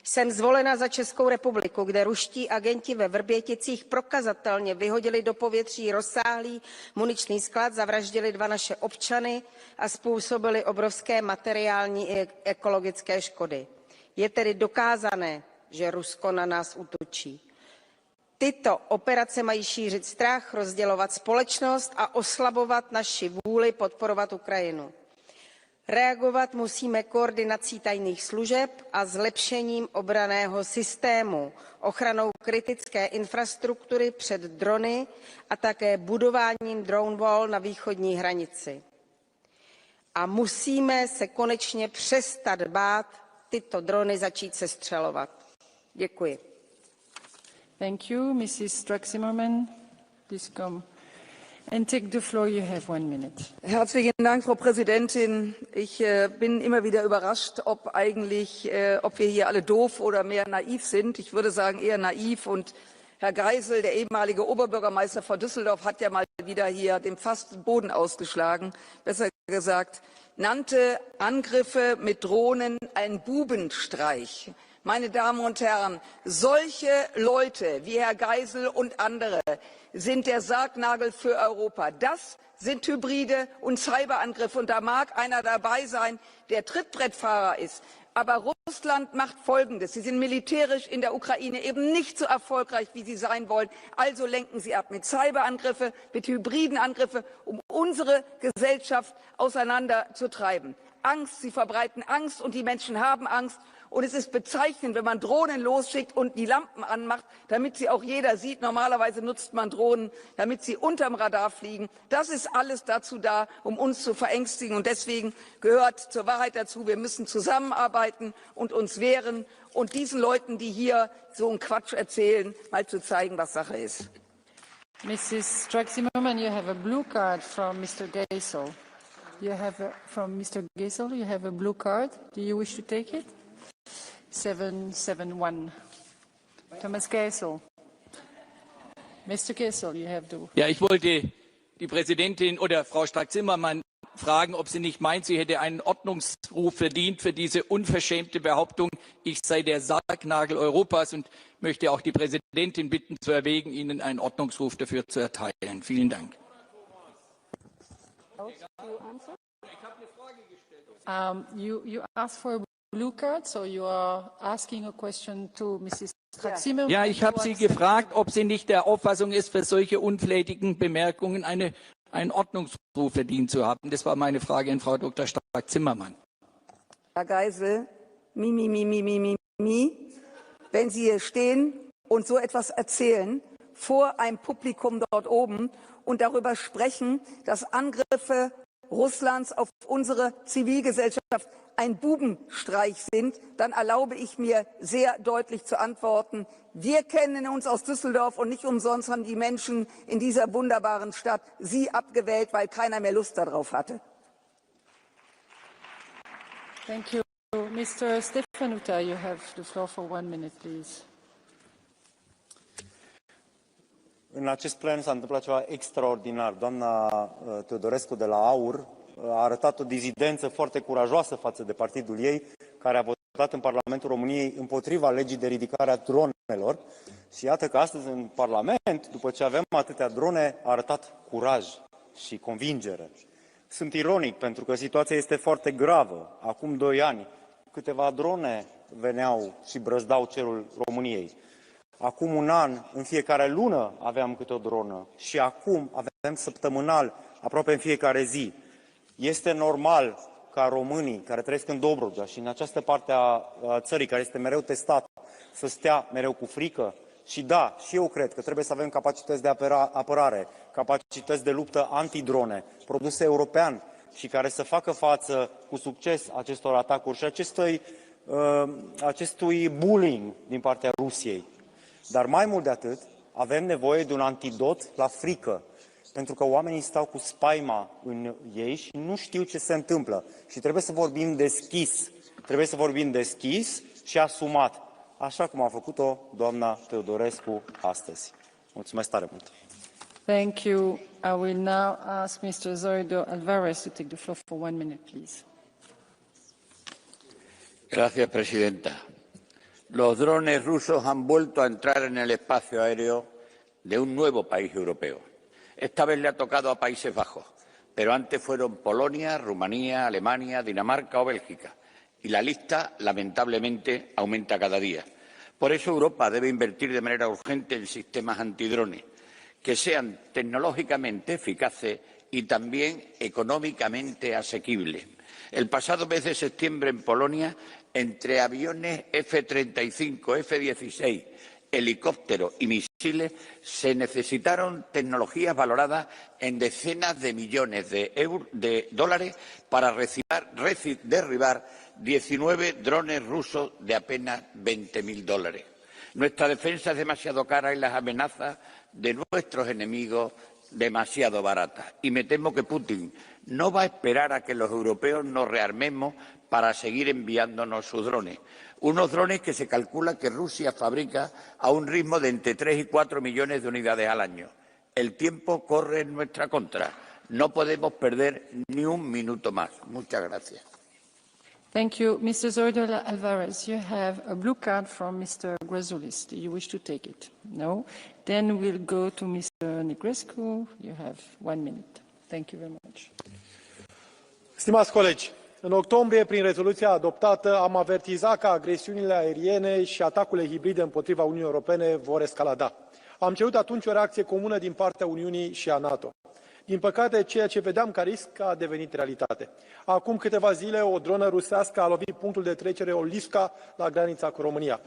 Jsem zvolena za Českou republiku, kde ruští agenti ve Vrběticích prokazatelně vyhodili do povětří rozsáhlý muniční sklad, zavraždili 2 naše občany a způsobili obrovské materiální i ekologické škody. Je tedy dokázané, že Rusko na nás útočí. Tyto operace mají šířit strach, rozdělovat společnost a oslabovat naši vůli podporovat Ukrajinu. Reagovat musíme koordinací tajných služeb a zlepšením obranného systému, ochranou kritické infrastruktury před drony a také budováním drone wall na východní hranici. A musíme se konečně přestat bát tyto drony začít sestřelovat. Děkuji. Thank you. Mrs. Strack-Zimmermann, please come and take the floor. You have 1 minute. Herzlichen Dank, Frau Präsidentin. Ich bin immer wieder überrascht, ob wir hier alle doof oder mehr naiv sind. Ich würde sagen eher naiv. Und Herr Geisel, der ehemalige Oberbürgermeister von Düsseldorf, hat ja mal wieder hier den fast Boden ausgeschlagen. Besser gesagt, nannte Angriffe mit Drohnen einen Bubenstreich. Meine Damen und Herren, solche Leute wie Herr Geisel und andere sind der Sargnagel für Europa. Das sind Hybride und Cyberangriffe. Und da mag einer dabei sein, der Trittbrettfahrer ist. Aber Russland macht Folgendes. Sie sind militärisch in der Ukraine eben nicht so erfolgreich, wie sie sein wollen. Also lenken sie ab mit Cyberangriffen, mit hybriden Angriffen, um unsere Gesellschaft auseinanderzutreiben. Angst, sie verbreiten Angst und die Menschen haben Angst. Und es ist bezeichnend, wenn man Drohnen losschickt und die Lampen anmacht, damit sie auch jeder sieht. Normalerweise nutzt man Drohnen, damit sie unterm Radar fliegen. Das ist alles dazu da, um uns zu verängstigen. Und deswegen gehört zur Wahrheit dazu, wir müssen zusammenarbeiten und uns wehren und diesen Leuten, die hier so einen Quatsch erzählen, mal zu zeigen, was Sache ist. Mrs. Strack-Zimmermann, you have a blue card from Mr. Geisel. From Mr. Geisel, you have a blue card. Do you wish to take it? 771. Thomas Geisel. Mr. Geisel, you have the... Ja, ich wollte die Präsidentin oder Frau Strack-Zimmermann fragen, ob sie nicht meint, sie hätte einen Ordnungsruf verdient für diese unverschämte Behauptung, ich sei der Sargnagel Europas, und möchte auch die Präsidentin bitten, zu erwägen, Ihnen einen Ordnungsruf dafür zu erteilen. Vielen Dank. You asked for a blue card, so you are asking a question to Mrs. Strack-Zimmermann. Ja, ich habe Sie gefragt, ob sie nicht der Auffassung ist, für solche unflätigen Bemerkungen einen Ordnungsruf verdient zu haben. Das war meine Frage an Frau Dr. Strack-Zimmermann. Herr Geisel, wenn Sie hier stehen und so etwas erzählen vor einem Publikum dort oben und darüber sprechen, dass Angriffe Russlands auf unsere Zivilgesellschaft ein Bubenstreich sind, dann erlaube ich mir sehr deutlich zu antworten. Wir kennen uns aus Düsseldorf und nicht umsonst haben die Menschen in dieser wunderbaren Stadt Sie abgewählt, weil keiner mehr Lust darauf hatte. Thank you. Mr. Stefanuta, you have the floor for 1 minute, please. În acest plen s-a întâmplat ceva extraordinar. Doamna Teodorescu de la AUR a arătat o dizidență foarte curajoasă față de partidul ei, care a votat în Parlamentul României împotriva legii de ridicare a dronelor. Și iată că astăzi în Parlament, după ce avem atâtea drone, a arătat curaj și convingere. Sunt ironic pentru că situația este foarte gravă. Acum 2 ani, câteva drone veneau și brăzdau cerul României. Acum 1 an, în fiecare lună aveam câte o dronă și acum avem săptămânal, aproape în fiecare zi. Este normal ca românii care trăiesc în Dobrogea și în această parte a țării care este mereu testată să stea mereu cu frică? Și da, și eu cred că trebuie să avem capacități de apărare, capacități de luptă antidrone, produse european și care să facă față cu succes acestor atacuri și acestui bullying din partea Rusiei. Dar mai mult de atât, avem nevoie de un antidot la frică, pentru că oamenii stau cu spaima în ei și nu știu ce se întâmplă. Și trebuie să vorbim deschis, și asumat, așa cum a făcut-o doamna Teodorescu astăzi. Mulțumesc tare mult! Thank you. I will now ask Mr. Zoido Alvarez to take the floor for 1 minute, please. Gracias, presidenta. Los drones rusos han vuelto a entrar en el espacio aéreo de un nuevo país europeo. Esta vez le ha tocado a Países Bajos, pero antes fueron Polonia, Rumanía, Alemania, Dinamarca o Bélgica. Y la lista, lamentablemente, aumenta cada día. Por eso Europa debe invertir de manera urgente en sistemas antidrones que sean tecnológicamente eficaces y también económicamente asequibles. El pasado mes de septiembre en Polonia, entre aviones F-35, F-16, helicópteros y misiles, se necesitaron tecnologías valoradas en decenas de millones de dólares para derribar 19 drones rusos de apenas $20.000. Nuestra defensa es demasiado cara y las amenazas de nuestros enemigos demasiado baratas. Y me temo que Putin no va a esperar a que los europeos nos rearmemos para seguir enviándonos sus drones. Unos drones que se calcula que Rusia fabrica a un ritmo de entre 3 y 4 millones de unidades al año. El tiempo corre en nuestra contra. No podemos perder ni un minuto más. Muchas gracias. Thank you. Mr. Zoido Alvarez, you have a blue card from Mr. Grazoulis. Do you wish to take it? No? Then we'll go to Mr. Negrescu. You have 1 minute. Thank you very much. Stimați colegi, în octombrie, prin rezoluția adoptată, am avertizat că agresiunile aeriene și atacurile hibride împotriva Uniunii Europene vor escalada. Am cerut atunci o reacție comună din partea Uniunii și a NATO. Din păcate, ceea ce vedeam ca risc a devenit realitate. Acum câteva zile, o dronă rusească a lovit punctul de trecere Olivska la granița cu România.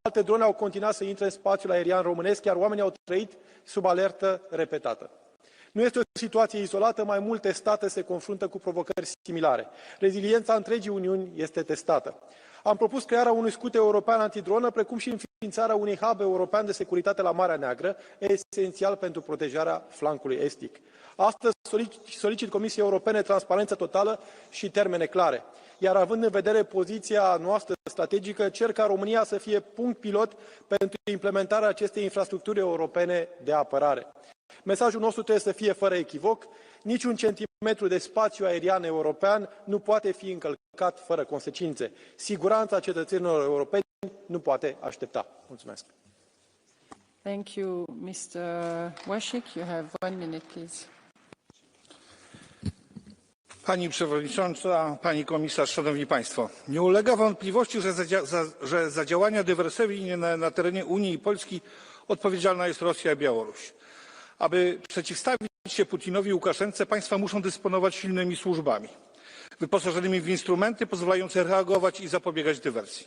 Alte drone au continuat să intre în spațiul aerian românesc, iar oamenii au trăit sub alertă repetată. Nu este o situație izolată, mai multe state se confruntă cu provocări similare. Reziliența întregii Uniuni este testată. Am propus crearea unui scut european antidronă, precum și înființarea unui hub european de securitate la Marea Neagră, esențial pentru protejarea flancului estic. Astăzi solicit Comisiei Europene transparență totală și termene clare. Iar având în vedere poziția noastră strategică, cer ca România să fie punct pilot pentru implementarea acestei infrastructuri europene de apărare. Mesajul nostru trebuie să fie fără echivoc. Niciun centimetru de spațiu aerian european nu poate fi încălcat fără consecințe. Siguranța cetățenilor europeni nu poate aștepta. Mulțumesc. Thank you, Mr. Wasik. You have 1 minute, please. Pani Przewodnicząca, Pani Komisarz, Szanowni Państwo. Nie ulega wątpliwości, że za działania dywersyjne na terenie Unii i Polski odpowiedzialna jest Rosja i Białoruś. Aby przeciwstawić się Putinowi i Łukaszence, państwa muszą dysponować silnymi służbami, wyposażonymi w instrumenty pozwalające reagować i zapobiegać dywersji.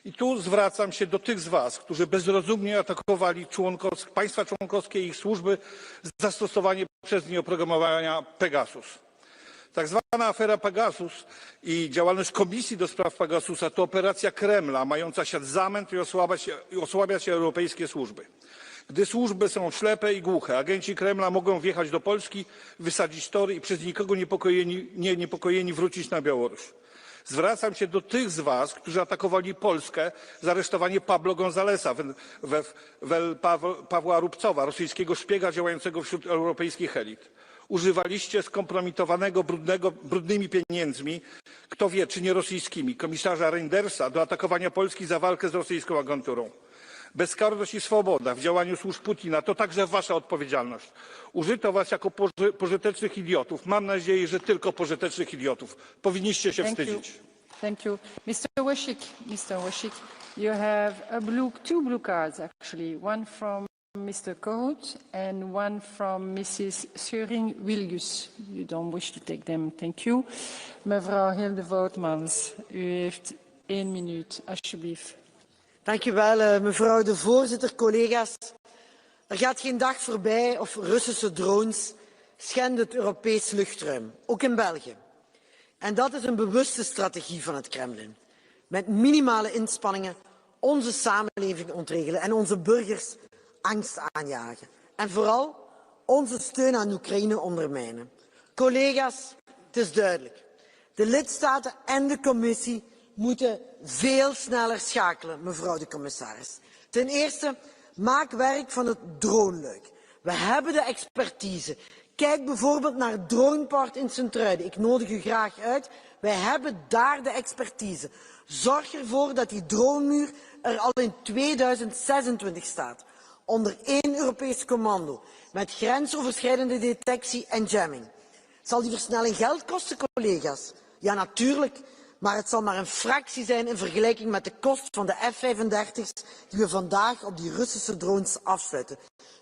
I tu zwracam się do tych z Was, którzy bezrozumnie atakowali państwa członkowskie i ich służby z zastosowaniem przez nie oprogramowania Pegasus. Tak zwana afera Pegasus i działalność Komisji do spraw Pegasusa to operacja Kremla mająca siać zamęt i osłabiać europejskie służby. Gdy służby są ślepe i głuche, agenci Kremla mogą wjechać do Polski, wysadzić tory i przez nikogo niepokojeni wrócić na Białoruś. Zwracam się do tych z Was, którzy atakowali Polskę za aresztowanie Pablo Gonzalesa, Pawła Rubcowa, rosyjskiego szpiega działającego wśród europejskich elit. Używaliście skompromitowanego brudnymi pieniędzmi, kto wie, czy nie rosyjskimi, komisarza Reindersa do atakowania Polski za walkę z rosyjską agenturą. Bezkarność i swoboda w działaniu służb Putina to także wasza odpowiedzialność. Użyto was jako pożytecznych idiotów. Mam nadzieję, że tylko pożytecznych idiotów. Powinniście się wstydzić. Thank you. Mr. Wasik, you have two blue cards actually, one from Mr. Kohut and one from Mrs. Scheuring-Wilgus. You don't wish to take them. Thank you. Mevrouw Hilde Voortmans, u heeft 1 minuut, alsjeblieft. Dank u wel, mevrouw de voorzitter, collega's. Er gaat geen dag voorbij of Russische drones schenden het Europees luchtruim, ook in België. En dat is een bewuste strategie van het Kremlin. Met minimale inspanningen onze samenleving ontregelen en onze burgers angst aanjagen. En vooral onze steun aan Oekraïne ondermijnen. Collega's, het is duidelijk. De lidstaten en de commissie moeten veel sneller schakelen, mevrouw de commissaris. Ten eerste, maak werk van het droneluik. We hebben de expertise. Kijk bijvoorbeeld naar het Dronepark in Sint-Truiden. Ik nodig u graag uit. Wij hebben daar de expertise. Zorg ervoor dat die dronemuur er al in 2026 staat. Onder één Europees commando. Met grensoverschrijdende detectie en jamming. Zal die versnelling geld kosten, collega's? Ja, natuurlijk. Maar het zal maar een fractie zijn in vergelijking met de kost van de F-35's die we vandaag op die Russische drones afsluiten.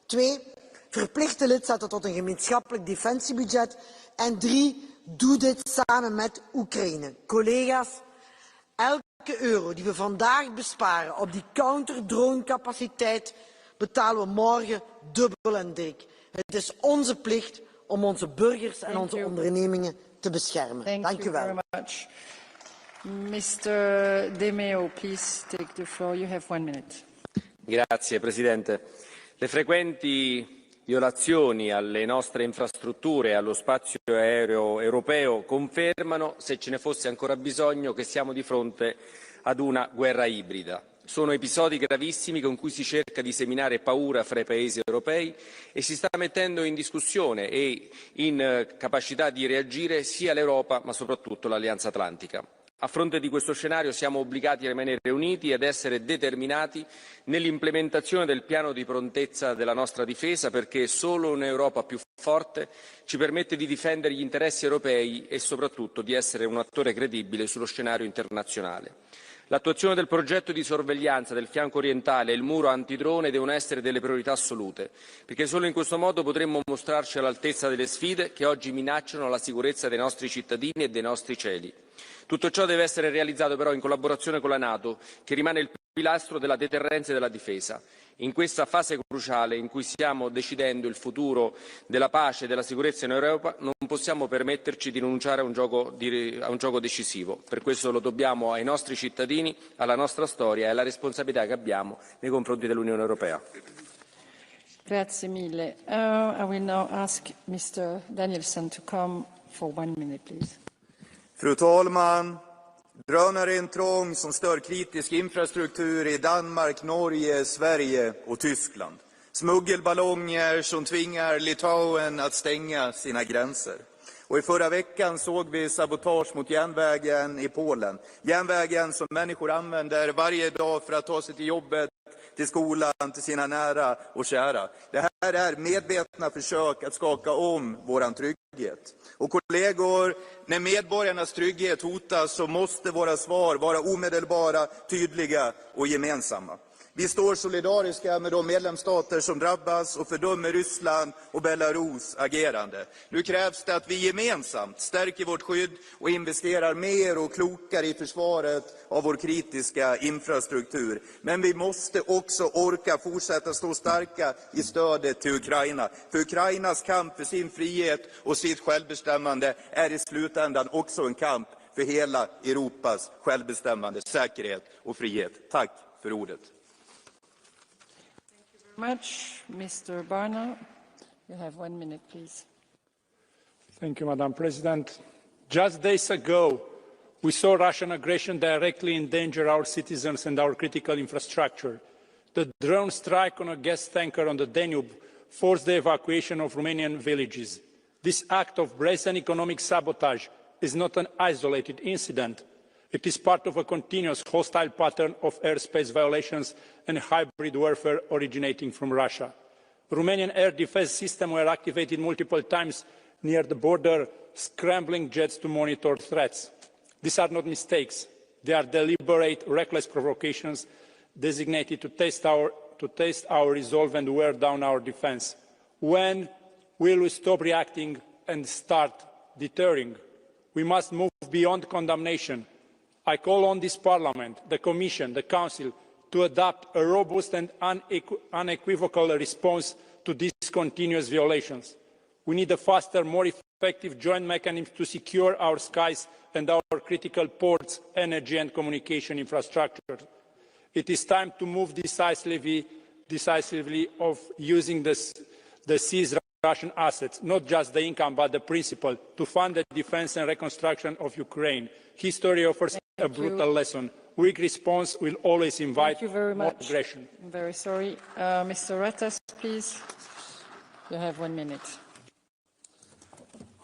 2. Verplicht de lidstaten tot een gemeenschappelijk defensiebudget. En 3. Doe dit samen met Oekraïne. Collega's, elke euro die we vandaag besparen op die counterdronecapaciteit betalen we morgen dubbel en dik. Het is onze plicht om onze burgers en onze ondernemingen te beschermen. Dank u wel. Mr. De Meo, please take the floor. You have 1 minute. Grazie Presidente. Le frequenti violazioni alle nostre infrastrutture e allo spazio aereo europeo confermano, se ce ne fosse ancora bisogno, che siamo di fronte ad una guerra ibrida. Sono episodi gravissimi con cui si cerca di seminare paura fra i paesi europei e si sta mettendo in discussione e in capacità di reagire sia l'Europa ma soprattutto l'Alleanza Atlantica. A fronte di questo scenario siamo obbligati a rimanere uniti ed essere determinati nell'implementazione del piano di prontezza della nostra difesa, perché solo un'Europa più forte ci permette di difendere gli interessi europei e soprattutto di essere un attore credibile sullo scenario internazionale. L'attuazione del progetto di sorveglianza del fianco orientale e il muro antidrone devono essere delle priorità assolute, perché solo in questo modo potremmo mostrarci all'altezza delle sfide che oggi minacciano la sicurezza dei nostri cittadini e dei nostri cieli. Tutto ciò deve essere realizzato però in collaborazione con la NATO, che rimane il pilastro della deterrenza e della difesa. In questa fase cruciale in cui stiamo decidendo il futuro della pace e della sicurezza in Europa, non possiamo permetterci di rinunciare a un gioco decisivo. Per questo lo dobbiamo ai nostri cittadini, alla nostra storia e alla responsabilità che abbiamo nei confronti dell'Unione Europea. Grazie mille. I will now ask Mr. Danielsson to come for 1 minute, please. Fru talman! Drönarintrång som stör kritisk infrastruktur i Danmark, Norge, Sverige och Tyskland. Smuggelballonger som tvingar Litauen att stänga sina gränser. Och i förra veckan såg vi sabotage mot järnvägen i Polen. Järnvägen som människor använder varje dag för att ta sig till jobbet, till skolan, till sina nära och kära. Det här är medvetna försök att skaka om våran trygghet. Och kollegor, när medborgarnas trygghet hotas så måste våra svar vara omedelbara, tydliga och gemensamma. Vi står solidariska med de medlemsstater som drabbas och fördömer Ryssland och Belarus agerande. Nu krävs det att vi gemensamt stärker vårt skydd och investerar mer och klokare i försvaret av vår kritiska infrastruktur. Men vi måste också orka fortsätta stå starka i stödet till Ukraina. För Ukrainas kamp för sin frihet och sitt självbestämmande är i slutändan också en kamp för hela Europas självbestämmande, säkerhet och frihet. Tack för ordet. Much. Mr. Barna, you have 1 minute, please. Thank you, Madam President. Just days ago, we saw Russian aggression directly endanger our citizens and our critical infrastructure. The drone strike on a gas tanker on the Danube forced the evacuation of Romanian villages. This act of brazen economic sabotage is not an isolated incident. It is part of a continuous hostile pattern of airspace violations and hybrid warfare originating from Russia. Romanian air defense systems were activated multiple times near the border, scrambling jets to monitor threats. These are not mistakes. They are deliberate, reckless provocations designated to test our resolve and wear down our defense. When will we stop reacting and start deterring? We must move beyond condemnation. I call on this Parliament, the Commission, the Council to adopt a robust and unequivocal response to these continuous violations. We need a faster, more effective joint mechanism to secure our skies and our critical ports, energy and communication infrastructure. It is time to move decisively of using the seized Russian assets, not just the income but the principle, to fund the defense and reconstruction of Ukraine. History offers a brutal lesson. Weak response will always invite more aggression. I'm very sorry. Mr. Ratas, please. You have 1 minute.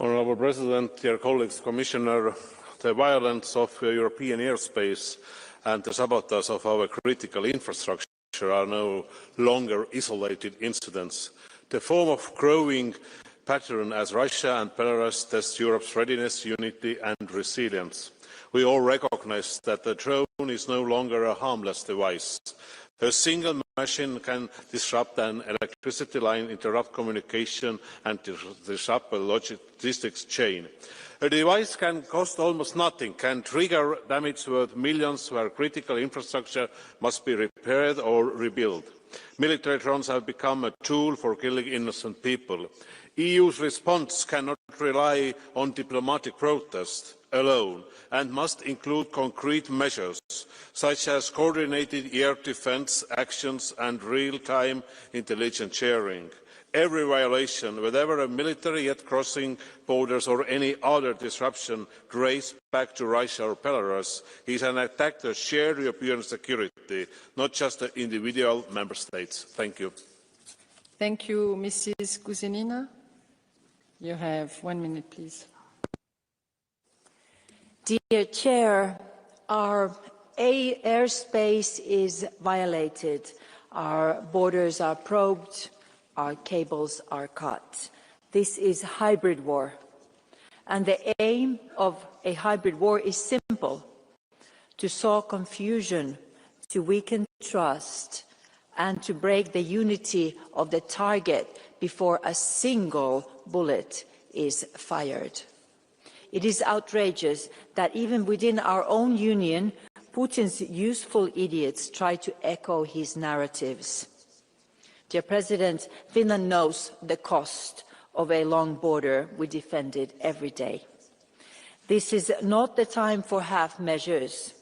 Honourable President, dear colleagues, Commissioner, the violence of European airspace and the sabotage of our critical infrastructure are no longer isolated incidents. The form of growing pattern as Russia and Belarus test Europe's readiness, unity and resilience. We all recognise that the drone is no longer a harmless device. A single machine can disrupt an electricity line, interrupt communication and disrupt a logistics chain. A device can cost almost nothing, can trigger damage worth millions where critical infrastructure must be repaired or rebuilt. Military drones have become a tool for killing innocent people. EU's response cannot rely on diplomatic protest alone and must include concrete measures such as coordinated air defence actions and real-time intelligence sharing. Every violation, whether a military yet crossing borders or any other disruption traced back to Russia or Belarus, is an attack on shared European security, not just the individual member states. Thank you. Thank you, Mrs. Kuzinina. You have 1 minute, please. Dear Chair, our airspace is violated. Our borders are probed. Our cables are cut. This is hybrid war. And the aim of a hybrid war is simple: to sow confusion, to weaken trust, and to break the unity of the target before a single bullet is fired. It is outrageous that even within our own union, Putin's useful idiots try to echo his narratives. Dear President, Finland knows the cost of a long border we defend it every day. This is not the time for half measures.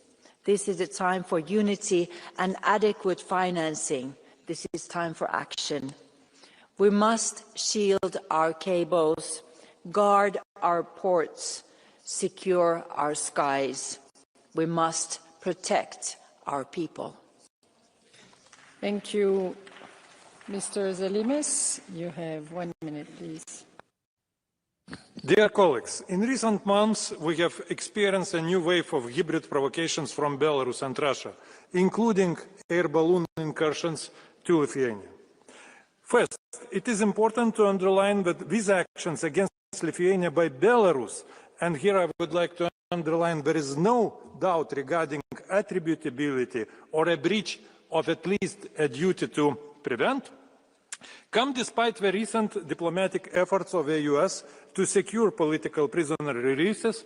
This is the time for unity and adequate financing. This is time for action. We must shield our cables, guard our ports, secure our skies. We must protect our people. Thank you. Mr. Zalimis, you have 1 minute, please. Dear colleagues, in recent months we have experienced a new wave of hybrid provocations from Belarus and Russia, including air balloon incursions to Lithuania. First, it is important to underline that these actions against Lithuania by Belarus, and here I would like to underline there is no doubt regarding attributability or a breach of at least a duty to prevent, come despite the recent diplomatic efforts of the US to secure political prisoner releases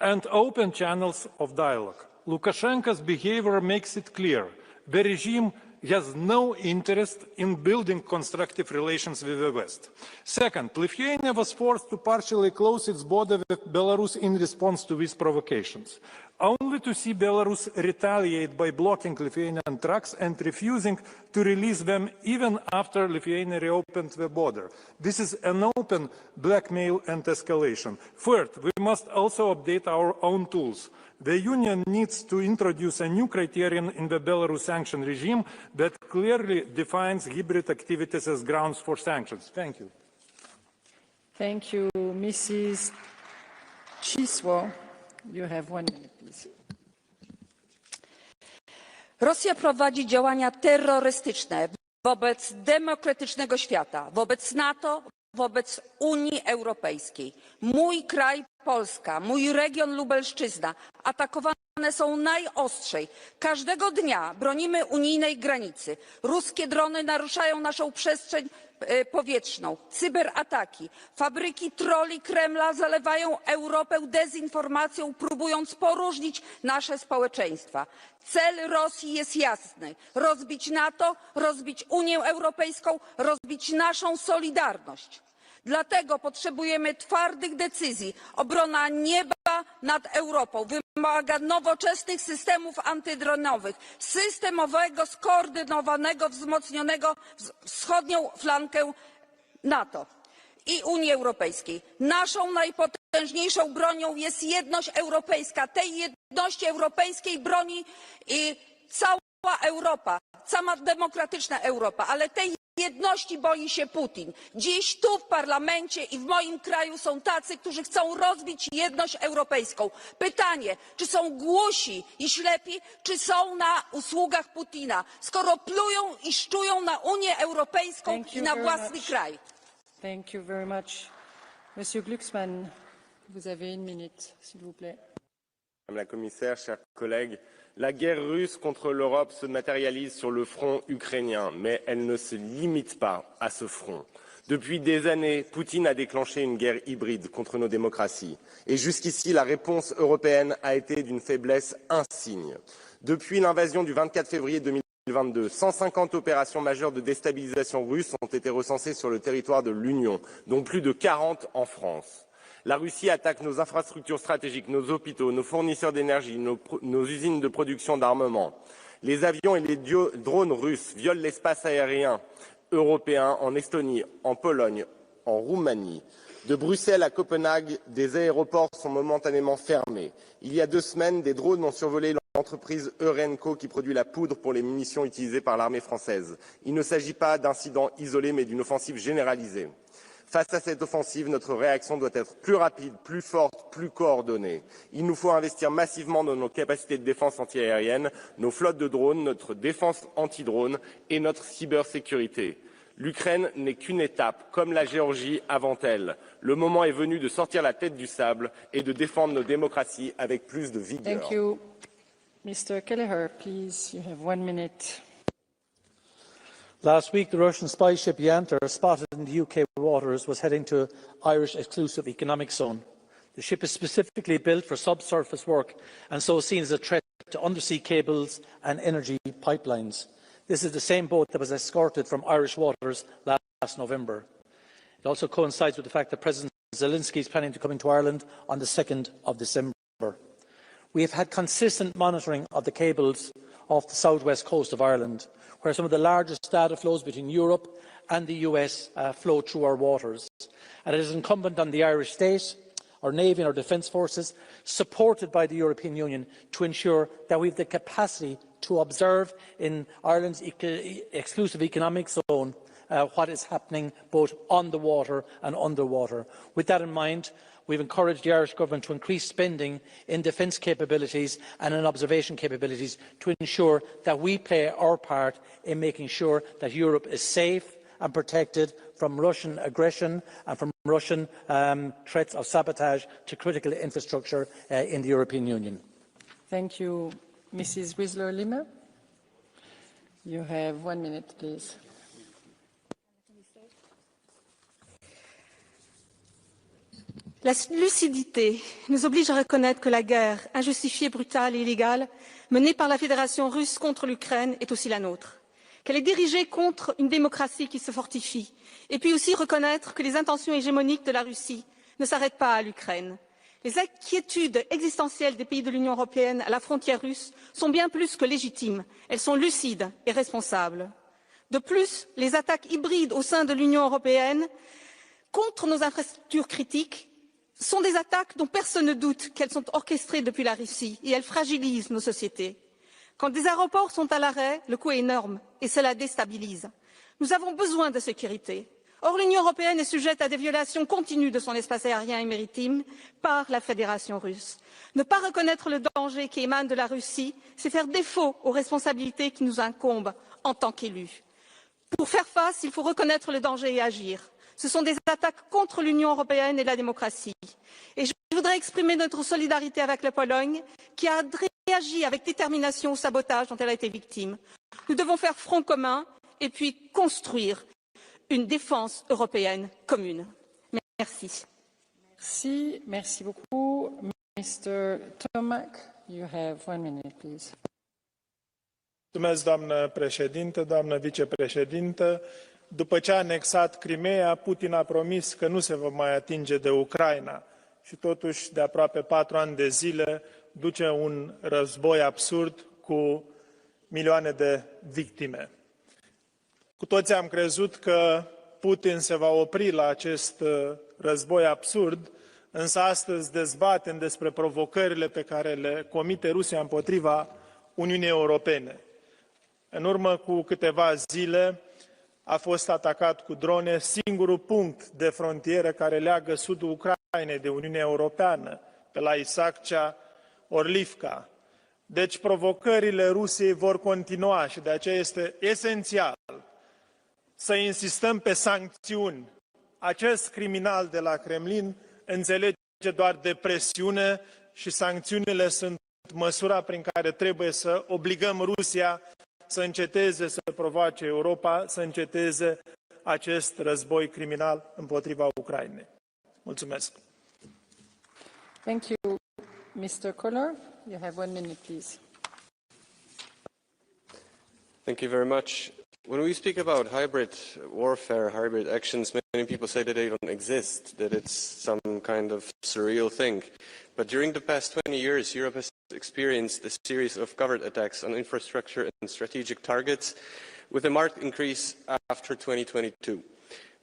and open channels of dialogue. Lukashenko's behavior makes it clear the regime has no interest in building constructive relations with the West. Second, Lithuania was forced to partially close its border with Belarus in response to these provocations, only to see Belarus retaliate by blocking Lithuanian trucks and refusing to release them even after Lithuania reopened the border. This is an open blackmail and escalation. Third, we must also update our own tools. The Union needs to introduce a new criterion in the Belarus sanction regime that clearly defines hybrid activities as grounds for sanctions. Thank you. Thank you, Mrs. Chiswo. You have 1 minute, please. Rosja prowadzi działania terrorystyczne wobec demokratycznego świata, wobec NATO, wobec Unii Europejskiej. Mój kraj Polska, mój region Lubelszczyzna atakowane są najostrzej. Każdego dnia bronimy unijnej granicy. Ruskie drony naruszają naszą przestrzeń powietrzną. Cyberataki. Fabryki trolli Kremla zalewają Europę dezinformacją, próbując poróżnić nasze społeczeństwa. Cel Rosji jest jasny. Rozbić NATO, rozbić Unię Europejską, rozbić naszą solidarność. Dlatego potrzebujemy twardych decyzji. Obrona nieba nad Europą wymaga nowoczesnych systemów antydronowych, systemowego, skoordynowanego, wzmocnionego wschodnią flankę NATO i Unii Europejskiej. Naszą najpotężniejszą bronią jest jedność europejska. Tej jedności europejskiej broni cała Europa, cała demokratyczna Europa, ale tej jedności boi się Putin. Dziś tu w parlamencie i w moim kraju są tacy, którzy chcą rozbić jedność europejską. Pytanie, czy są głusi i ślepi, czy są na usługach Putina, skoro plują i szczują na Unię Europejską i na własny kraj. Thank you very much. Monsieur Glucksmann, vous avez une minute, s'il vous plaît. Madame la commissaire, chers collègues, la guerre russe contre l'Europe se matérialise sur le front ukrainien, mais elle ne se limite pas à ce front. Depuis des années, Poutine a déclenché une guerre hybride contre nos démocraties. Et jusqu'ici, la réponse européenne a été d'une faiblesse insigne. Depuis l'invasion du 24 février 2022, 150 opérations majeures de déstabilisation russe ont été recensées sur le territoire de l'Union, dont plus de 40 en France. La Russie attaque nos infrastructures stratégiques, nos hôpitaux, nos fournisseurs d'énergie, nos usines de production d'armement. Les avions et les drones russes violent l'espace aérien européen en Estonie, en Pologne, en Roumanie. De Bruxelles à Copenhague, des aéroports sont momentanément fermés. Il y a 2 semaines, des drones ont survolé l'entreprise Eurenco qui produit la poudre pour les munitions utilisées par l'armée française. Il ne s'agit pas d'incidents isolés, mais d'une offensive généralisée. Face à cette offensive, notre réaction doit être plus rapide, plus forte, plus coordonnée. Il nous faut investir massivement dans nos capacités de défense antiaérienne, nos flottes de drones, notre défense anti-drone et notre cybersécurité. L'Ukraine n'est qu'une étape, comme la Géorgie avant elle. Le moment est venu de sortir la tête du sable et de défendre nos démocraties avec plus de vigueur. Thank you. Mr. Kelleher, please, you have 1 minute. Last week, the Russian spy ship Yantar, spotted in the UK waters, was heading to Irish Exclusive Economic Zone. The ship is specifically built for subsurface work and so seen as a threat to undersea cables and energy pipelines. This is the same boat that was escorted from Irish waters last November. It also coincides with the fact that President Zelensky is planning to come into Ireland on the 2nd of December. We have had consistent monitoring of the cables off the southwest coast of Ireland, where some of the largest data flows between Europe and the US flow through our waters. And it is incumbent on the Irish state, our Navy and our defence forces, supported by the European Union, to ensure that we have the capacity to observe in Ireland's exclusive economic zone what is happening both on the water and underwater. With that in mind, we've encouraged the Irish Government to increase spending in defence capabilities and in observation capabilities to ensure that we play our part in making sure that Europe is safe and protected from Russian aggression and from Russian threats of sabotage to critical infrastructure in the European Union. Thank you. Mrs. Wiesler-Lima, you have 1 minute, please. La lucidité nous oblige à reconnaître que la guerre injustifiée, brutale et illégale menée par la Fédération russe contre l'Ukraine est aussi la nôtre, qu'elle est dirigée contre une démocratie qui se fortifie, et puis aussi reconnaître que les intentions hégémoniques de la Russie ne s'arrêtent pas à l'Ukraine. Les inquiétudes existentielles des pays de l'Union européenne à la frontière russe sont bien plus que légitimes, elles sont lucides et responsables. De plus, les attaques hybrides au sein de l'Union européenne contre nos infrastructures critiques sont des attaques dont personne ne doute qu'elles sont orchestrées depuis la Russie et elles fragilisent nos sociétés. Quand des aéroports sont à l'arrêt, le coût est énorme et cela déstabilise. Nous avons besoin de sécurité. Or, l'Union européenne est sujette à des violations continues de son espace aérien et maritime par la Fédération russe. Ne pas reconnaître le danger qui émane de la Russie, c'est faire défaut aux responsabilités qui nous incombent en tant qu'élus. Pour faire face, il faut reconnaître le danger et agir. Ce sont des attaques contre l'Union européenne et la démocratie. Et je voudrais exprimer notre solidarité avec la Pologne, qui a réagi avec détermination au sabotage dont elle a été victime. Nous devons faire front commun et puis construire une défense européenne commune. Merci. Merci beaucoup. Mr. Tomac, you have 1 minute, please. Mulțumesc, doamnă președintă, doamnă vicepreședintă. După ce a anexat Crimeea, Putin a promis că nu se va mai atinge de Ucraina și totuși de aproape 4 ani de zile duce un război absurd cu milioane de victime. Cu toții am crezut că Putin se va opri la acest război absurd, însă astăzi dezbatem despre provocările pe care le comite Rusia împotriva Uniunii Europene. În urmă cu câteva zile a fost atacat cu drone singurul punct de frontieră care leagă sudul Ucrainei de Uniunea Europeană, pe la Isaccea, Orlivka. Deci provocările Rusiei vor continua și de aceea este esențial să insistăm pe sancțiuni. Acest criminal de la Kremlin înțelege doar de presiune și sancțiunile sunt măsura prin care trebuie să obligăm Rusia să înceteze să provoace Europa, să înceteze acest război criminal împotriva Ucrainei. Mulțumesc. Thank you, Mr. Koller. You have 1 minute, please. Thank you very much. When we speak about hybrid warfare, hybrid actions, many people say that they don't exist, that it's some kind of surreal thing. But during the past 20 years, Europe has experienced a series of covert attacks on infrastructure and strategic targets, with a marked increase after 2022.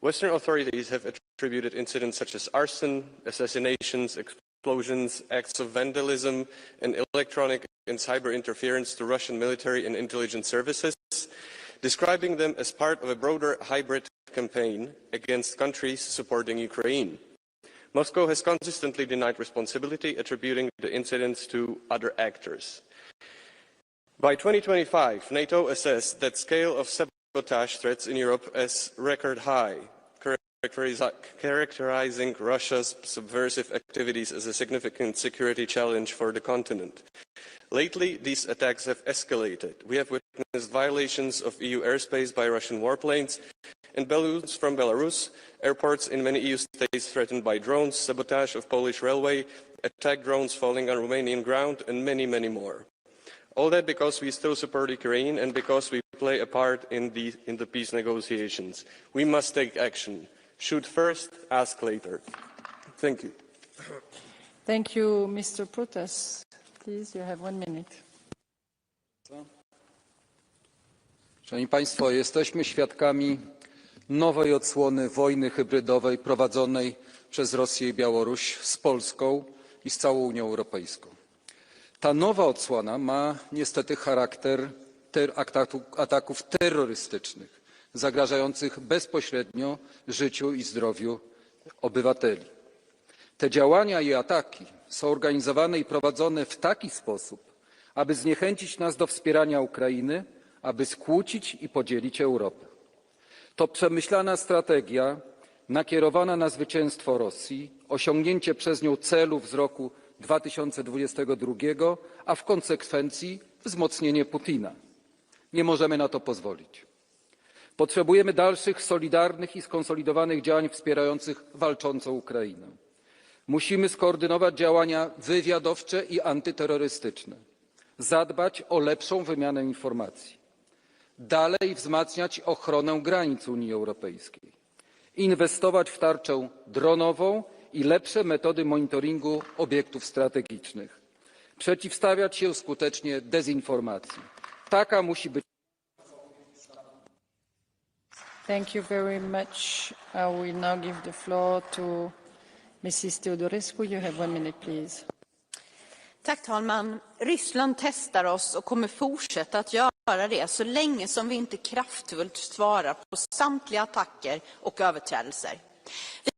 Western authorities have attributed incidents such as arson, assassinations, explosions, acts of vandalism, and electronic and cyber interference to Russian military and intelligence services, describing them as part of a broader hybrid campaign against countries supporting Ukraine. Moscow has consistently denied responsibility, attributing the incidents to other actors. By 2025, NATO assessed that scale of sabotage threats in Europe as record high, characterizing Russia's subversive activities as a significant security challenge for the continent. Lately, these attacks have escalated. We have witnessed violations of EU airspace by Russian warplanes and balloons from Belarus, airports in many EU states threatened by drones, sabotage of Polish railway, attack drones falling on Romanian ground, and many, many more. All that because we still support Ukraine and because we play a part in the peace negotiations. We must take action. Shoot first, ask later. Thank you. Thank you, Mr. Protas. Please, you have 1 minute. Szanowni Państwo, jesteśmy świadkami nowej odsłony wojny hybrydowej prowadzonej przez Rosję i Białoruś z Polską i z całą Unią Europejską. Ta nowa odsłona ma niestety charakter ataków terrorystycznych, zagrażających bezpośrednio życiu i zdrowiu obywateli. Te działania i ataki są organizowane i prowadzone w taki sposób, aby zniechęcić nas do wspierania Ukrainy, aby skłócić i podzielić Europę. To przemyślana strategia nakierowana na zwycięstwo Rosji, osiągnięcie przez nią celów z roku 2022, a w konsekwencji wzmocnienie Putina. Nie możemy na to pozwolić. Potrzebujemy dalszych solidarnych i skonsolidowanych działań wspierających walczącą Ukrainę. Musimy skoordynować działania wywiadowcze i antyterrorystyczne, zadbać o lepszą wymianę informacji, dalej wzmacniać ochronę granic Unii Europejskiej, inwestować w tarczę dronową i lepsze metody monitoringu obiektów strategicznych, przeciwstawiać się skutecznie dezinformacji. Taka musi być. Thank you very much. I will now give the floor to Mrs. Teodorescu. You have 1 minute, please. Tack talman. Ryssland testar oss och kommer fortsätta att göra det så länge som vi inte kraftfullt svarar på samtliga attacker och överträdelser.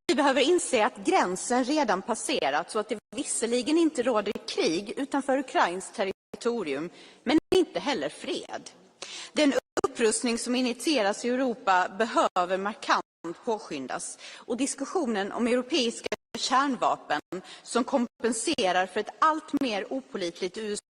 Vi behöver inse att gränsen redan passerat så att det visserligen inte råder krig utanför Ukrains territorium, men inte heller fred. Den upprustning som initieras i Europa behöver markant påskyndas och diskussionen om europeiska kärnvapen som kompenserar för ett allt mer opålitligt USA